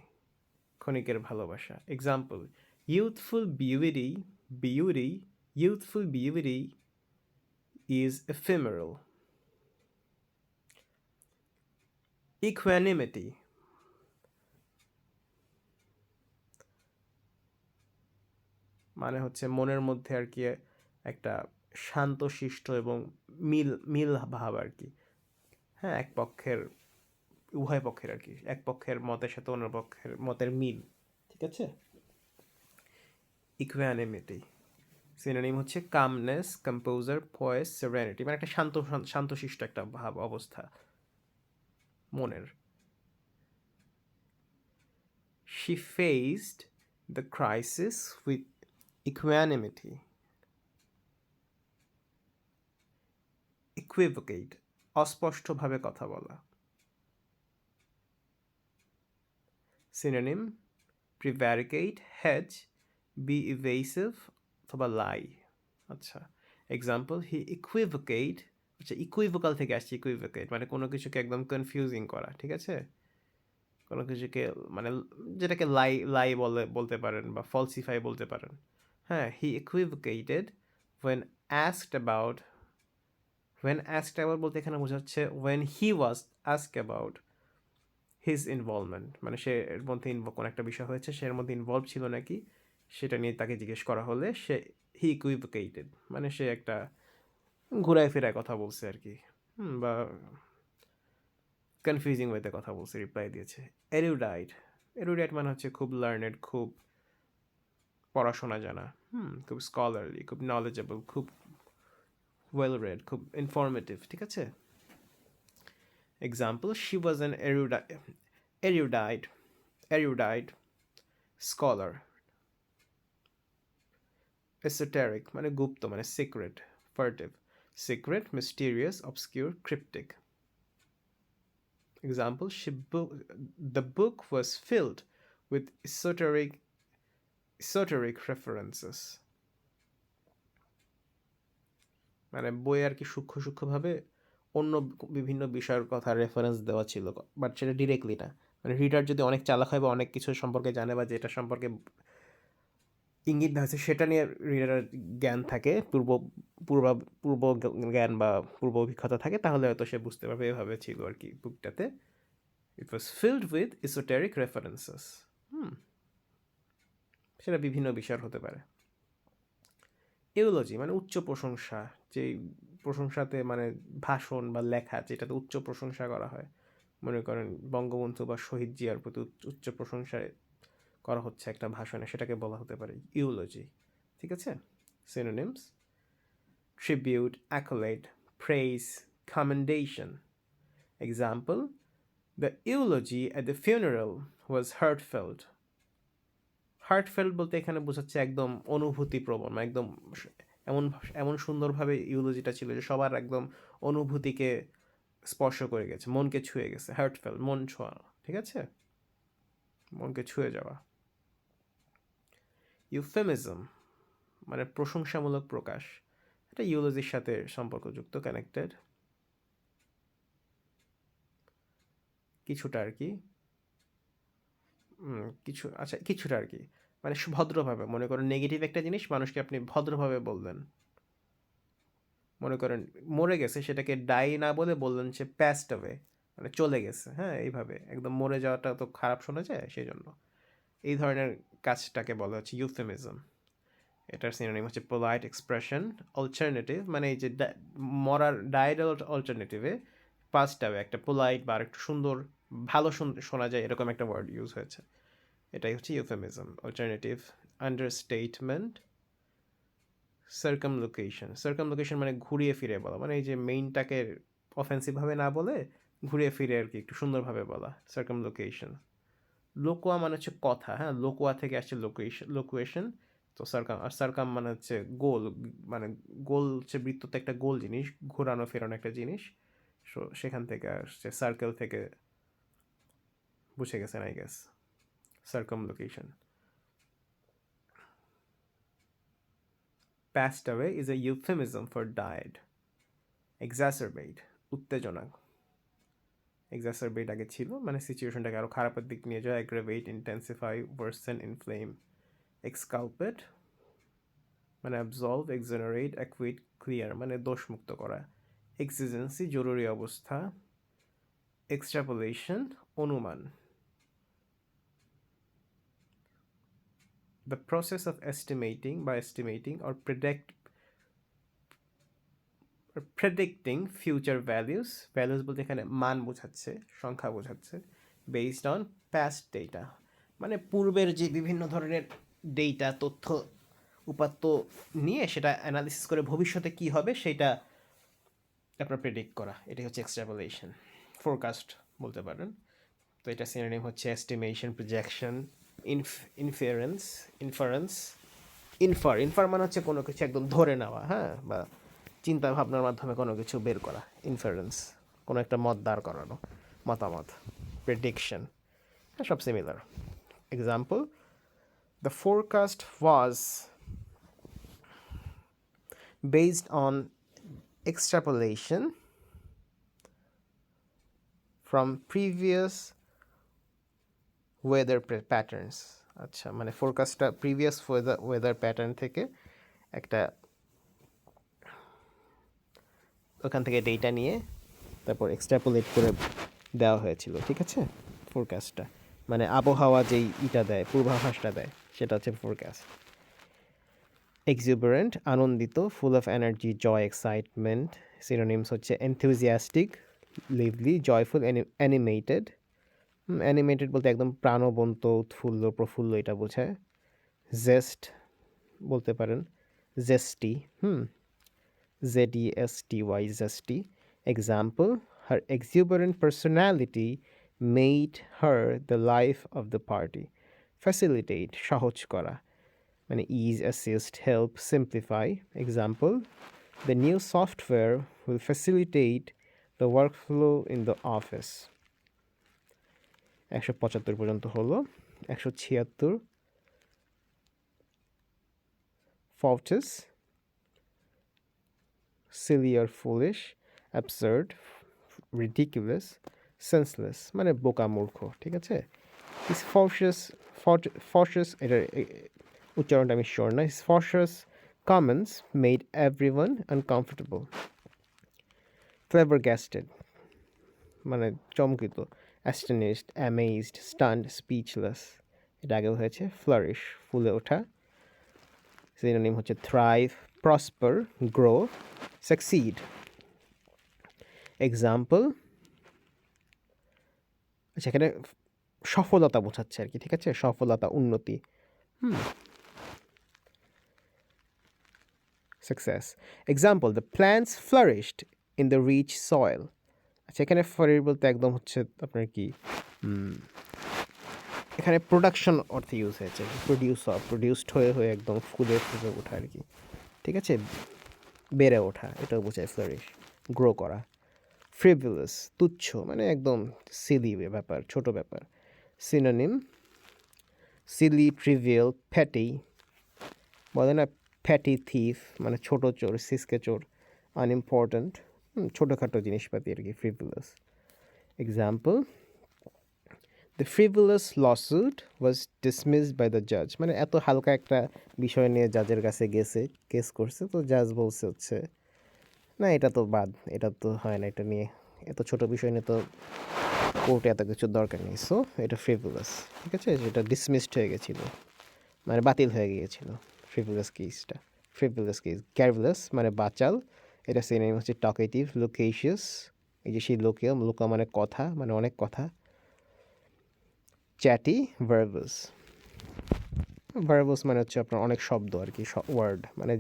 ক্ষণিকের ভালোবাসা। Example, youthful beauty, beauty, youthful beauty is ephemeral. Equanimity, মানে হচ্ছে মনের মধ্যে আর কি একটা শান্তশিষ্ট এবং মিল মিল ভাব আর কি। হ্যাঁ, এক পক্ষের, উভয় পক্ষের আর কি, এক পক্ষের মতের সাথে অন্য পক্ষের মতের মিল, ঠিক আছে। ইকুয়ানিমিটি সিনোনিম হচ্ছে কামনেস, কম্পোজার, পয়েস, সেরেনিটি, মানে একটা শান্তশিষ্ট একটা ভাব অবস্থা মনের। She faced the crisis with equanimity. Equivocate, অস্পষ্টভাবে কথা বলা। Synonym, prevaricate, hedge, be evasive অথবা lie। আচ্ছা, এক্সাম্পল, হি ইকুইভোকেট, আচ্ছা ইকুইভোকাল থেকে আসছে ইকুইভোকেট, মানে কোনো কিছুকে একদম কনফিউজিং করা, ঠিক আছে, কোনো কিছুকে মানে যেটাকে লাই লাই বলতে পারেন বা ফলসিফাই বলতে পারেন। হ্যাঁ, হি ইকুইভোকেটেড when asked about, when asked about বলতে এখানে বোঝাচ্ছে when he was asked about his involvement, মানে সে এর মধ্যে কোনো একটা বিষয় হয়েছে, সে এর মধ্যে ইনভলভ ছিল নাকি সেটা নিয়ে তাকে জিজ্ঞেস করা হলে সে হি ইকুইভোকেটেড, মানে সে একটা ঘুরায় ফেরায় কথা বলছে আর কি, বা কনফিউজিং ওয়েতে কথা বলছে, রিপ্লাই দিয়েছে। এরুডাইট, এরুডাইট মানে হচ্ছে খুব লার্নেড, খুব পড়াশোনা জানা, খুব স্কলারলি, খুব নলেজেবল, খুব ওয়েল রেড, খুব ইনফরমেটিভ, ঠিক আছে। Example, she was an erudite scholar. Esoteric মানে গুপ্ত, মানে secret, furtive, secret, mysterious, obscure, cryptic. Example, the book was filled with esoteric references. মানে বই আর কি সূক্ষ্ম সূক্ষ্মভাবে অন্য বিভিন্ন বিষয়ের কথা রেফারেন্স দেওয়া ছিল, বাট সেটা ডিরেক্টলি না। মানে রিডার যদি অনেক চালাক হয় বা অনেক কিছু সম্পর্কে জানে বা যেটা সম্পর্কে ইঙ্গিত দেওয়া হয়েছে সেটা নিয়ে রিডারের জ্ঞান থাকে, পূর্ব জ্ঞান বা পূর্ব অভিজ্ঞতা থাকে, তাহলে হয়তো সে বুঝতে পারবে এভাবে ছিল আর কি বুকটাতে। ইট ওয়াজ ফিল্ড উইথ ইসোটেরিক রেফারেন্সেস। সেটা বিভিন্ন বিষয়ের হতে পারে। ইউলজি মানে উচ্চ প্রশংসা, যেই প্রশংসাতে মানে ভাষণ বা লেখা যেটাতে উচ্চ প্রশংসা করা হয়, মনে করেন বঙ্গবন্ধু বা শহীদ জিয়ার প্রতি উচ্চ প্রশংসায় করা হচ্ছে একটা ভাষণে, সেটাকে বলা হতে পারে ইউলজি, ঠিক আছে। Synonyms, tribute, accolade, praise, commendation. Example, the eulogy at the funeral was heartfelt. Heartfelt বলতে এখানে বোঝাচ্ছে একদম অনুভূতিপ্রবণ, একদম এমন এমন সুন্দরভাবে ইউলজিটা ছিল যে সবার একদম অনুভূতিকে স্পর্শ করে গেছে, মনকে ছুঁয়ে গেছে। হার্টফেল্ট, মন ছোঁয়া, ঠিক আছে, মনকে ছুঁয়ে যাওয়া। ইউফেমিজম মানে প্রশংসামূলক প্রকাশ, এটা ইউলজির সাথে সম্পর্কযুক্ত, কানেক্টেড কিছুটা আর কি, আচ্ছা কিছুটা আর কি, মানে ভদ্রভাবে, মনে করেন নেগেটিভ একটা জিনিস মানুষকে আপনি ভদ্রভাবে বললেন, মনে করেন মরে গেছে, সেটাকে ডাই না বলে বললেন সে প্যাস্ট অ্যাওয়ে, মানে চলে গেছে। হ্যাঁ, এইভাবে একদম মরে যাওয়াটা তো খারাপ শোনা যায়, সেই জন্য এই ধরনের কাজটাকে বলা হচ্ছে ইউফেমিজম। এটার সিনোনিম হচ্ছে পোলাইট এক্সপ্রেশন, অল্টারনেটিভ, মানে এই যে মরার ডায়ের অল্টারনেটিভে পাস্ট অ্যাওয়ে একটা পোলাইট বা একটু সুন্দর, ভালো শোনা যায় এরকম একটা ওয়ার্ড ইউজ হয়েছে, এটাই হচ্ছে ইউফেমিজম। অল্টারনেটিভ, আন্ডারস্টেটমেন্ট, সার্কামলোকেশন মানে ঘুরিয়ে ফিরে বলা, মানে এই যে মেইনটাকে অফেন্সিভভাবে না বলে ঘুরিয়ে ফিরে আর কি একটু সুন্দরভাবে বলা, সার্কামলোকেশন। লোকোয়া মানে হচ্ছে কথা, হ্যাঁ, লোকোয়া থেকে আসছে লোকুয়েশন। তো সার্কাম মানে হচ্ছে গোল, মানে গোল হচ্ছে বৃত্ততে একটা গোল জিনিস, ঘোরানো ফেরানো একটা জিনিস, সো সেখান থেকে আসছে, সার্কেল থেকে, বুঝে গেছেন I guess, circumlocution. Passed away is a euphemism for died. Exacerbate উত্তেজনা, এক্সাসারবেট আগে ছিল মানে সিচুয়েশনটাকে আরও খারাপের দিক নিয়ে যায়, অ্যাগ্রাভেট, ইন্টেন্সিফাই, ওয়ার্সেন, ইনফ্লেম। এক্সকালপেট মানে অ্যাবজলভ, এক্সোনারেট, অ্যাকুইট, ক্লিয়ার মানে দোষমুক্ত করা। এক্সিজেন্সি জরুরি অবস্থা। এক্সট্রাপোলেশন অনুমান। The process of estimating by estimating or predicting future values, values বলতে এখানে মান বোঝাচ্ছে, সংখ্যা বোঝাচ্ছে, based on past data মানে পূর্বের যে বিভিন্ন ধরনের ডেটা, তথ্য উপাত্ত নিয়ে সেটা অ্যানালিসিস করে ভবিষ্যতে কি হবে সেটা আপনার প্রেডিক্ট করা, এটাই হচ্ছে এক্সট্রাপোলেশন। ফোরকাস্ট বলতে পারেন। তো এটা সিনোনিম হচ্ছে এস্টিমেশন, প্রজেকশন, ইনফার মানে হচ্ছে কোনো কিছু একদম ধরে নেওয়া, হ্যাঁ, বা চিন্তা ভাবনার মাধ্যমে কোনো কিছু বের করা। ইনফারেন্স কোনো একটা মত দাঁড় করানো, মতামত। প্রেডিকশন সব similar. Example, the forecast was based on extrapolation from previous weather patterns। আচ্ছা, মানে ফোরকাস্টটা প্রিভিয়াস ওয়েদার প্যাটার্ন থেকে একটা ওখান থেকে ডেটা নিয়ে তারপর এক্সট্রাপোলেট করে দেওয়া হয়েছিল, ঠিক আছে। ফোরকাস্টটা মানে আবহাওয়া যেই ইটা দেয়, পূর্বাভাসটা দেয়, সেটা হচ্ছে ফোরকাস্ট। এক্সুবারেন্ট আনন্দিত, full of energy, joy, excitement. Synonyms হচ্ছে enthusiastic, lively, joyful, animated. Animated বলতে একদম প্রাণবন্ত, উৎফুল্ল, প্রফুল্ল এটা বোঝায়। জেস্ট বলতে পারেন, জেস্টি, ZESTY, zesty. Example, her exuberant personality made her the life of the party. Facilitate সহজ করা মানে ease, assist, help, simplify. Example, the new software will facilitate the workflow in the office. 175 পর্যন্ত হলো। 176 faultus, silly or foolish, absurd, ridiculous, senseless মানে বোকা মূর্খ, ঠিক আছে। His faultus এটার উচ্চারণটা আমি শিওর না। His faultus comments made everyone uncomfortable. Flabbergasted মানে চমকিত, astonished, amazed, stunned, speechless এটা আগেও হয়েছে। Flourish ফুলে ওঠা। সিনোনিম হচ্ছে thrive, prosper, grow, succeed. Example, আচ্ছা এখানে সফলতা বোঝাচ্ছে আর কি, ঠিক আছে, সফলতা, উন্নতি। Success. Example, the plants flourished in the rich soil. আচ্ছা এখানে ফ্লারিশ বলতে একদম হচ্ছে আপনার কি এখানে প্রোডাকশন অর্থে ইউজ হয়েছে, প্রডিউসড হয়ে একদম ফুলে ফুলে ওঠা আর কি, ঠিক আছে, বেড়ে ওঠা, এটাও বোঝায় ফ্লারিশ, গ্রো করা। ফ্রিভুলাস তুচ্ছ মানে একদম সিলি ব্যাপার, ছোট ব্যাপার। সিনোনিম, সিলি, ট্রিভিয়াল, প্যাটি বলে না, প্যাটি থিফ মানে ছোট চোর, সিসকে চোর। আনইম্পর্ট্যান্ট ছোটোখাটো জিনিসপাতি আর কি, frivolous. Example, the frivolous lawsuit was dismissed by the জাজ মানে এত হালকা একটা বিষয় নিয়ে জাজের কাছে গেছে, কেস করছে, তো জাজ বলছে হচ্ছে না এটা তো বাদ, এটা তো হয় না, এটা নিয়ে এত ছোট বিষয় নিয়ে তো কোর্টে এত কিছুর দরকার নেই, সো এটা ফ্রিভুলাস, ঠিক আছে, যেটা ডিসমিসড হয়ে গেছিলো মানে বাতিল হয়ে গিয়েছিল ফ্রিভুলাস কেসটা। ফ্রিভুলাস কেস। ক্যারভুলাস মানে বাচাল, এটা সিনোনিম হচ্ছে টকেটিভ, লোকেশিয়াস, এই যে সেই লোকা মানে কথা, মানে অনেক কথা। চ্যাটি, ভার্বাস মানে হচ্ছে আপনার অনেক শব্দ আর কি, ওয়ার্ড মানে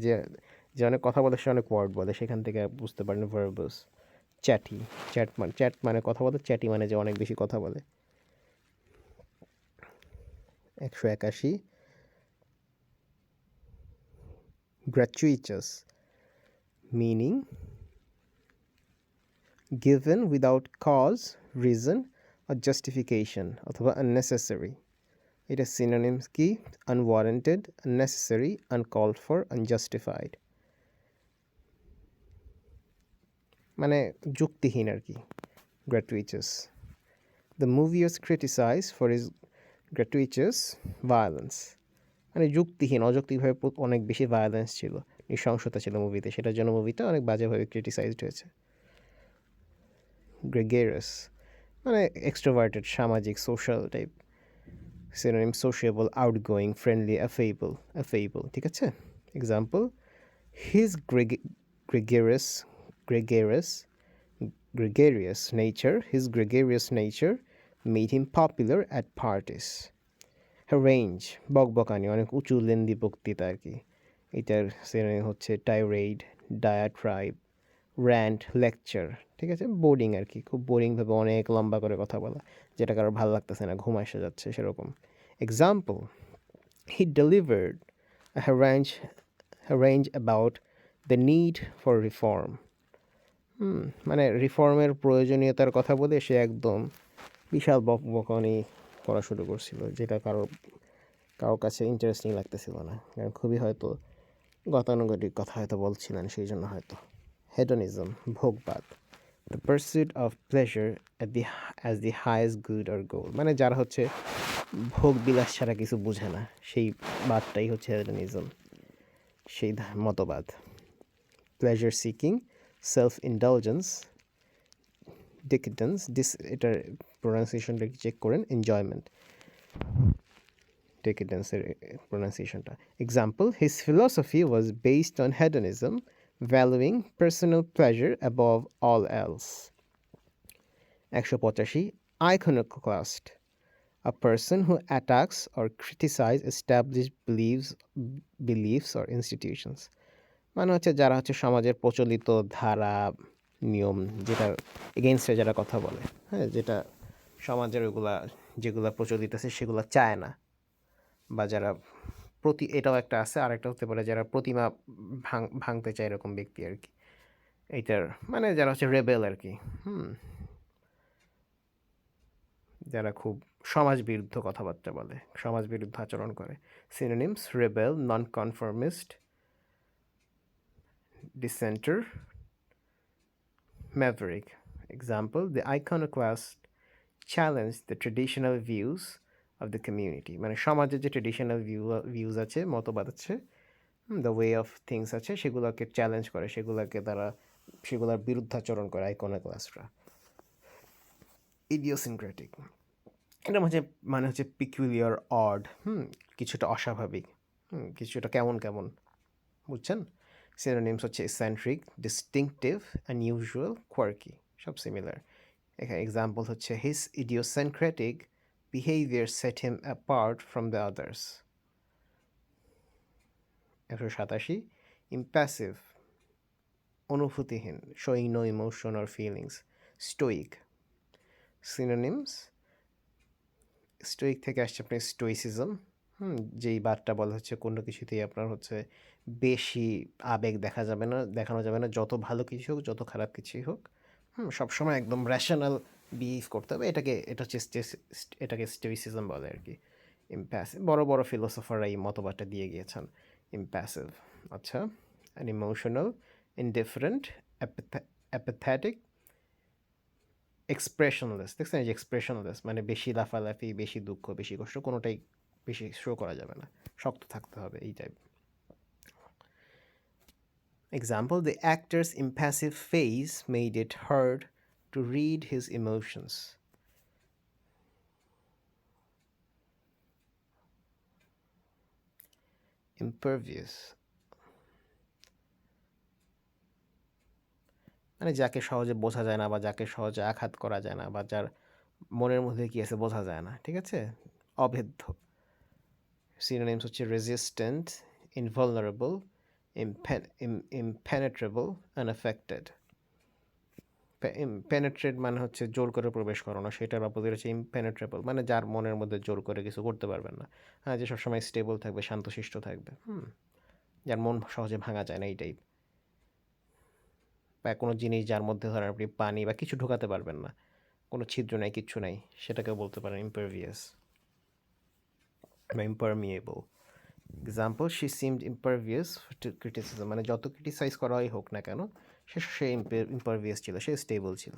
যে অনেক কথা বলে সে অনেক ওয়ার্ড বলে, সেখান থেকে বুঝতে পারেন ভার্বাস। চ্যাটি, চ্যাট মানে কথা বলে, চ্যাটি মানে যে অনেক বেশি কথা বলে। 181 gratuitous meaning given without cause, reason or justification অথবা unnecessary। এটা synonyms কি, unwarranted, unnecessary, uncalled for, unjustified। মানে যুক্তিহীন আর কি, gratuitous. The movie was criticized for its gratuitous violence. মানে যুক্তিহীন, অযৌক্তিকভাবে অনেক বেশি ভায়োলেন্স ছিল, নৃশংসতা ছিল মুভিতে, সেটার জন্য মুভিটা অনেক বাজেভাবে ক্রিটিসাইজড হয়েছে। গ্রেগেরিয়াস মানে এক্সট্রোভার্টেড, সামাজিক, social type. Synonym sociable, outgoing, friendly, affable, ঠিক আছে? Example, his gregarious gregarious gregarious nature made him popular at parties. রেঞ্জ বকবকানি, অনেক উঁচু লেন্দি বক্তৃতা আর কি। এটার সিনোনিম হচ্ছে টাইরেড, ডায়াট্রাইব, র্যান্ট, লেকচার, ঠিক আছে? বোরিং আর কি, খুব বোরিংভাবে অনেক লম্বা করে কথা বলা, যেটা কারোর ভালো লাগতেছে না, ঘুম আসা যাচ্ছে সেরকম। Example, he delivered harangue about the need for reform. মানে রিফর্মের প্রয়োজনীয়তার কথা বলে সে একদম বিশাল বকবকানি করা শুরু করছিল, যেটা কারোর কাছে ইন্টারেস্টিং লাগতেছিল না, কারণ খুবই হয়তো গতানুগতিক কথা হয়তো বলছিলেন, সেই জন্য হয়তো। হেডনিজম, ভোগবাদ, the pursuit of pleasure as the highest good or goal, মানে যারা হচ্ছে ভোগ বিলাস ছাড়া কিছু বুঝে না, সেই বাদটাই হচ্ছে হেডনিজম, সেই মতবাদ। Pleasure seeking, self indulgence, decadence, এটার প্রোনাউন্সিয়েশনটা চেক করেন, এনজয়মেন্ট, ডিকেডেন্সের প্রোনাউন্সিয়েশনটা। Example, his philosophy was based on hedonism, valuing personal pleasure above all else. 185, iconoclast, a person who attacks or criticizes established beliefs or institutions. মানে হচ্ছে যারা হচ্ছে সমাজের প্রচলিত ধারা, নিয়ম, যেটা এগেনস্টে যারা কথা বলে, হ্যাঁ, যেটা সমাজের যেগুলা প্রচলিত আছে সেগুলো চায় না, বা যারা এটাও একটা আছে, আর একটা হতে পারে যারা প্রতিমা ভাঙতে চায়, এরকম ব্যক্তি আর কি। এইটার মানে যারা হচ্ছে রেবেল আর কি, যারা খুব সমাজ বিরুদ্ধ কথাবার্তা বলে, সমাজ বিরুদ্ধ আচরণ করে। Synonyms, rebel, non কনফর্মিস্ট, dissenter, maverick. Example, the iconoclast challenged the traditional views of the community. মানে সমাজের যে ট্রেডিশনাল ভিউজ আছে, মতবাদ আছে, দ্য ওয়ে অফ থিংস আছে, সেগুলোকে চ্যালেঞ্জ করে, সেগুলোর বিরুদ্ধাচরণ করে আইকনোক্লাস্টরা। ইডিওসিনক্রেটিক, এটা মানে হচ্ছে পিকুলিয়ার, অড, কিছুটা অস্বাভাবিক, কিছুটা কেমন কেমন, বুঝছেন? সিনোনিমস হচ্ছে এসেন্ট্রিক, ডিস্টিংটিভ, আনইউজুয়াল, কোয়ার্কি, সব সিমিলার। এখানে এক্সাম্পল হচ্ছে, his idiosyncratic behaviour set him apart from the others. 187, impassive, অনুভূতিহীন, showing no emotion or feelings, stoic. Synonyms, stoic থেকে আসছে আপনার স্টোইসিজম, যেই বাদটা বলা হচ্ছে কোনো কিছুতেই আপনার হচ্ছে বেশি আবেগ দেখানো যাবে না, যত ভালো কিছু হোক, যত খারাপ কিছুই হোক, সবসময় একদম র্যাশনাল বিহেভ করতে হবে, এটাকে স্টোইসিজম বলে আর কি। ইম্প্যাসিভ, বড় বড় ফিলোসফাররা এই মতবাদটা দিয়ে গিয়েছেন, ইম্প্যাসিভ। আচ্ছা, অ্যান ইমোশনাল, ইনডিফারেন্ট, অ্যাপাথেটিক, এক্সপ্রেশনলেস। দেখছেন, এই যে এক্সপ্রেশনলেস মানে বেশি লাফালাফি, বেশি দুঃখ, বেশি কষ্ট, কোনোটাই বেশি শো করা যাবে না, শক্ত থাকতে হবে, এই type. Example, the actor's impassive face made it hard to read his emotions. Impervious, মানে যাকে সহজে বোঝা যায় না, বা যাকে সহজে আঘাত করা যায় না, বা যার মনের মধ্যে কি আছে বোঝা যায় না, ঠিক আছে? অভেদ্য। সিনোনিমস হচ্ছে রেজিস্ট্যান্ট, ইনভালনারেবল, impenetrable, unaffected. পেনেট্রেট মানে হচ্ছে জোর করে প্রবেশ করানো, সেটার অপোজিট হচ্ছে ইমপেনেট্রেবল, মানে যার মনের মধ্যে জোর করে কিছু করতে পারবেন না, হ্যাঁ, যে সবসময় স্টেবল থাকবে, শান্তশিষ্ট থাকবে, যার মন সহজে ভাঙা যায় না, এই টাইপ। বা কোনো জিনিস যার মধ্যে ধরেন আপনি পানি বা কিছু ঢোকাতে পারবেন না, কোনো ছিদ্র নাই, কিচ্ছু নাই, সেটাকেও বলতে পারেন ইম্পারভিয়াস বা impermeable. Example, she seemed impervious to criticism, মানে যত ক্রিটিসাইজ করাই হোক না কেন, সে ইম্পারভিয়াস ছিল, সে স্টেবল ছিল,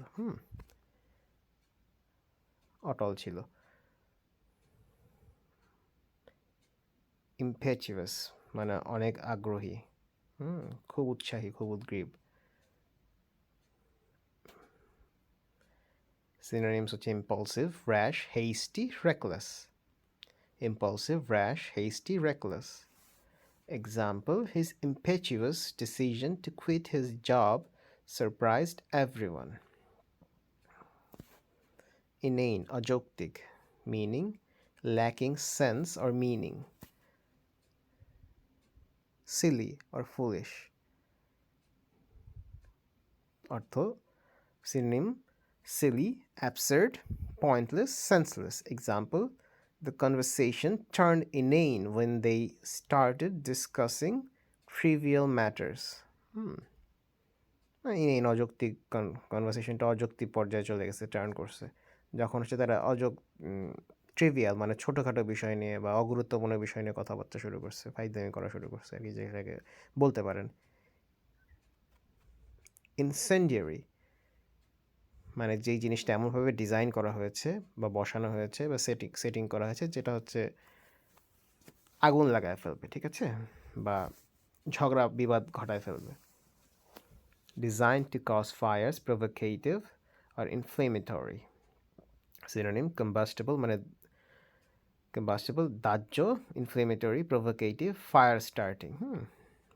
অটল ছিল। ইম্পেচুয়াস মানে অনেক আগ্রহী, খুব উৎসাহী, খুব উদ্গ্রীব। সিনোনিমস হচ্ছে impulsive, rash, hasty, reckless. Impulsive, rash, hasty, reckless. Example, his impetuous decision to quit his job surprised everyone. Inane, অযৌক্তিক, meaning lacking sense or meaning. Silly or foolish. অর্থ synonym silly, absurd, pointless, senseless. Example, the conversation turned inane when they started discussing trivial matters. ইনেন অযৌক্তিক, কনভারসেশনটা অযৌক্তিক পর্যায়ে চলে গেছে, turn করছে যখন হচ্ছে তারা ট্রিভিয়াল মানে ছোটোখাটো বিষয় নিয়ে বা অগুরুত্বপূর্ণ বিষয় নিয়ে কথাবার্তা শুরু করছে, ফাইজলামি করা শুরু করছে আর কি, যেটাকে বলতে পারেন। ইনসেন্ডিয়ারি মানে যেই জিনিসটা এমনভাবে ডিজাইন করা হয়েছে বা বসানো হয়েছে বা সেটিং করা হয়েছে যেটা হচ্ছে আগুন লাগায় ফেলবে, ঠিক আছে, বা ঝগড়া বিবাদ ঘটায় ফেলবে। Designed to cause fires, provocative or inflammatory. Synonym combustible মানে combustible, দাহ্য, inflammatory, provocative, fire starting.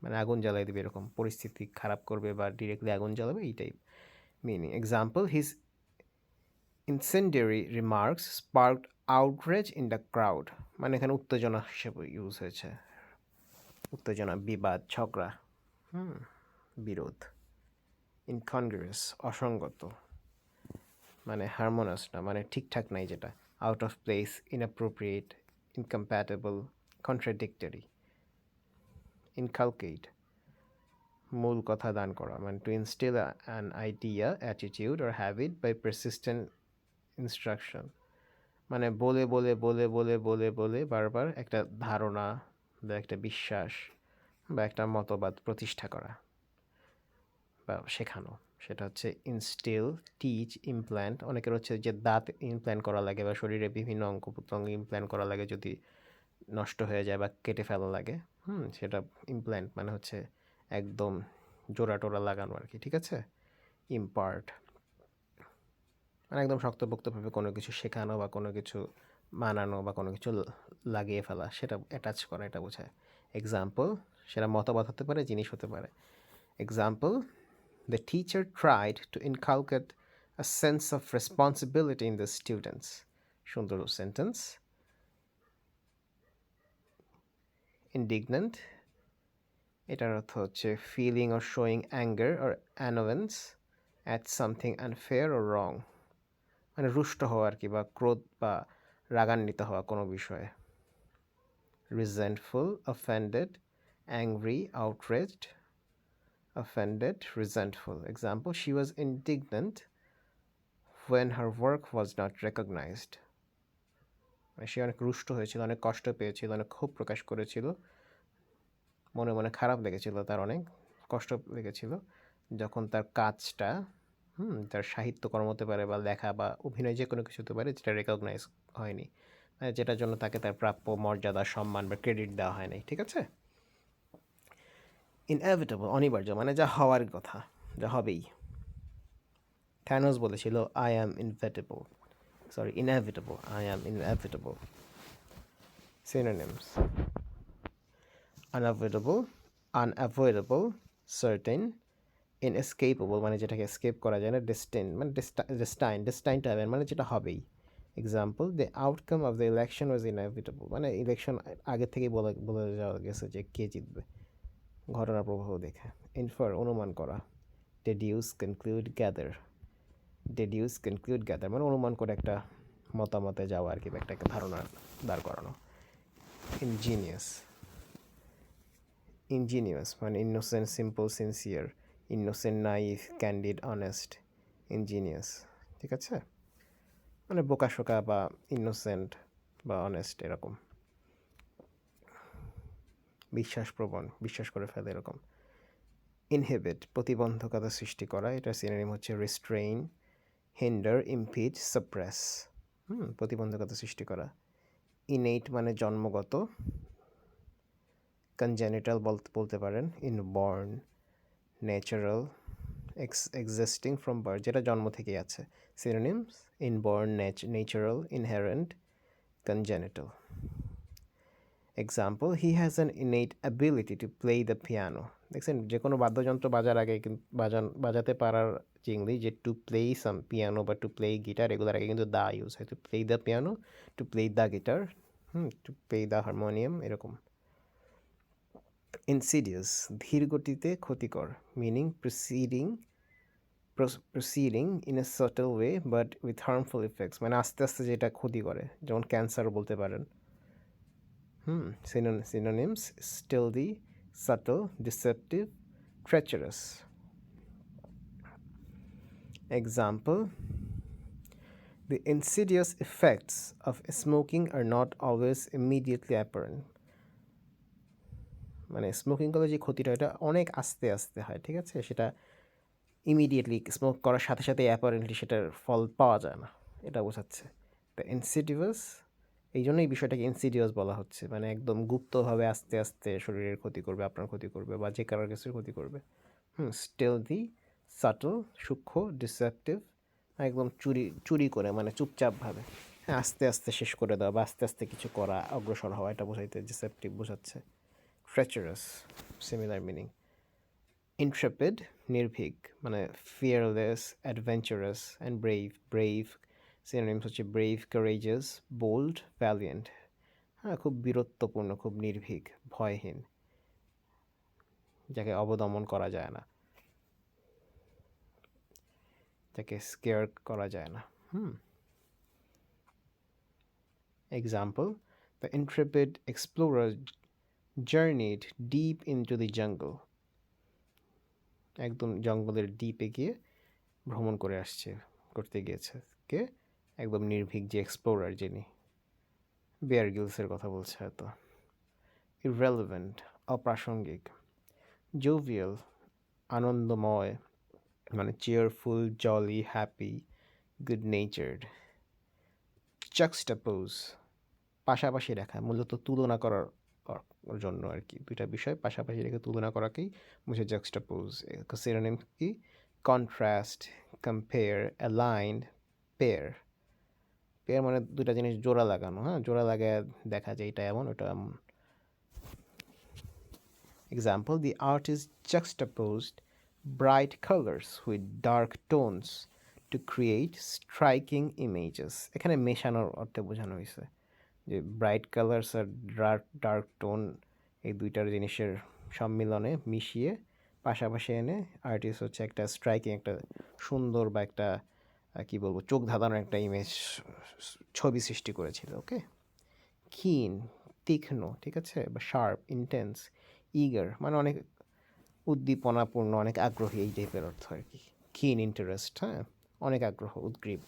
মানে আগুন জ্বালাই দেবে, এরকম পরিস্থিতি খারাপ করবে বা ডিরেক্টলি আগুন জ্বালাবে, এই type meaning. Example, his incendiary remarks sparked outrage in the crowd. মানে এখানে উত্তেজনা হিসেবে ইউজ হয়েছে, উত্তেজনা, বিবাদ, ঝগড়া, বিরোধ। ইনকনগ্রুয়াস অসঙ্গত, মানে হারমোনাস না, মানে ঠিকঠাক নাই যেটা, out of place, inappropriate, incompatible, contradictory. Inculcate মূল কথা দান করা, মানে to instil an idea, attitude or habit by persistent instruction, মানে বলে বলে বলে বলে বলে বলে বারবার একটা ধারণা বা একটা বিশ্বাস বা একটা মতবাদ প্রতিষ্ঠা করা বা শেখানো, সেটা হচ্ছে ইনস্টিল, টিচ, ইমপ্ল্যান্ট। অনেকের হচ্ছে যে দাঁত ইমপ্ল্যান্ট করা লাগে বা শরীরে বিভিন্ন অঙ্গ প্রত্যঙ্গ ইমপ্ল্যান্ট করা লাগে যদি নষ্ট হয়ে যায় বা কেটে ফেলা লাগে, সেটা ইমপ্ল্যান্ট মানে হচ্ছে একদম জোড়া টোরা লাগানো আর কি, ঠিক আছে। ইম্পার্ট মানে একদম শক্তপোক্তভাবে কোনো কিছু শেখানো বা কোনো কিছু মানানো বা কোনো কিছু লাগিয়ে ফেলা, সেটা অ্যাটাচ করা, এটা বোঝায়। এক্সাম্পল, সেটা মতবাদ হতে পারে, জিনিস হতে পারে। Example, the teacher tried to inculcate a sense of responsibility in the students. সুন্দর সেন্টেন্স। indignant এটার অর্থ হচ্ছে feeling or showing anger or annoyance at something unfair or wrong, মানে রুষ্ট হওয়া আর কি, বা ক্রোধ বা রাগান্বিত হওয়া কোনো বিষয়ে। resentful, offended, angry, outraged, offended, resentful. Example, she was indignant when her work was not recognized. সে অনেক রুষ্ট হয়েছিল, অনেক কষ্ট পেয়েছিল, অনেক ক্ষোভ প্রকাশ করেছিল, মনে মনে খারাপ লেগেছিল, তার অনেক কষ্ট লেগেছিল যখন তার কাজটা, তার সাহিত্যকর্ম হতে পারে বা লেখা বা অভিনয়, যে কোনো কিছু হতে পারে, যেটা রেকগনাইজ হয়নি, মানে যেটার জন্য তাকে তার প্রাপ্য মর্যাদা, সম্মান বা ক্রেডিট দেওয়া হয়নি, ঠিক আছে। ইনএভিটেবল অনিবার্য, মানে যা হওয়ার কথা, যা হবেই। থ্যানোস বলেছিল I am inevitable, I am inevitable. Synonyms: unavoidable, unavoidable, certain, inescapable মানে যেটাকে এসকেপ করা যায় না, destined মানে destined to happen মানে যেটা হবেই। Example, the outcome of the election was inevitable, মানে ইলেকশন আগে থেকেই বলে যাওয়া গেছে যে কে জিতবে ঘটনার প্রবাহ দেখে। ইনফার অনুমান করা। deduce, conclude, gather মানে অনুমান করে একটা মতামতে যাওয়া আর কি, একটা ধারণা দাঁড় করানো। ইনজিনিয়াস মানে innocent, simple, sincere, innocent, naive, candid, honest, ingenuous, ঠিক আছে, মানে বোকাশোকা বা ইনোসেন্ট বা অনেস্ট, এরকম বিশ্বাসপ্রবণ, বিশ্বাস করে ফেলে এরকম। ইনহিবিট প্রতিবন্ধকতা সৃষ্টি করা, এটা সিনোনিম হচ্ছে রেস্ট্রেইন, হিন্ডার, ইমপিড, সাপ্রেস। প্রতিবন্ধকতা সৃষ্টি করা। ইনেট মানে জন্মগত, কনজেনিটাল বলতে পারেন, inborn, natural, existing from birth যেটা জন্ম থেকেই আছে। Synonyms inborn, natural, inherent, congenital. Example, he has an innate ability to play the piano. দেখছেন যে কোনো বাদ্যযন্ত্র বাজার আগে বাজাতে পারার যে ইংলিশ, যে টু প্লে সাম পিয়ানো বা টু প্লে গিটার, এগুলোর আগে কিন্তু দা ইউজ হয়। To play the piano, to play the guitar, to play the harmonium, এরকম। ইনসিডিয়াস ধীর গতিতে ক্ষতিকর, meaning proceeding in a subtle way but with harmful effects, মানে আস্তে আস্তে যেটা ক্ষতি করে, যেমন ক্যান্সার বলতে পারেন। Synonyms stealthy, subtle, deceptive, treacherous. Example, the insidious effects of smoking are not always immediately apparent. মানে স্মোকিং করলে যে ক্ষতিটা, এটা অনেক আস্তে আস্তে হয়, ঠিক আছে? সেটা ইমিডিয়েটলি স্মোক করার সাথে সাথে অ্যাপারেন্টলি সেটার ফল পাওয়া যায় না, এটা বোঝাচ্ছে। দ্য ইনসিডিয়াস, এই জন্য এই বিষয়টাকে ইনসিডিয়াস বলা হচ্ছে, মানে একদম গুপ্তভাবে আস্তে আস্তে শরীরের ক্ষতি করবে, আপনার ক্ষতি করবে, বা যে কারোর কিছুর ক্ষতি করবে। স্টেলদি, সাটল, সূক্ষ্ম, ডিসেপটিভ, একদম চুরি করে, মানে চুপচাপভাবে, হ্যাঁ, আস্তে আস্তে শেষ করে দেওয়া বা আস্তে আস্তে কিছু করা, অগ্রসর হওয়া, এটা বোঝাইতে ডিসেপটিভ বোঝাচ্ছে। Treacherous, similar meaning. ইন্ট্রেপিড, নির্ভীক, মানে fearless, adventurous and brave synonyms হচ্ছে ব্রেভ, কারেজাস, বোল্ড, ভ্যালিয়েন্ট। হ্যাঁ, খুব বীরত্বপূর্ণ, খুব নির্ভীক, ভয়হীন, যাকে অবদমন করা যায় না, যাকে স্কেয়ার করা যায় না। Example, the intrepid explorer journeyed deep into the jungle, একদম জঙ্গলের ডিপে গিয়ে ভ্রমণ করতে গিয়েছে কে? একদম নির্ভীক যে এক্সপ্লোরার, যিনি। বেয়ার গিলসের কথা বলছে হয়তো। ইররেলেভেন্ট, অপ্রাসঙ্গিক। জোভিয়াল, আনন্দময়, মানে চেয়ারফুল, জলি, হ্যাপি, গুড নেচার্ড। জাক্সটাপোজ, পাশাপাশি রাখা, মূলত তুলনা করার জন্য আর কি, দুইটা বিষয় পাশাপাশি রেখে তুলনা করাকেই বুঝে জাক্সটাপোজ। সিনোনিম কি? Contrast, compare, align, pair. Pair মানে দুটা জিনিস জোড়া লাগানো, হ্যাঁ, জোড়া লাগায় দেখা যায় এটা এমন, ওটা এমন। Example, the artist juxtaposed bright colors with dark tones to create striking images. এখানে মেশানোর অর্থে বোঝানো হয়েছে যে ব্রাইট কালার্স আর ডার্ক টোন, এই দুইটার জিনিসের সম্মিলনে মিশিয়ে পাশাপাশি এনে আর্টিস্ট হচ্ছে একটা স্ট্রাইকিং, একটা সুন্দর বা একটা কী বলবো, চোখ ধাঁধানোর একটা ইমেজ, ছবি সৃষ্টি করেছিল। ওকে। ক্ষীণ, তীক্ষ্ণ, ঠিক আছে, বা শার্প, ইন্টেন্স, ইগার, মানে অনেক উদ্দীপনাপূর্ণ, অনেক আগ্রহী, এই টাইপের অর্থ আর কি। ক্ষীণ, ইন্টারেস্ট, হ্যাঁ, অনেক আগ্রহ, উদ্গ্রীব,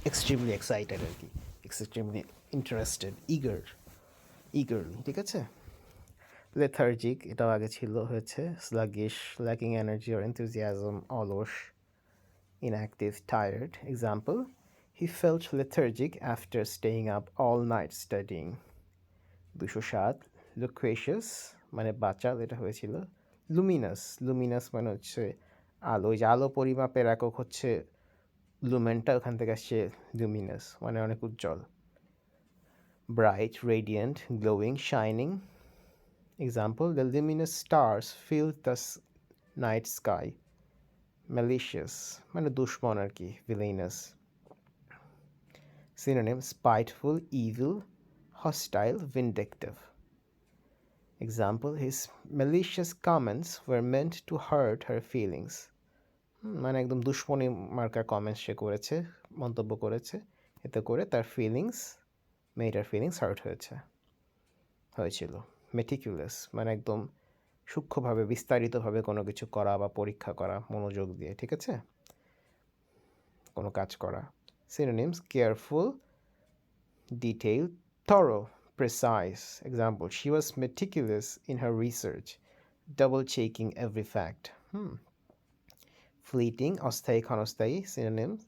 এক্সট্রিমলি এক্সাইটেড আর কি, এক্সট্রিমলি ইন্টারেস্টেড, ইগারলি, ঠিক আছে। লেথার্জিক, এটাও আগে ছিল, হয়েছে sluggish, lacking energy or enthusiasm, অলস, inactive, tired. Example, he felt lethargic after staying up all night studying. 207, loquacious, মানে বাচাল, এটা হয়েছিল। লুমিনাস মানে হচ্ছে আলো, ওই যে আলো পরিমাপের একক হচ্ছে লুমেনটা, ওখান থেকে আসছে লুমিনাস, মানে অনেক উজ্জ্বল। Bright, radiant, glowing, shining. Example, the luminous stars filled the night sky. malicious, মানে দুশ্মন আর কি, villainous. Synonym, spiteful, evil, hostile, vindictive. Example, his malicious comments were meant to hurt her feelings. মানে একদম দুশ্মনী মার্কা কমেন্টস সে করেছে, মন্তব্য করেছে, এতে করে তার মেয়েটার ফিলিংস হার্ট হয়েছিল। মেটিকুলাস, মানে একদম সূক্ষ্মভাবে, বিস্তারিতভাবে কোনো কিছু করা বা পরীক্ষা করা, মনোযোগ দিয়ে, ঠিক আছে, কোনো কাজ করা। Synonyms, careful, detailed, thorough, precise. Example, she was meticulous in her research. double checking every fact. Fleeting, অস্থায়ী ক্ষণস্থায়ী synonyms,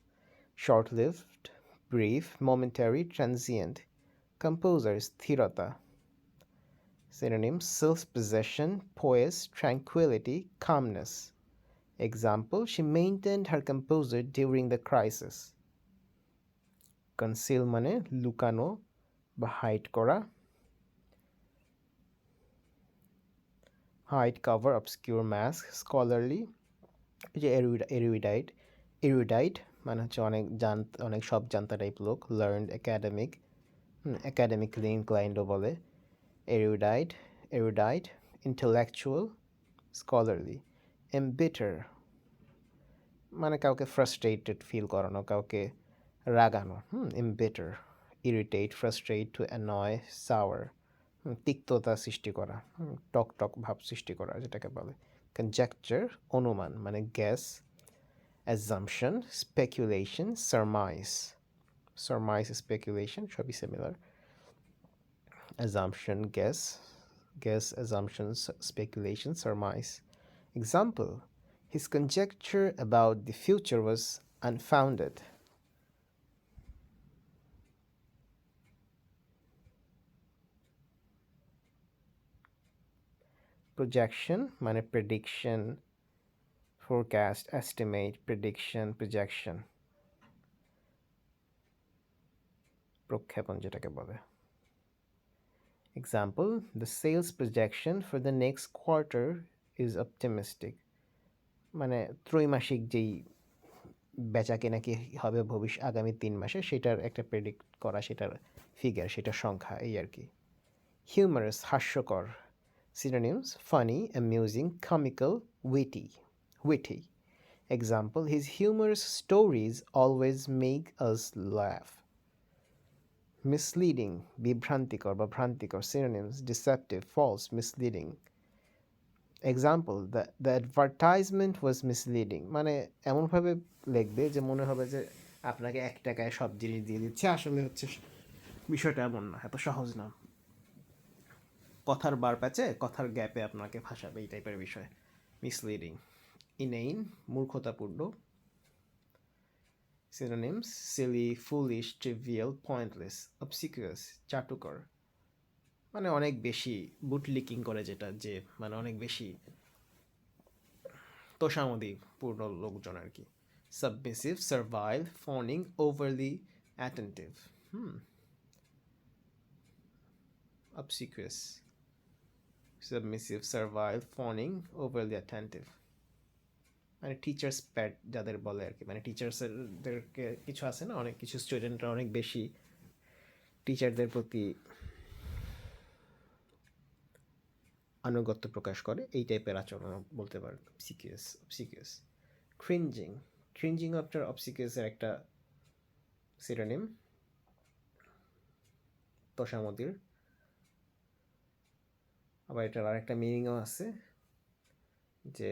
short lived, brief, momentary, transient. Composer, স্থিরতা. Synonyms, self possession, poise, tranquility, calmness. Example, she maintained her composure during the crisis. Conceal মানে লুকানো বা hide করা. Hide, cover, obscure, mask. Scholarly, যে erudite মানে হচ্ছে অনেক সব জানতা টাইপ লোক. Learned, academic, academically inclined বলে. Erudite, intellectual, scholarly. Embitter মানে কাউকে ফ্রাস্ট্রেটেড ফিল করানো, কাউকে রাগানো. embitter. Irritate, frustrate, to annoy, sour. তিক্ততা সৃষ্টি করা, টক টক ভাব সৃষ্টি করা যেটাকে বলে. Conjecture, অনুমান মানে guess. Assumption, speculation, surmise. Speculation সবই similar. Assumption, guess, assumption, speculation, surmise. Example, his conjecture about the future was unfounded. Projection মানে prediction, forecast, estimate, prediction, projection. প্রক্ষেপণ যেটাকে বলে. Example, the sales projection for the next quarter is optimistic. মানে ত্রৈমাসিক যেই বেচা কেনা কি হবে আগামী 3 মাসে সেটার একটা প্রেডিক্ট করা, সেটার ফিগার, সেটার সংখ্যা, এই আর কি. Humorous, হাস্যকর. Synonyms, funny, amusing, comical, witty. Example, his humorous stories always make us laugh. Misleading, বিভ্রান্তিকর বা ভ্রান্তিকর. Synonyms, deceptive, false, misleading. Example, the advertisement was misleading মানে এমনভাবে লিখবে যে মনে হবে যে আপনাকে 1 টাকায় সব জিনিস দিয়ে দিচ্ছে, আসলে হচ্ছে বিষয়টা এমন না, এত সহজ না. কথার বার প্যাচে, কথার গ্যাপে আপনাকে ফাঁসাবে, এই টাইপের বিষয়. মিসলিডিং. ইনেইন, মূর্খতাপূর্ণ. Synonyms, silly, foolish, trivial, pointless. Obsequious, চাটুকর মানে অনেক বেশি বুটলিকিং করে, যেটা যে মানে অনেক বেশি তোষামোদি পূর্ণ লোকজন আর কি. Submissive, servile, fawning, overly attentive. Obsequious, submissive, servile, fawning, overly attentive. মানে টিচার্স প্যাট যাদের বলে আর কি, মানে টিচার্সদেরকে কিছু আছে না, অনেক কিছু স্টুডেন্টরা অনেক বেশি টিচারদের প্রতি আনুগত্য প্রকাশ করে, এই টাইপের আচরণ বলতে পারেন. অবসিকিয়াস. ক্রিঞ্জিং আপনার অবসিকিয়াসের একটা সিনোনিম, তোষামোদির. আবার এটার আরেকটা মিনিংও আছে, যে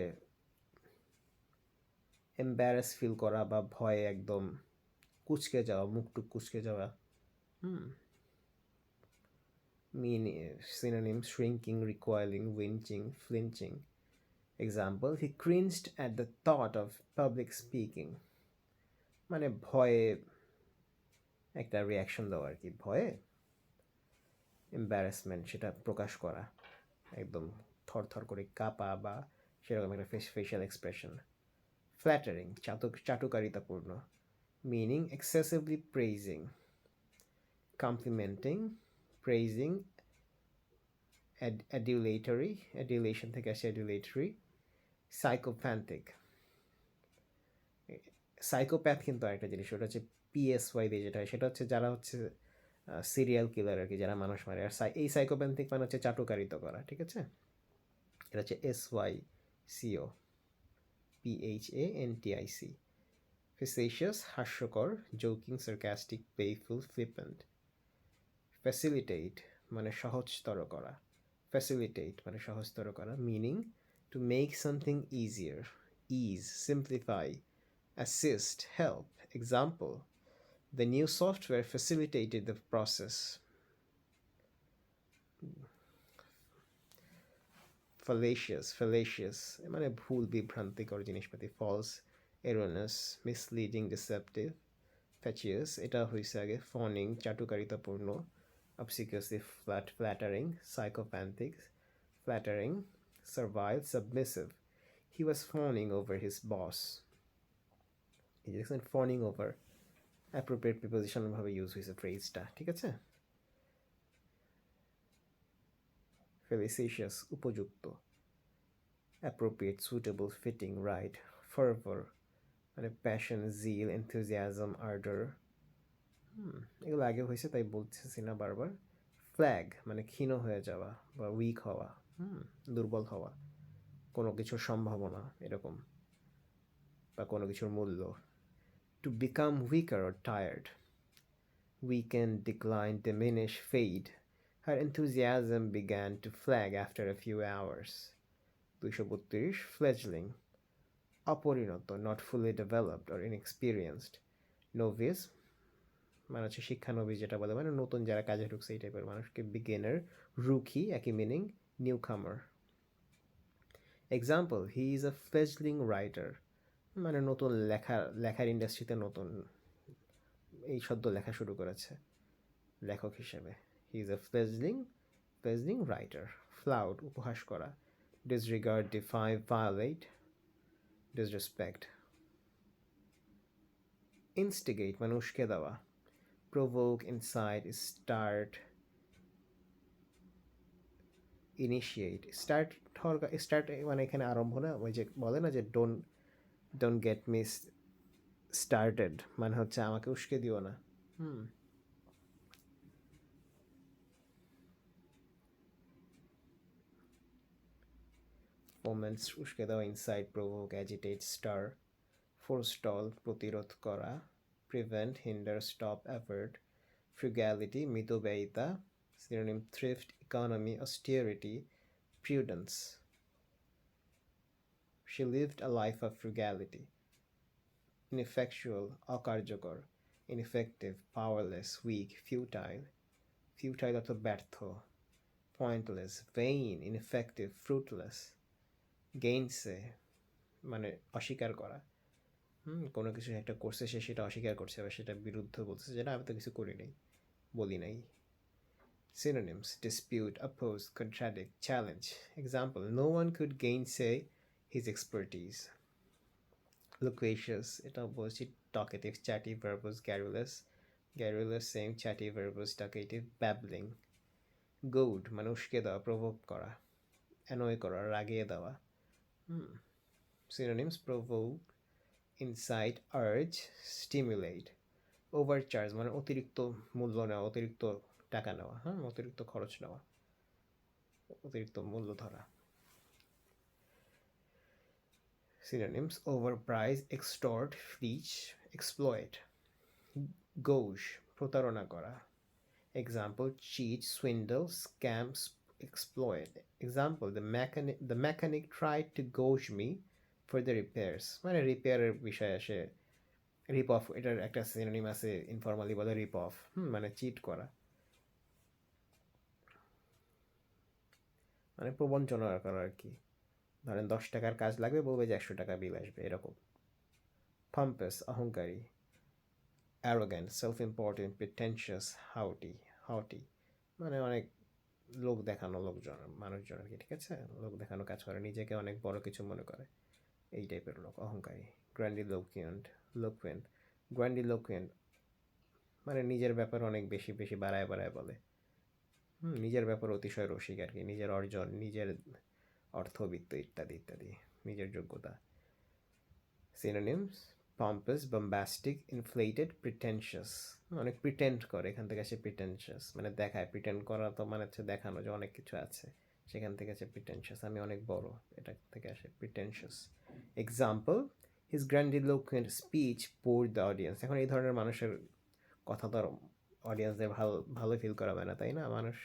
এম্বারেস ফিল করা বা ভয়ে একদম কুচকে যাওয়া, মুখটুক কুচকে যাওয়া. Synonyms, shrinking, recoiling, winching, flinching. Example, he cringed at the thought of public speaking মানে ভয়ে একটা রিয়াকশন দেওয়া আর কি, ভয়ে এম্বারাসমেন্ট সেটা প্রকাশ করা, একদম থরথর করে কাঁপা বা সেরকম একটা ফেশিয়াল এক্সপ্রেশন. ফ্ল্যাটারিং, চাটুকারিতাপূর্ণ. Meaning, excessively praising. Complimenting, praising, adulation থেকে আসে adulatory. সাইকোপ্যান্থিক, সাইকোপ্যাথ কিন্তু আরেকটা জিনিস, ওটা হচ্ছে PSY দিয়ে যেটা হয়, সেটা হচ্ছে যারা হচ্ছে সিরিয়াল কিলার আর কি, যারা মানুষ মারে. আর এই সাইকোপ্যান্থিক মানে হচ্ছে চাটুকারিতা করা, ঠিক আছে. এটা হচ্ছে SYCO, PHANTIC. ফেসিশিয়াস, হাস্যকর. Joking, sarcastic, playful, flippant. Facilitate মানে সহজতর করা. মানে সহজতর করা. Meaning, to make something easier, ease, simplify, assist, help. Example, the new software facilitated the process. fallacious মানে ভুল বিভ্রান্তিকর জিনিসপাতি, ফলস, এরোনাস, মিসলিডিং, ডিসেপটিভ, ফ্যাচিয়াস এটা হয়েছে আগে, ফনিং চাটুকারিতাপূর্ণ, obsequiously flattering, psychopathic, flattering, servile, submissive. He was fawning over his boss. এই যে ফনিং over appropriate preposition ভাবে ইউজ হয়েছে ফ্রেজটা, ঠিক আছে। ফেলিসিশিয়াস উপযুক্ত, অ্যাপ্রোপ্রিয়েট, সুটেবল, ফিটিং, রাইট, ফার্ভার মানে প্যাশন, জিল, এনথুজিয়াজম, আর্ডার, এগুলো আগে হয়েছে তাই বলতেছি না বারবার। ফ্ল্যাগ মানে ক্ষীণ হয়ে যাওয়া বা উইক হওয়া, দুর্বল হওয়া, কোনো কিছুর সম্ভাবনা এরকম, বা কোনো কিছুর মূল্য। To become weaker or tired, weaken, decline, diminish, fade. Her enthusiasm began to flag after a few hours. 232 fledgling, অপরিণত, not fully developed or inexperienced. Novice মানে হচ্ছে শিক্ষানবিশ, যেটা বলে মানে নতুন যারা কাজে ঢুকছে এই টাইপের মানুষকে। বিগিনার, রুকি একই meaning, newcomer. Example, he is a fledgling writer মানে নতুন লেখার ইন্ডাস্ট্রিতে নতুন, এই সদ্য লেখা শুরু করেছে লেখক হিসেবে। হি is a fledgling writer. Flout উপহাস করা, disregard, defy, violate, disrespect. Instigate মানে উস্কে দেওয়া, provoke, incite, start, initiate. Start মানে এখানে আরম্ভ না, ওই যে বলে না যে ডোন্ট গেট মি স্টার্টেড মানে হচ্ছে আমাকে উস্কে দিও না। মোমেন্টস উস্কে দেওয়া, incite, provoke, agitate, stir. Forestall প্রতিরোধ করা, prevent, hinder, stop, avert. Frugality মিতব্যয়িতা, synonym thrift, economy, austerity, prudence. She lived a life of frugality. Ineffectual, অকার্যকর, ineffective, powerless, weak, futile অর্থ ব্যর্থ, pointless, vain, ineffective, fruitless. gainsay মানে অস্বীকার করা, কোনো কিছু একটা করছে সে সেটা অস্বীকার করছে বা সেটা বিরুদ্ধ বলতেছে, যেটা আমি তো কিছু করি নাই, বলি নাই। Synonyms, dispute, oppose, contradict, challenge. Example, no one could gainsay his expertise. Loquacious, এটা বলছি talkative, chatty, verbose, garrulous, same, chatty, verbose, talkative. Babbling. Goad মানে উস্কে দেওয়া, প্রভোগ করা, অ্যানয় করা, রাগিয়ে দেওয়া। Synonyms, provoke, incite, urge, stimulate. Overcharge মানে অতিরিক্ত মূল্য নেওয়া, অতিরিক্ত টাকা নেওয়া, অতিরিক্ত খরচ নেওয়া, অতিরিক্ত মূল্য ধরা। Synonyms, overprice, extort, fleece, exploit. Gauche প্রতারণা করা। Example, cheat, swindle, scam, exploit. Example, the mechanic tried to gauge me for the repairs মানে রিপেয়ারের বিষয়ে আসে। রিপ অফ, এটার একটা সিনোনিম আছে ইনফর্মালি বলে রিপ অফ, মানে চিট করা, মানে প্রবঞ্চনা করা আর কি। ধরেন 10 টাকার কাজ লাগবে, বলবে যে 100 টাকা বিল আসবে, এরকম। পাম্পাস অহংকারী, অ্যারোগ্যান্ট, সেলফ ইম্পর্টেন্ট, প্রিটেনশিয়াস, হাউটি মানে অনেক লোক দেখানো লোকজন, মানুষজন আর কি, ঠিক আছে, লোক দেখানো কাজ করে, নিজেকে অনেক বড় কিছু মনে করে, এই টাইপের লোক অহংকারী। গ্র্যান্ডিলোকুয়েন্ট মানে নিজের ব্যাপারে অনেক বেশি বেশি বাড়ায় বলে, নিজের ব্যাপারে অতিশয় রসিক আর কি, নিজের অর্জন, নিজের অর্থবিত্ত ইত্যাদি ইত্যাদি, নিজের যোগ্যতা। Synonyms, pompous, bombastic, inflated, pretentious. অনেক প্রিটেন্ড করে, এখান থেকে আসে প্রিটেনশিয়াস মানে দেখায়, প্রিটেন্ড করা তো মানে হচ্ছে দেখানো যে অনেক কিছু আছে, সেখান থেকে আসে প্রিটেনশিয়াস, আমি অনেক বড়, এটা থেকে আসে pretentious. Example, his grandiloquent speech bored the audience. এখন এই ধরনের মানুষের কথা তো অডিয়েন্সদের ভালো ফিল করাবে না, তাই না, মানুষ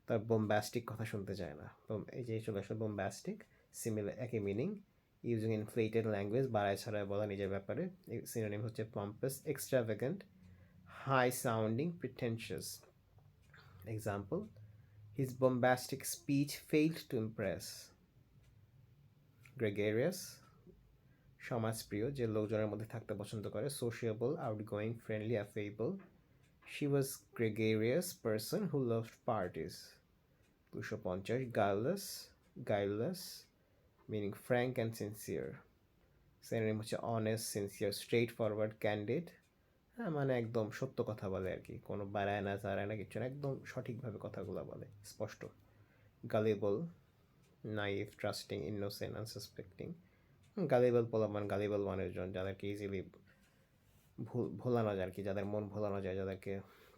তার বোম্বাস্টিক কথা শুনতে চায় না। এই যে চলে আসলে বোম্বাস্টিক, সিমিলার একই মিনিং, ইউজিং ইনফ্লেটেড ল্যাঙ্গুয়েজ, বাড়ায় ছাড়ায় বলা নিজের ব্যাপারে। সিনোনিম হচ্ছে pompous, extravagant, high sounding, pretentious. Example, his bombastic speech failed to impress. Gregarious, সমাজপ্রিয়, যে লোকজনের মধ্যে থাকতে পছন্দ করে। Sociable, outgoing, friendly, affable. She was gregarious person who loved parties. 250, guileless, meaning frank and sincere. Synonym হচ্ছে honest, sincere, straightforward, candid. হ্যাঁ, মানে একদম সত্য কথা বলে আর কি, কোনো বাড়ায় না চাড়ায় না, কিছু না, একদম সঠিকভাবে কথাগুলো বলে, স্পষ্ট। Gullible, naive, trusting, innocent, unsuspecting. Gullible পোলাপান, গালিবল মানুষজন যাদেরকে ইজিলি ভোলানো যায় আর কি, যাদের মন ভোলানো যায়, যাদেরকে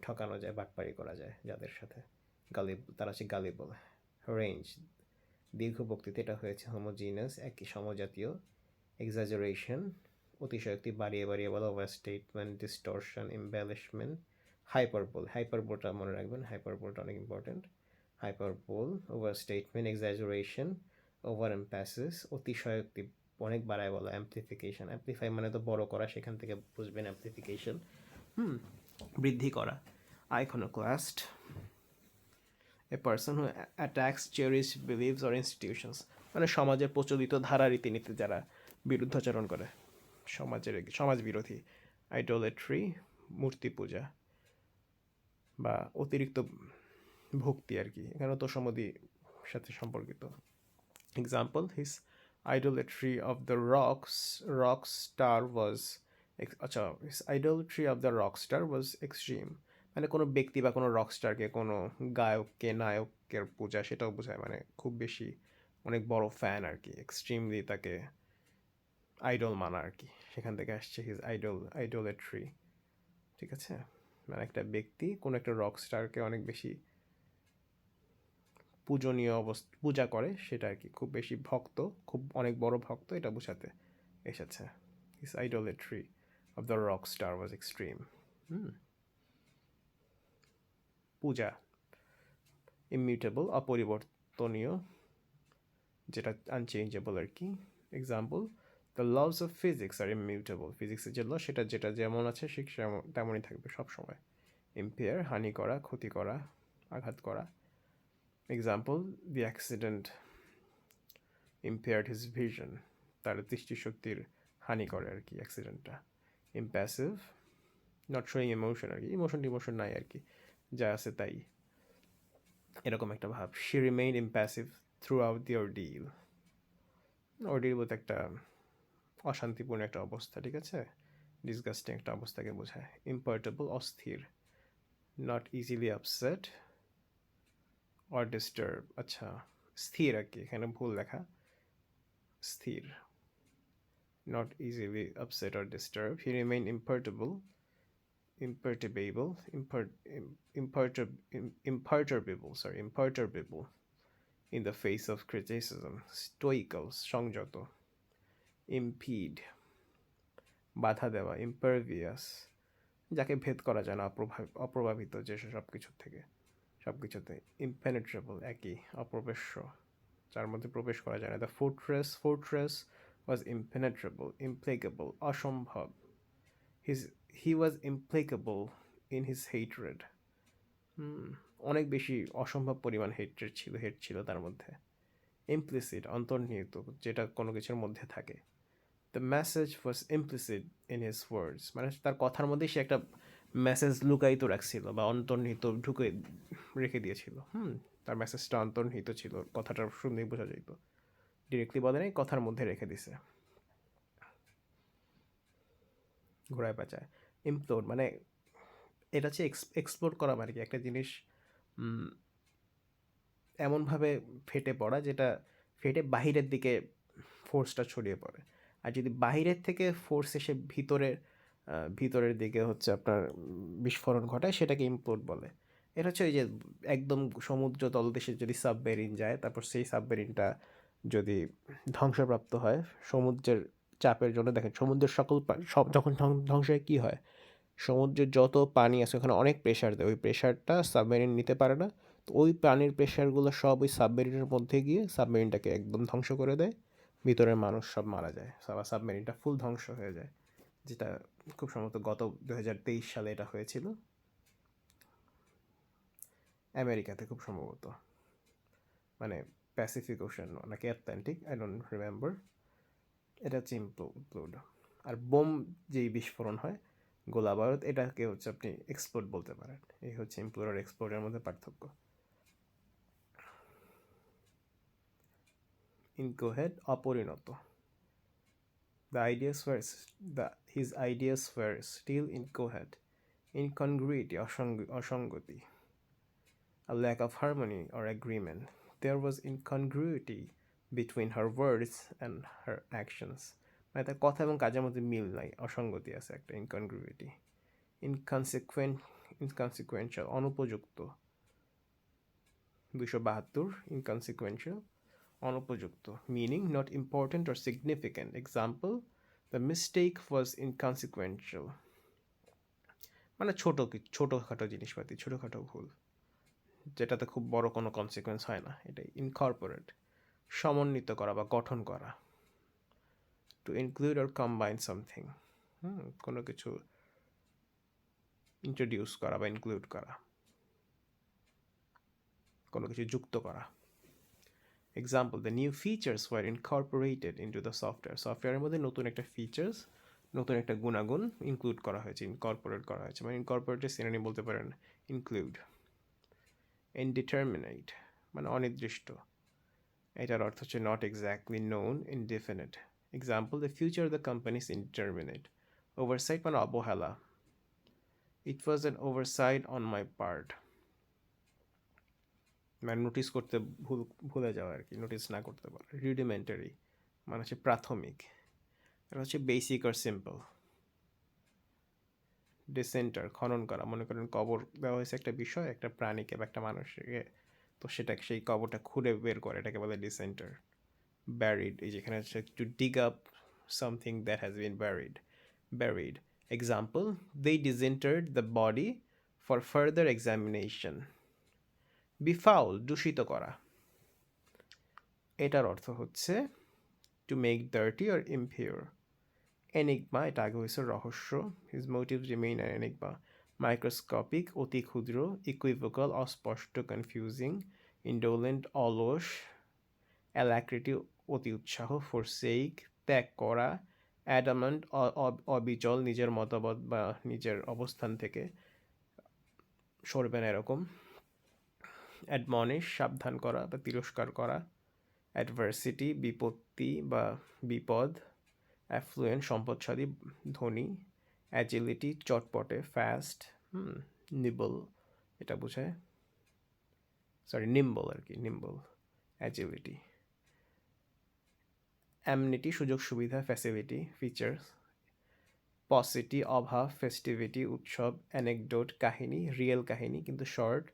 ঠকানো যায়, বাটপারি করা যায় যাদের সাথে, তারা হচ্ছে গালিবল। রেঞ্জ, দীর্ঘ বক্তৃতা, এটা হয়েছে। হোমোজিনাস, একই সমজাতীয়। এক্সাজারেশন, অতিশয়োক্তি, বাড়িয়ে বাড়িয়ে বলা। Overstatement, distortion, embellishment. হাইপারবোলটা মনে রাখবেন, হাইপারবোলটা অনেক important. Hyperbole, overstatement, exaggeration, overemphasis, অতিশয়োক্তি, অনেক বাড়ায় বলা। অ্যাম্পলিফিকেশন, অ্যাম্পলিফাই মানে তো বড় করা, সেখান থেকে বুঝবেন অ্যাম্পলিফিকেশন, বৃদ্ধি করা। Iconoclast, a person who attacks cherish beliefs or institutions, মানে সমাজের প্রচলিত ধারা রীতিনীতি যারা বিরুদ্ধাচরণ করে, সমাজ বিরোধী। আইডোলেট্রি, মূর্তি পূজা বা অতিরিক্ত ভক্তি আর কি, এখানেও তো সমাধির সাথে সম্পর্কিত। Example, his idolatry of the rock star was his idolatry of the rock star was extreme, মানে কোনো ব্যক্তি বা কোনো রক স্টারকে, কোনো গায়ককে, নায়কের পূজা, সেটাও বোঝায়, মানে খুব বেশি অনেক বড় ফ্যান আর কি, এক্সট্রিমলি তাকে আইডল মানা আর কি, সেখান থেকে আসছে হিজ আইডোলেট্রি। ঠিক আছে, মানে একটা ব্যক্তি কোনো একটা রক স্টারকে অনেক বেশি পূজনীয় পূজা করে, সেটা আর কি, খুব বেশি ভক্ত, খুব অনেক বড় ভক্ত, এটা বোঝাতে এসেছে। His idolatry of the rock star was extreme. পূজা, ইমিউটেবল, অপরিবর্তনীয়, যেটা আনচেঞ্জেবল আর কি। Example, the laws of physics are immutable, ফিজিক্সের যে ল সেটা যেটা যেমন আছে ঠিক তেমনই থাকবে সবসময়। ইম্পেয়ার, হানি করা, ক্ষতি করা, আঘাত করা। এক্সাম্পল, দি অ্যাক্সিডেন্ট impaired his vision, তার দৃষ্টিশক্তির হানি করে আর কি অ্যাক্সিডেন্টটা। ইম্প্যাসিভ, নট শোয়িং ইমোশন আর কি, ইমোশন নাই আর কি, যা আছে তাই, এরকম একটা ভাব। She remain impassive throughout the ordeal, ordeal বলতে একটা অশান্তিপূর্ণ একটা অবস্থা, ঠিক আছে, ডিসগাস্টিং একটা অবস্থাকে বোঝায়। ইম্পার্টেবল, অস্থির, not easily upset or disturb, আচ্ছা স্থির আর কি, এখানে ভুল লেখা, স্থির, not easily upset or disturbed. He remained imperturbable, imperturbable in the face of criticism. Stoical, সংযত. Impede, বাধা দেওয়া. Impervious, যাকে ভেদ করা যায় না, অপ্রভাবিত, যে সব কিছুর থেকে, সব কিছুতে। Impenetrable, একই, অপ্রবেশ্য, যার মধ্যে প্রবেশ করা যায় না। The fortress was impenetrable, implacable, অসম্ভব। He was implacable in his hatred. অনেক বেশি অসম্ভব পরিমাণ হেট ছিল তার মধ্যে। Implicit, অন্তর্নিহিত, যেটা কোনো কিছুর মধ্যে থাকে। The message was implicit in his words, মানে তার কথার মধ্যে সে একটা মেসেজ লুকায়িত রাখছিল বা অন্তর্নিহিত ঢুকে রেখে দিয়েছিল। তার মেসেজটা অন্তর্নিহিত ছিল, কথাটা শুনলেই বোঝা যেত, ডিরেক্টলি বলে নাই, কথার মধ্যে রেখে দিছে। ঘোড়ায় পেঁচায়। ইমপ্লোড, মানে এটা হচ্ছে এক্সপ্লোর করা, মানে কি একটা জিনিস এমনভাবে ফেটে পড়া যেটা ফেটে বাহিরের দিকে ফোর্সটা ছড়িয়ে পড়ে। আর যদি বাহিরের থেকে ফোর্স এসে ভিতরের দিকে হচ্ছে আপনার বিস্ফোরণ ঘটায়, সেটাকে ইমপ্লোড বলে। এটা হচ্ছে ওই যে একদম সমুদ্র তলদেশে যদি সাবমেরিন যায়, তারপর সেই সাবমেরিনটা যদি ধ্বংসপ্রাপ্ত হয় সমুদ্রের চাপের জন্য, দেখেন সমুদ্রের সব যখন ধ্বংস হয় কী হয়, সমুদ্রের যত পানি আছে ওখানে অনেক প্রেশার দেয়, ওই প্রেশারটা সাবমেরিন নিতে পারে না, তো ওই পানির প্রেশারগুলো সব ওই সাবমেরিনের মধ্যে গিয়ে সাবমেরিনটাকে একদম ধ্বংস করে দেয়, ভিতরের মানুষ সব মারা যায়, সাবমেরিনটা ফুল ধ্বংস হয়ে যায়, যেটা খুব সম্ভবত গত 2023 সালে এটা হয়েছিল আমেরিকাতে, খুব সম্ভবত, মানে প্যাসিফিক ওশান নাকি আটলান্টিক, আই ডোন্ট রিমেম্বার, এটা হচ্ছে ইমপ্লোড। আর বোম যেই বিস্ফোরণ হয় গোলা বারুদ, এটাকে হচ্ছে আপনি এক্সপ্লোড বলতে পারেন। এই হচ্ছে ইমপ্লোড আর এক্সপ্লোডের মধ্যে পার্থক্য। ইনকোহেড অপরিণত। His ideas were still incoherent. Incongruity অসঙ্গতি, a lack of harmony or agreement. There was incongruity between her words and her actions. মানে তার কথা এবং কাজের মধ্যে মিল নাই, অসঙ্গতি আছে একটা, incongruity. Inconsequential অনুপযুক্ত, 272 inconsequential অনুপযুক্ত, meaning not important or significant. Example, the mistake was inconsequential. মানে ছোটোখাটো জিনিসপাতি, ছোটোখাটো ভুল, যেটাতে খুব বড় কোনো কনসিকুয়েন্স হয় না, এটাই ইনকর্পোরেট। সমন্বিত করা বা গঠন করা, two include or combine something, কোনো কিছু ইন্ট্রোডিউস করা বা ইনক্লুড করা, কোনো কিছু যুক্ত করা। Example, the new features were incorporated into the software. সফটওয়্যারের মধ্যে নতুন একটা ফিচার্স, নতুন একটা গুণাগুণ ইনক্লুড করা হয়েছে, ইনকর্পোরেট করা হয়েছে। মানে ইনকর্পোরেটের সিনোনিম বলতে পারেন ইনক্লুড। ইনডিটারমিনেট মানে অনির্দিষ্ট, এটার অর্থ হচ্ছে not exactly known, indefinite. Example, the future of the company is indeterminate. Oversight মানে অবহেলা, it was an oversight on my part, মানে নোটিস করতে ভুলে যাওয়া আর কি, নোটিস না করতে পারে। রুডিমেন্টারি মানে হচ্ছে প্রাথমিক, এটা হচ্ছে বেসিক আর সিম্পল। ডিসেন্টার খনন করা, মনে করেন কবর দেওয়া হয়েছে একটা বিষয়, একটা প্রাণীকে বা একটা মানুষকে, তো সেটা সেই কবরটা খুঁড়ে বের করে, এটাকে বলে ডিসেন্টার। ব্যারিড, এই যেখানে হচ্ছে to dig up something that has been buried. Example, they disinterred the body for further examination. Befoul দূষিত করা, এটার অর্থ হচ্ছে to make dirty or impure. Enigma, এটা আগে হয়েছে রহস্য। His motive remain an enigma. Microscopic অতি ক্ষুদ্র। ইকুইভোকাল অস্পষ্ট কনফিউজিং। ইন্ডোলেন্ট অলস। অ্যালাক্রিটি অতি উৎসাহ। ফোরসেইক ত্যাগ করা। অ্যাডামান্ট অবিচল, নিজের মতবাদ বা নিজের অবস্থান থেকে সরবে না এরকম। অ্যাডমনিশ সাবধান করা বা তিরস্কার করা। অ্যাডভার্সিটি বিপত্তি বা বিপদ। অ্যাফ্লুয়েন্ট সম্পদশালী, ধনী। Agility চটপটে, fast. নিবল এটা বোঝায়, নিম্বল আর কি, নিম্বল অ্যাজিলিটি। অ্যামনিটি সুযোগ সুবিধা, ফ্যাসিলিটি ফিচার্স। পসিটি অভাব, ফেস্টিভিটি উৎসব। অ্যানেকডোট কাহিনী, রিয়েল কাহিনী কিন্তু শর্ট।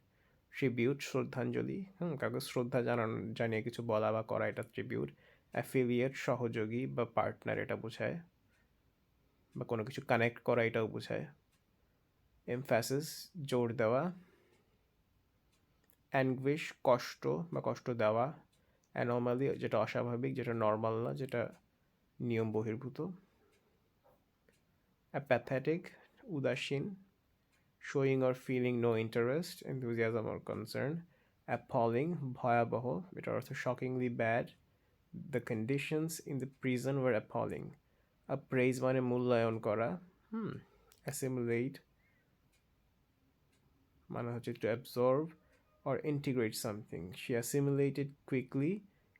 ট্রিবিউট শ্রদ্ধাঞ্জলি, কাউকে শ্রদ্ধা জানিয়ে কিছু বলা বা করা, এটা ট্রিবিউট। অ্যাফিলিয়েট সহযোগী বা পার্টনার, এটা বোঝায়, বা কোনো কিছু কানেক্ট করা এটাও বোঝায়। এমফ্যাসিস জোর দেওয়া। অ্যানগুইশ কষ্ট বা কষ্ট দেওয়া। অ্যানোমালি যেটা অস্বাভাবিক, যেটা নর্মাল না, যেটা নিয়ম বহির্ভূত। অ্যাপ্যাথেটিক উদাসীন। Showing or feeling no interest, enthusiasm or concern. Appalling ভয়াবহ, এটার অর্থ shockingly bad. The conditions in the prison were appalling. Appraise মানে মূল্যায়ন করা। অ্যাসিমুলেট মানে হচ্ছে to absorb or integrate something. She assimilated quickly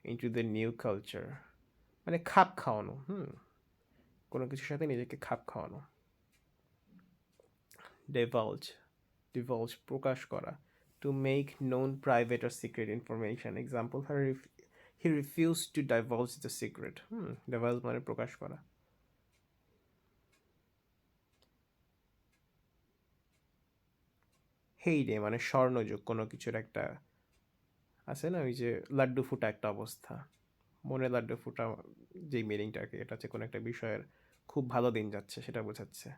into the new culture. মানে খাপ খাওয়ানো, কোনো কিছুর সাথে নিজেকে খাপ খাওয়ানো। divulge প্রকাশ করা। to make known private or secret information. Example, he refused to divulge the secret. divulge মানে প্রকাশ করা। হেইডে মানে স্বর্ণযুগ, কোনো কিছুর একটা আছে না, ওই যে লাড্ডু ফুটা একটা অবস্থা, মনে লাড্ডু ফুটা যেই মিনিংটাকে, এটা হচ্ছে কোনো একটা বিষয়ের খুব ভালো দিন যাচ্ছে সেটা বোঝাচ্ছে।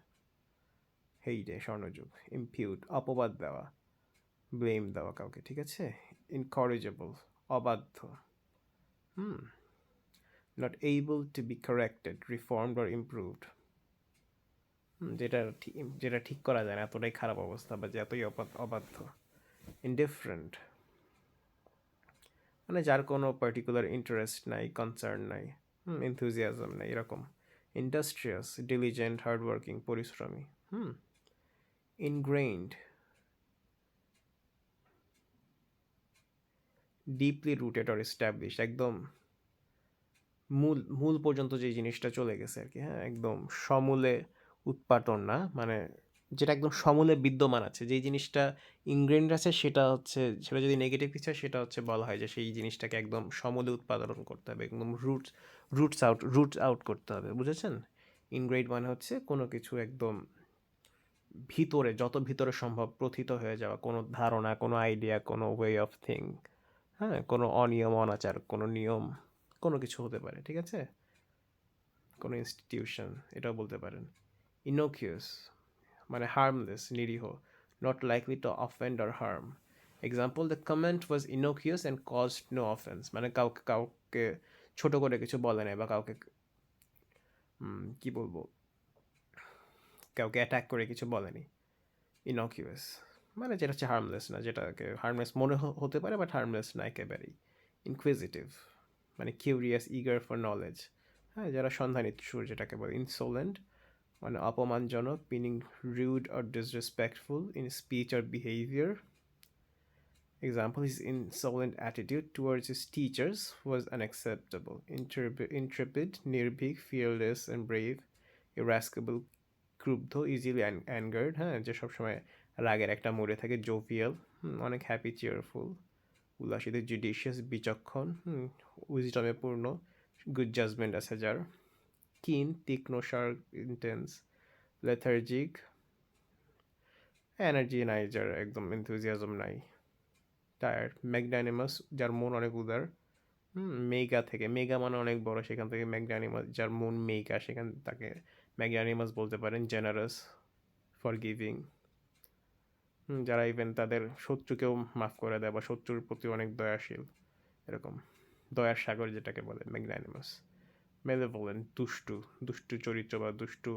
হেইডে স্বর্ণযুগ। ইমপিউট অপবাদ দেওয়া, ব্লেম দেওয়া কাউকে, ঠিক আছে। ইনকরেজেবল অবাধ্য। Not able two B corrected, reformed or improved, যেটা ঠিক করা যায় না, এতটাই খারাপ অবস্থা বা যে এতই অবাধ্য। ইনডিফারেন্ট মানে যার কোনো পার্টিকুলার ইন্টারেস্ট নাই, কনসার্ন নাই। enthusiasm না এরকম industrious diligent hardworking পরিশ্রমী ingrained deeply rooted or established একদম মূল পর্যন্ত যে জিনিসটা চলে গেছে আর কি, হ্যাঁ, একদম সমূলে উৎপাদন না, মানে যেটা একদম সমূলে বিদ্যমান আছে, যেই জিনিসটা ইনগ্রেন্ড আছে সেটা যদি নেগেটিভ কিছু হয় সেটা হচ্ছে বলা হয় যে সেই জিনিসটাকে একদম সমূলে উৎপাদন করতে হবে, একদম রুটস আউট করতে হবে, বুঝেছেন? ইনগ্রেড মানে হচ্ছে কোনো কিছু একদম ভিতরে, যত ভিতরে সম্ভব প্রথিত হয়ে যাওয়া, কোনো ধারণা, কোনো আইডিয়া, কোনো ওয়ে অফ থিঙ্ক, হ্যাঁ, কোনো অনিয়ম অনাচার, কোনো নিয়ম, কোনো কিছু হতে পারে, ঠিক আছে, কোনো ইনস্টিটিউশন, এটাও বলতে পারেন। ইনোকিউস মানে হার্মলেস, নিরীহ, not likely to offend or harm. Example, the comment was innocuous and caused no offence, মানে কাউকে ছোট করে কিছু বলে নাই বা কাউকে কি বলবো, কাউকে অ্যাটাক করে কিছু বলেনি। ইনকিউয়াস মানে যেটা হচ্ছে হার্মলেস না, যেটাকে হার্মলেস মনে হতে পারে বাট হার্মলেস না একেবারেই। ইনকুইজিটিভ মানে কিউরিয়াস, ইগার ফর নলেজ, হ্যাঁ, যারা সন্ধানিৎসুর যেটাকে বলে। ইনসোলেন্ট মানে অপমানজনক, meaning rude or disrespectful in speech or behaviour. Example, his insolent attitude towards his teachers was unacceptable. Intrepid, nirbhik, fearless and brave. Irascible, ক্রুব্ধ, ইজিলি অ্যাঙ্গার্ড, হ্যাঁ, যে সবসময় রাগের একটা মোড়ে থাকে। জোভিয়াল অনেক হ্যাপি, চেয়ারফুল, উল্লাসিত। জুডিশিয়াস বিচক্ষণ, উইজডমে পূর্ণ, গুড জাজমেন্ট আছে যার। কিন তীক্ষ্ণ, শার্প, ইন্টেন্স। লেথার্জিক এনার্জি নাই যার, একদম এনথুজিয়াজম নাই। টায়ার্ড। ম্যাগনানিমাস যার মন অনেক উদার। মেগা থেকে, মেগা মানে অনেক বড়, সেখান থেকে ম্যাগনানিমাস, যার মন মেগা সেখান তাকে ম্যাগনানিমাস বলতে পারেন। জেনারাস, ফরগিভিং, যারা ইভেন তাদের শত্রুকেও মাফ করে দেয় বা শত্রুর প্রতি অনেক দয়াশীল, এরকম দয়ার সাগর যেটাকে বলে ম্যাগনানিমাস। মেলেভোলেন্ট দুষ্টু চরিত্র বা দুষ্টু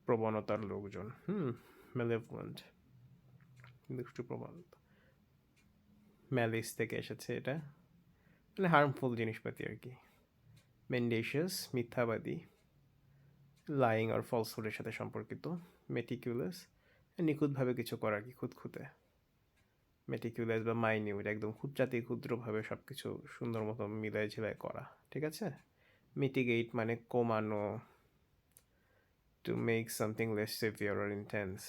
প্রবণতার লোকজন, মেলেভোলেন্ট দুষ্টু প্রবণতা। ম্যালিস থেকে এসেছে এটা, মানে হার্মফুল জিনিসপাতি আর কি। মেন্ডেশিয়াস মিথ্যাবাদী, লাইং আর ফলসহুডের সাথে সম্পর্কিত। মেটিকুলাস নিখুঁতভাবে কিছু করা কি, খুঁতখুঁতে। মেটিকুলাস বা মাইনিউট একদম ক্ষুদ্রাতি ক্ষুদ্রভাবে সব কিছু সুন্দর মতো মিলাই ঝিলাই করা, ঠিক আছে। মিটিগেট মানে কমানো, to make something less severe or intense.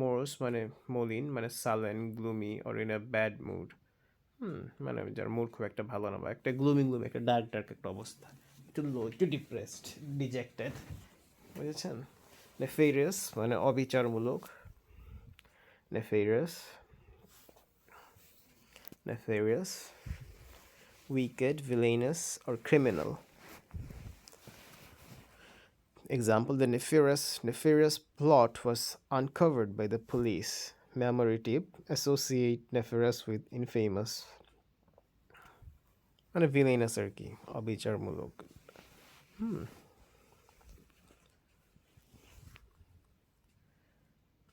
Morose মানে মলিন, মানে sullen, gloomy or in a bad mood, মানে যার মুড খুব একটা ভালো না বা একটা গ্লুমি একটা ডার্ক একটা অবস্থা, একটু লো, একটু ডিপ্রেসড, ডিজেক্টেড, বুঝেছেন। নেফেরিয়াস মানে অবিচারমূলক। Nefarious, wicked, villainous, or criminal. Example, the nefarious plot was uncovered by the police. Memorative, associate nefarious with infamous. মানে villainous আর কি, অবিচারমূলক।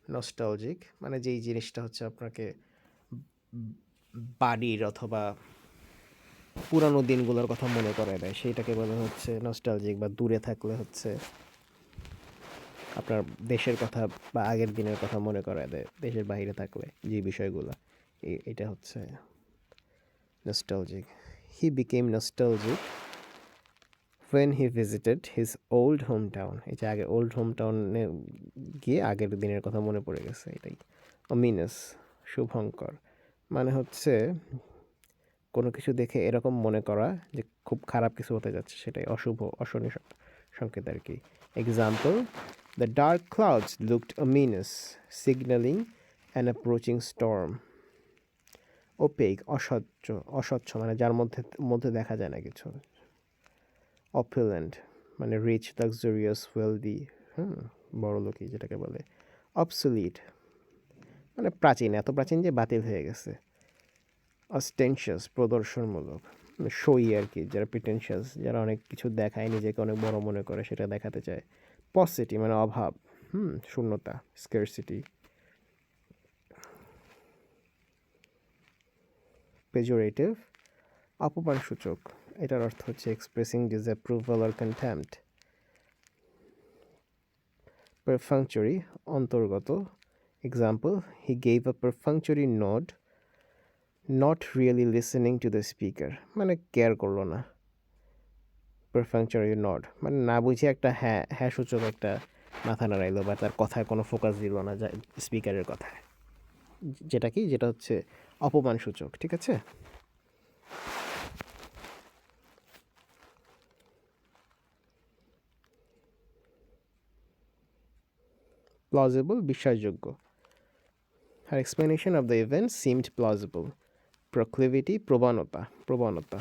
নস্টালজিক মানে যেই জিনিসটা হচ্ছে আপনাকে বাড়ির অথবা পুরানো দিনগুলোর কথা মনে করায় দেয়, সেইটাকে বলা হচ্ছে নস্টালজিক। বা দূরে থাকলে হচ্ছে আপনার দেশের কথা বা আগের দিনের কথা মনে করায় দেয়, দেশের বাইরে থাকলে যে বিষয়গুলো, এটা হচ্ছে nostalgic. He became nostalgic when he visited his old hometown. এই যে আগে ওল্ড হোম টাউনে গিয়ে আগের দিনের কথা মনে পড়ে গেছে, এটাই। অমিনাস শুভঙ্কর মানে হচ্ছে কোনো কিছু দেখে এরকম মনে করা যে খুব খারাপ কিছু হতে যাচ্ছে, সেটাই অশুভ, অশনি সংকেত আর কি। Example, the dark clouds looked ominous, signaling an approaching storm. Opaque অস্বচ্ছ মানে যার মধ্যে দেখা যায় না কিছু। অপুলেন্ট মানে রিচ, লাক্সারিয়াস, ওয়েলদি, বড়লোকি যেটাকে বলে। অবসোলিট মানে প্রাচীন, এত প্রাচীন যে বাতিল হয়ে গেছে। অস্টেনশিয়াস প্রদর্শনমূলক, শোই আর কি, যারা প্রিটেনশিয়াস, যারা অনেক কিছু দেখায়, নিজেকে অনেক বড় মনে করে, সেটা দেখাতে চায়। পসিটি মানে অভাব, শূন্যতা, স্কেরসিটি। পেজোরেটিভ অপমানসূচক, এটার অর্থ হচ্ছে expressing disapproval or contempt. Perfunctory অন্তর্গত, example he gave a perfunctory nod, not really listening to the speaker, মানে কেয়ার করলো না। পারফাংচুরি নড মানে না বুঝে একটা হ্যাঁ হ্যাঁ সূচক একটা মাথা নাড়াইলো বা তার কথায় কোনো ফোকাস দিল না স্পিকারের কথায়, যেটা হচ্ছে অপমান সূচক, ঠিক আছে। প্লজিবল বিশ্বাসযোগ্য, her explanation of the event seemed plausible. Proclivity প্রবণতা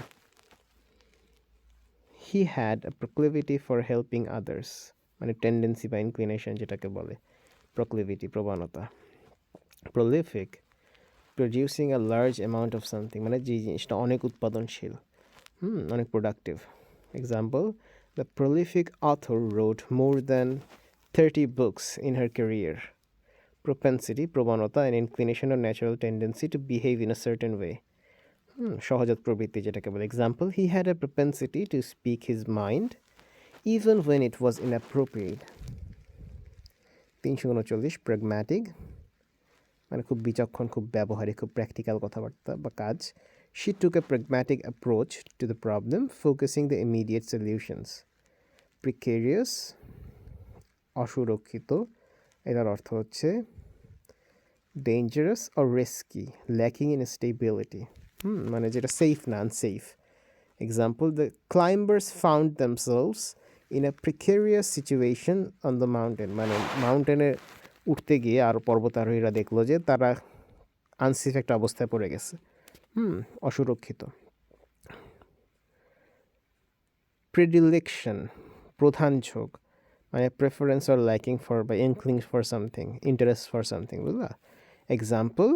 he had a proclivity for helping others, মানে টেন্ডেন্সি বা ইনক্লিনেশন যেটাকে বলে proclivity প্রবণতা। prolific producing a large amount of something, মানে যে জিনিসটা অনেক উৎপাদনশীল, অনেক productive. Example the prolific author wrote more than 30 books in her career. Propensity প্রবণতা, an inclination or natural tendency to behave in a certain way, সহজাত প্রবৃত্তি যেটাকে বলে। Example he had a propensity to speak his mind even when it was inappropriate. 339 pragmatic মানে খুব বিচক্ষণ, খুব ব্যবহারিক, খুব প্র্যাকটিক্যাল কথাবার্তা বা কাজ। She took a pragmatic approach to the problem focusing the immediate solutions. Precarious অসুরক্ষিত, এটার অর্থ হচ্ছে dangerous or risky, lacking in stability, মানে যেটা সেফ না, unsafe. Example the climbers found themselves in a precarious situation on the mountain, মানে মাউন্টেনে উঠতে গিয়ে আর পর্বতারোহীরা দেখলো যে তারা আনসেফ একটা অবস্থায় পড়ে গেছে, অসুরক্ষিত। প্রেডিলেকশন প্রধান ঝোঁক, মানে প্রেফারেন্স অর লাইকিং ফর বা inkling for something, interest for something, বুঝলা। Example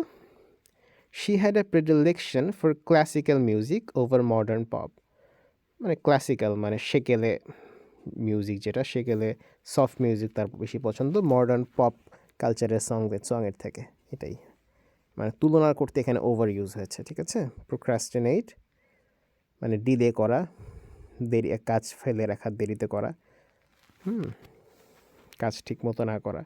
she had a predilection for classical music over modern pop, মানে ক্লাসিক্যাল মানে সেকেলে মিউজিক, যেটা সেকেলে সফট মিউজিক তার বেশি পছন্দ মডার্ন পপ কালচারের সঙের থেকে, এটাই মানে তুলনা করতে এখানে ওভার ইউজ হয়েছে, ঠিক আছে। প্রোক্রাস্টিনেট মানে ডিলে করা, দেরি, কাজ ফেলে রাখা, দেরিতে করা, কাজ ঠিক মতো না করা।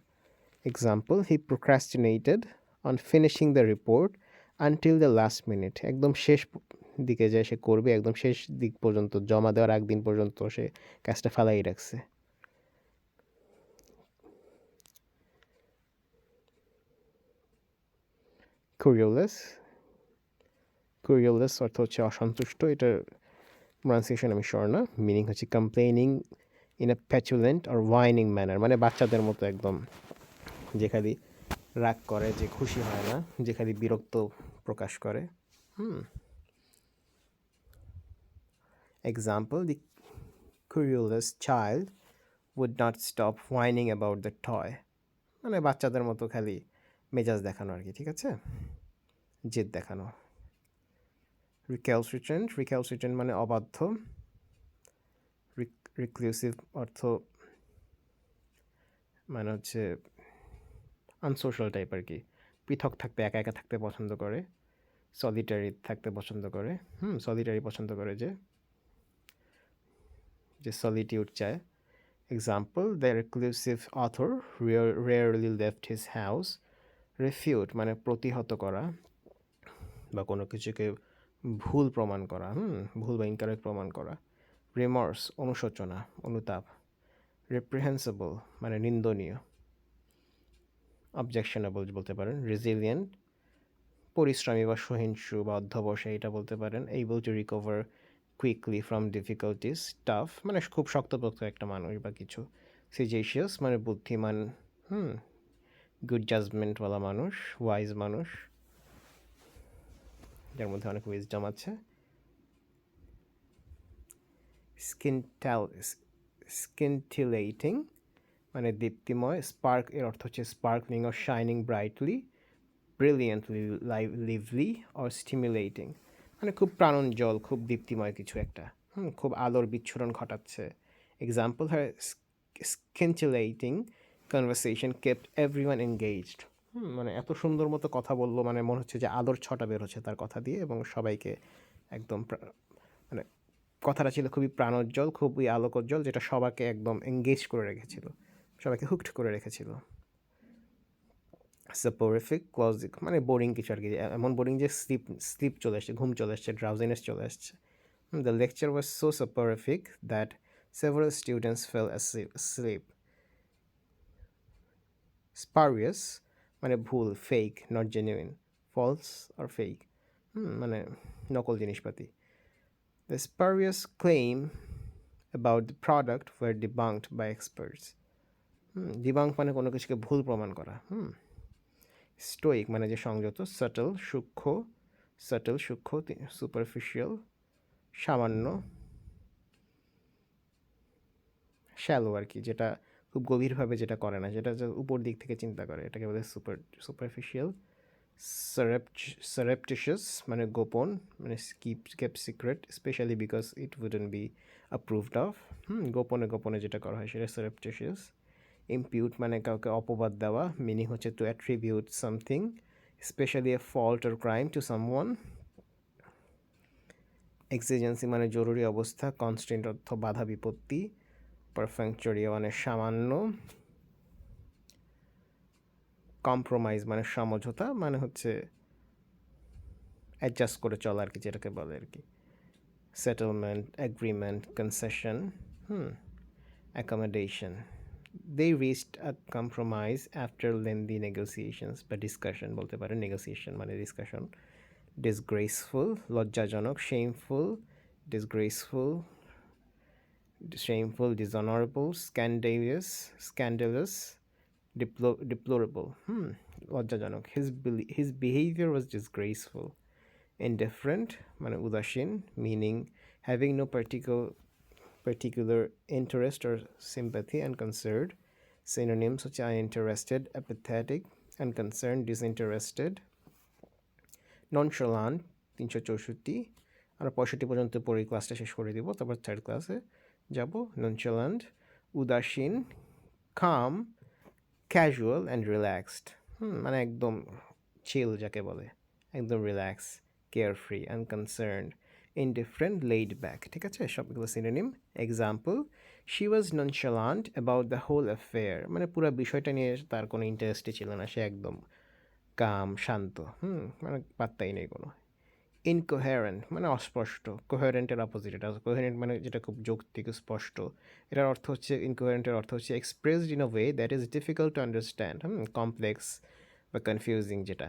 Example he procrastinated on finishing the report until the last minute, একদম শেষ দিকে যে সে করবে, একদম শেষ দিক পর্যন্ত জমা দেওয়ার একদিন পর্যন্ত সে কাজটা ফেলাই রাখছে। কুরিওলেস অর্থ হচ্ছে অসন্তুষ্ট, এটার প্রনাউন্সিয়েশন আমি শিওর না। মিনিং হচ্ছে complaining in a petulant or whining manner, মানে বাচ্চাদের মতো একদম, যে খালি রাগ করে, যে খুশি হয় না, যে খালি বিরক্ত প্রকাশ করে। Example, the querulous child would not stop whining about the toy, মানে বাচ্চাদের মতো খালি মেজাজ দেখানো আর কি, ঠিক আছে, জেদ দেখানো। রিক্যালসিট্রেন্ট মানে অবাধ্য। রিক্লুসিভ অর্থ মানে হচ্ছে আনসোশ্যাল টাইপ আর কি, পৃথক থাকতে, একা একা থাকতে পছন্দ করে। সলিটারি থাকতে পছন্দ করে, সলিটারি পছন্দ করে, যে সলিটিউড চায়। Example the reclusive author rarely left his house. Refute মানে প্রতিহত করা বা কোনো কিছুকে ভুল প্রমাণ করা, ভুল বা ইনকারেক্ট প্রমাণ করা। রিমর্স অনুশোচনা, অনুতাপ। রেপ্রিহেন্সিবল মানে নিন্দনীয়, অবজেকশনেবল বলতে পারেন। রেজিলিয়েন্ট পরিশ্রমী বা সহিংসু বা অধ্যবসায়ী, এটা বলতে পারেন। Able to recover quickly from difficulties. Tough মানে খুব শক্তপোক্ত একটা মানুষ বা কিছু। সিজেশিয়াস মানে বুদ্ধিমান, গুড জাজমেন্টওয়ালা মানুষ, ওয়াইজ মানুষ, যার মধ্যে অনেক উইজডম আছে। স্কিনটিলেটিং মানে দীপ্তিময়। স্পার্ক এর অর্থ হচ্ছে sparkling or shining brightly, brilliantly, lively or stimulating, মানে খুব প্রাণোজ্জ্বল, খুব দীপ্তিময় কিছু একটা, খুব আলোর বিচ্ছুরণ ঘটাচ্ছে। এক্সাম্পল হার স্কিনটিলেটিং কনভারসেশন কেপ্ট এভরিওয়ান এনগেজড, মানে এত সুন্দর মতো কথা বললো, মানে মনে হচ্ছে যে আলোর ছটা বের হচ্ছে তার কথা দিয়ে এবং সবাইকে একদম মানে কথাটা ছিল খুবই প্রাণোজ্জ্বল, খুবই আলোকোজ্জ্বল, যেটা সবাইকে একদম এঙ্গেজ করে রেখেছিল, সবাইকে হুকড করে রেখেছিল। সাপোরিফিক ক্লজিক মানে বোরিং কিছু আর কি, এমন বোরিং যে স্লিপ চলে আসছে, ঘুম চলে আসছে, ড্রাউজিনেস চলে আসছে। The lecture was so soporific that several students fell asleep. Spurious মানে ভুল, ফেক, নট জেনুইন, ফলস আর ফেক, মানে নকল জিনিসপাতি। The spurious claim about the product were debunked by experts. Debunk মানে কোনো কিছুকে ভুল প্রমাণ করা। স্টোইক মানে যে সংযত, সাটল সূক্ষ্ম, সুপারফিশিয়াল সামান্য, শ্যালো আর কি, যেটা খুব গভীরভাবে যেটা করে না, যেটা উপর দিক থেকে চিন্তা করে, এটাকে বলে সুপারফিশিয়াল। সারেপটিশিয়াস মানে গোপন, মানে kept secret specially because it wouldn't be approved of, গোপনে গোপনে যেটা করা হয় সেটা সারেপটিশিয়াস। ইম্পিউট মানে কাউকে অপবাদ দেওয়া, মিনিং হচ্ছে to attribute something specially a fault or crime to someone. Exigency মানে জরুরি অবস্থা, কনস্ট্যান্ট অর্থ বাধা বিপত্তি, পারফেক্টরিয়া মানে সামান্য, কম্প্রোমাইজ মানে সমঝোতা, মানে হচ্ছে অ্যাডজাস্ট করে চলা আর কি, যেটাকে বলে আর কি। Settlement, agreement, concession, accommodation. They reached a compromise after lengthy negotiations বা ডিসকাশন বলতে পারে, নেগোসিয়েশন মানে ডিসকাশন। ডিসগ্রেসফুল লজ্জাজনক, shameful, disgraceful, shameful, dishonorable, scandalous, deplorable, লজ্জাজনক। His behavior was disgraceful. Indifferent মানে উদাসীন, meaning having no particular interest or sympathy and concerned. Synonyms হচ্ছে uninterested, apathetic, unconcerned, disinterested. Nonchalant 364, আমরা 65 পর্যন্ত পড়ে ক্লাসটা শেষ করে দিব, তারপর থার্ড ক্লাসে যাব। ননচালান্ট উদাসীন, কাম, ক্যাজুয়াল অ্যান্ড রিল্যাক্সড, মানে একদম চিল যাকে বলে, একদম relax, carefree, unconcerned, indifferent, laid back. ঠিক আছে, সবগুলো synonym. Example, she was nonchalant about the whole affair, মানে পুরো বিষয়টা নিয়ে তার কোনো ইন্টারেস্টই ছিল না, সে একদম কাম, শান্ত, মানে পাত্তাই নেই কোনো। ইনকোহেরেন্ট মানে অস্পষ্ট, কোহেরেন্টের অপোজিট এটা, কোহেরেন্ট মানে যেটা খুব যৌক্তিক স্পষ্ট, এটার অর্থ হচ্ছে, ইনকোহেরেন্টের অর্থ হচ্ছে expressed in a way that is difficult to understand, complex বা কনফিউজিং যেটা।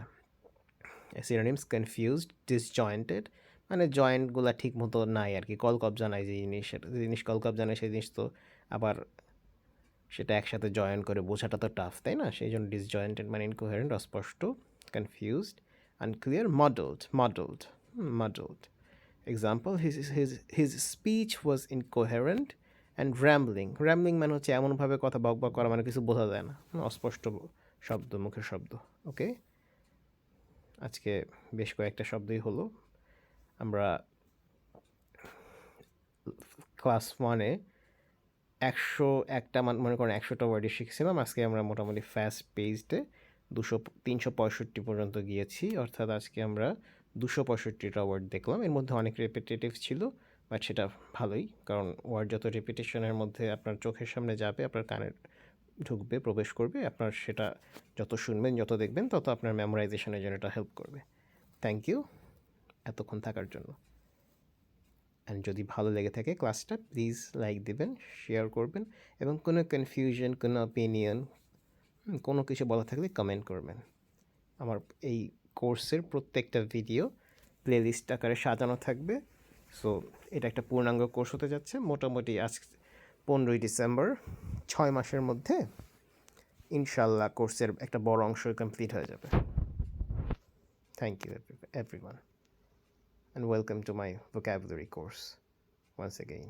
সিনোনিমস, কনফিউজড, ডিসজয়েন্টেড মানে জয়েন্টগুলো ঠিক মতো নাই আর কি, কলকবজা নাই, যে জিনিস কলকবজা নাই সেই জিনিস তো আবার সেটা একসাথে জয়েন করে বোঝাটা তো টাফ, তাই না? সেই জন্য ডিসজয়েন্টেড মানে ইনকোহেরেন্ট, অস্পষ্ট, confused, unclear, muddled. Example, his speech was incoherent and rambling মানে হচ্ছে এমনভাবে কথা বকবক করা, মানে কিছু বোঝা যায় না, অস্পষ্ট শব্দ, মুখের শব্দ। ওকে, আজকে বেশ কয়েকটা শব্দই হলো। আমরা ক্লাস 1-এ 101টা মনে করেন 100টা ওয়ার্ডই শিখছিলাম, আজকে আমরা মোটামুটি ফাস্ট পেজডে 365 পর্যন্ত গিয়েছি, অর্থাৎ আজকে আমরা 265টা ওয়ার্ড দেখলাম। এর মধ্যে অনেক রেপিটেটিভ ছিল, বাট সেটা ভালোই, কারণ ওয়ার্ড যত রেপিটেশনের মধ্যে আপনার চোখের সামনে যাবে, আপনার কানে ঢুকবে, প্রবেশ করবে, আপনার সেটা যত শুনবেন, যত দেখবেন, তত আপনার মেমোরাইজেশনের জন্য এটা হেল্প করবে। থ্যাংক ইউ এতক্ষণ থাকার জন্য। অ্যান্ড যদি ভালো লেগে থাকে ক্লাসটা, প্লিজ লাইক দেবেন, শেয়ার করবেন, এবং কোনো কনফিউশন, কোনো অপিনিয়ন, কোনো কিছু বলা থাকলে কমেন্ট করবেন। আমার এই কোর্সের প্রত্যেকটা ভিডিও প্লেলিস্ট আকারে সাজানো থাকবে। সো এটা একটা পূর্ণাঙ্গ কোর্স হতে যাচ্ছে। মোটামুটি আজ 15ই ডিসেম্বর, 6 মাসের মধ্যে ইনশাল্লাহ কোর্সের একটা বড় অংশ কমপ্লিট হয়ে যাবে। Thank you everyone and welcome to my vocabulary course once again.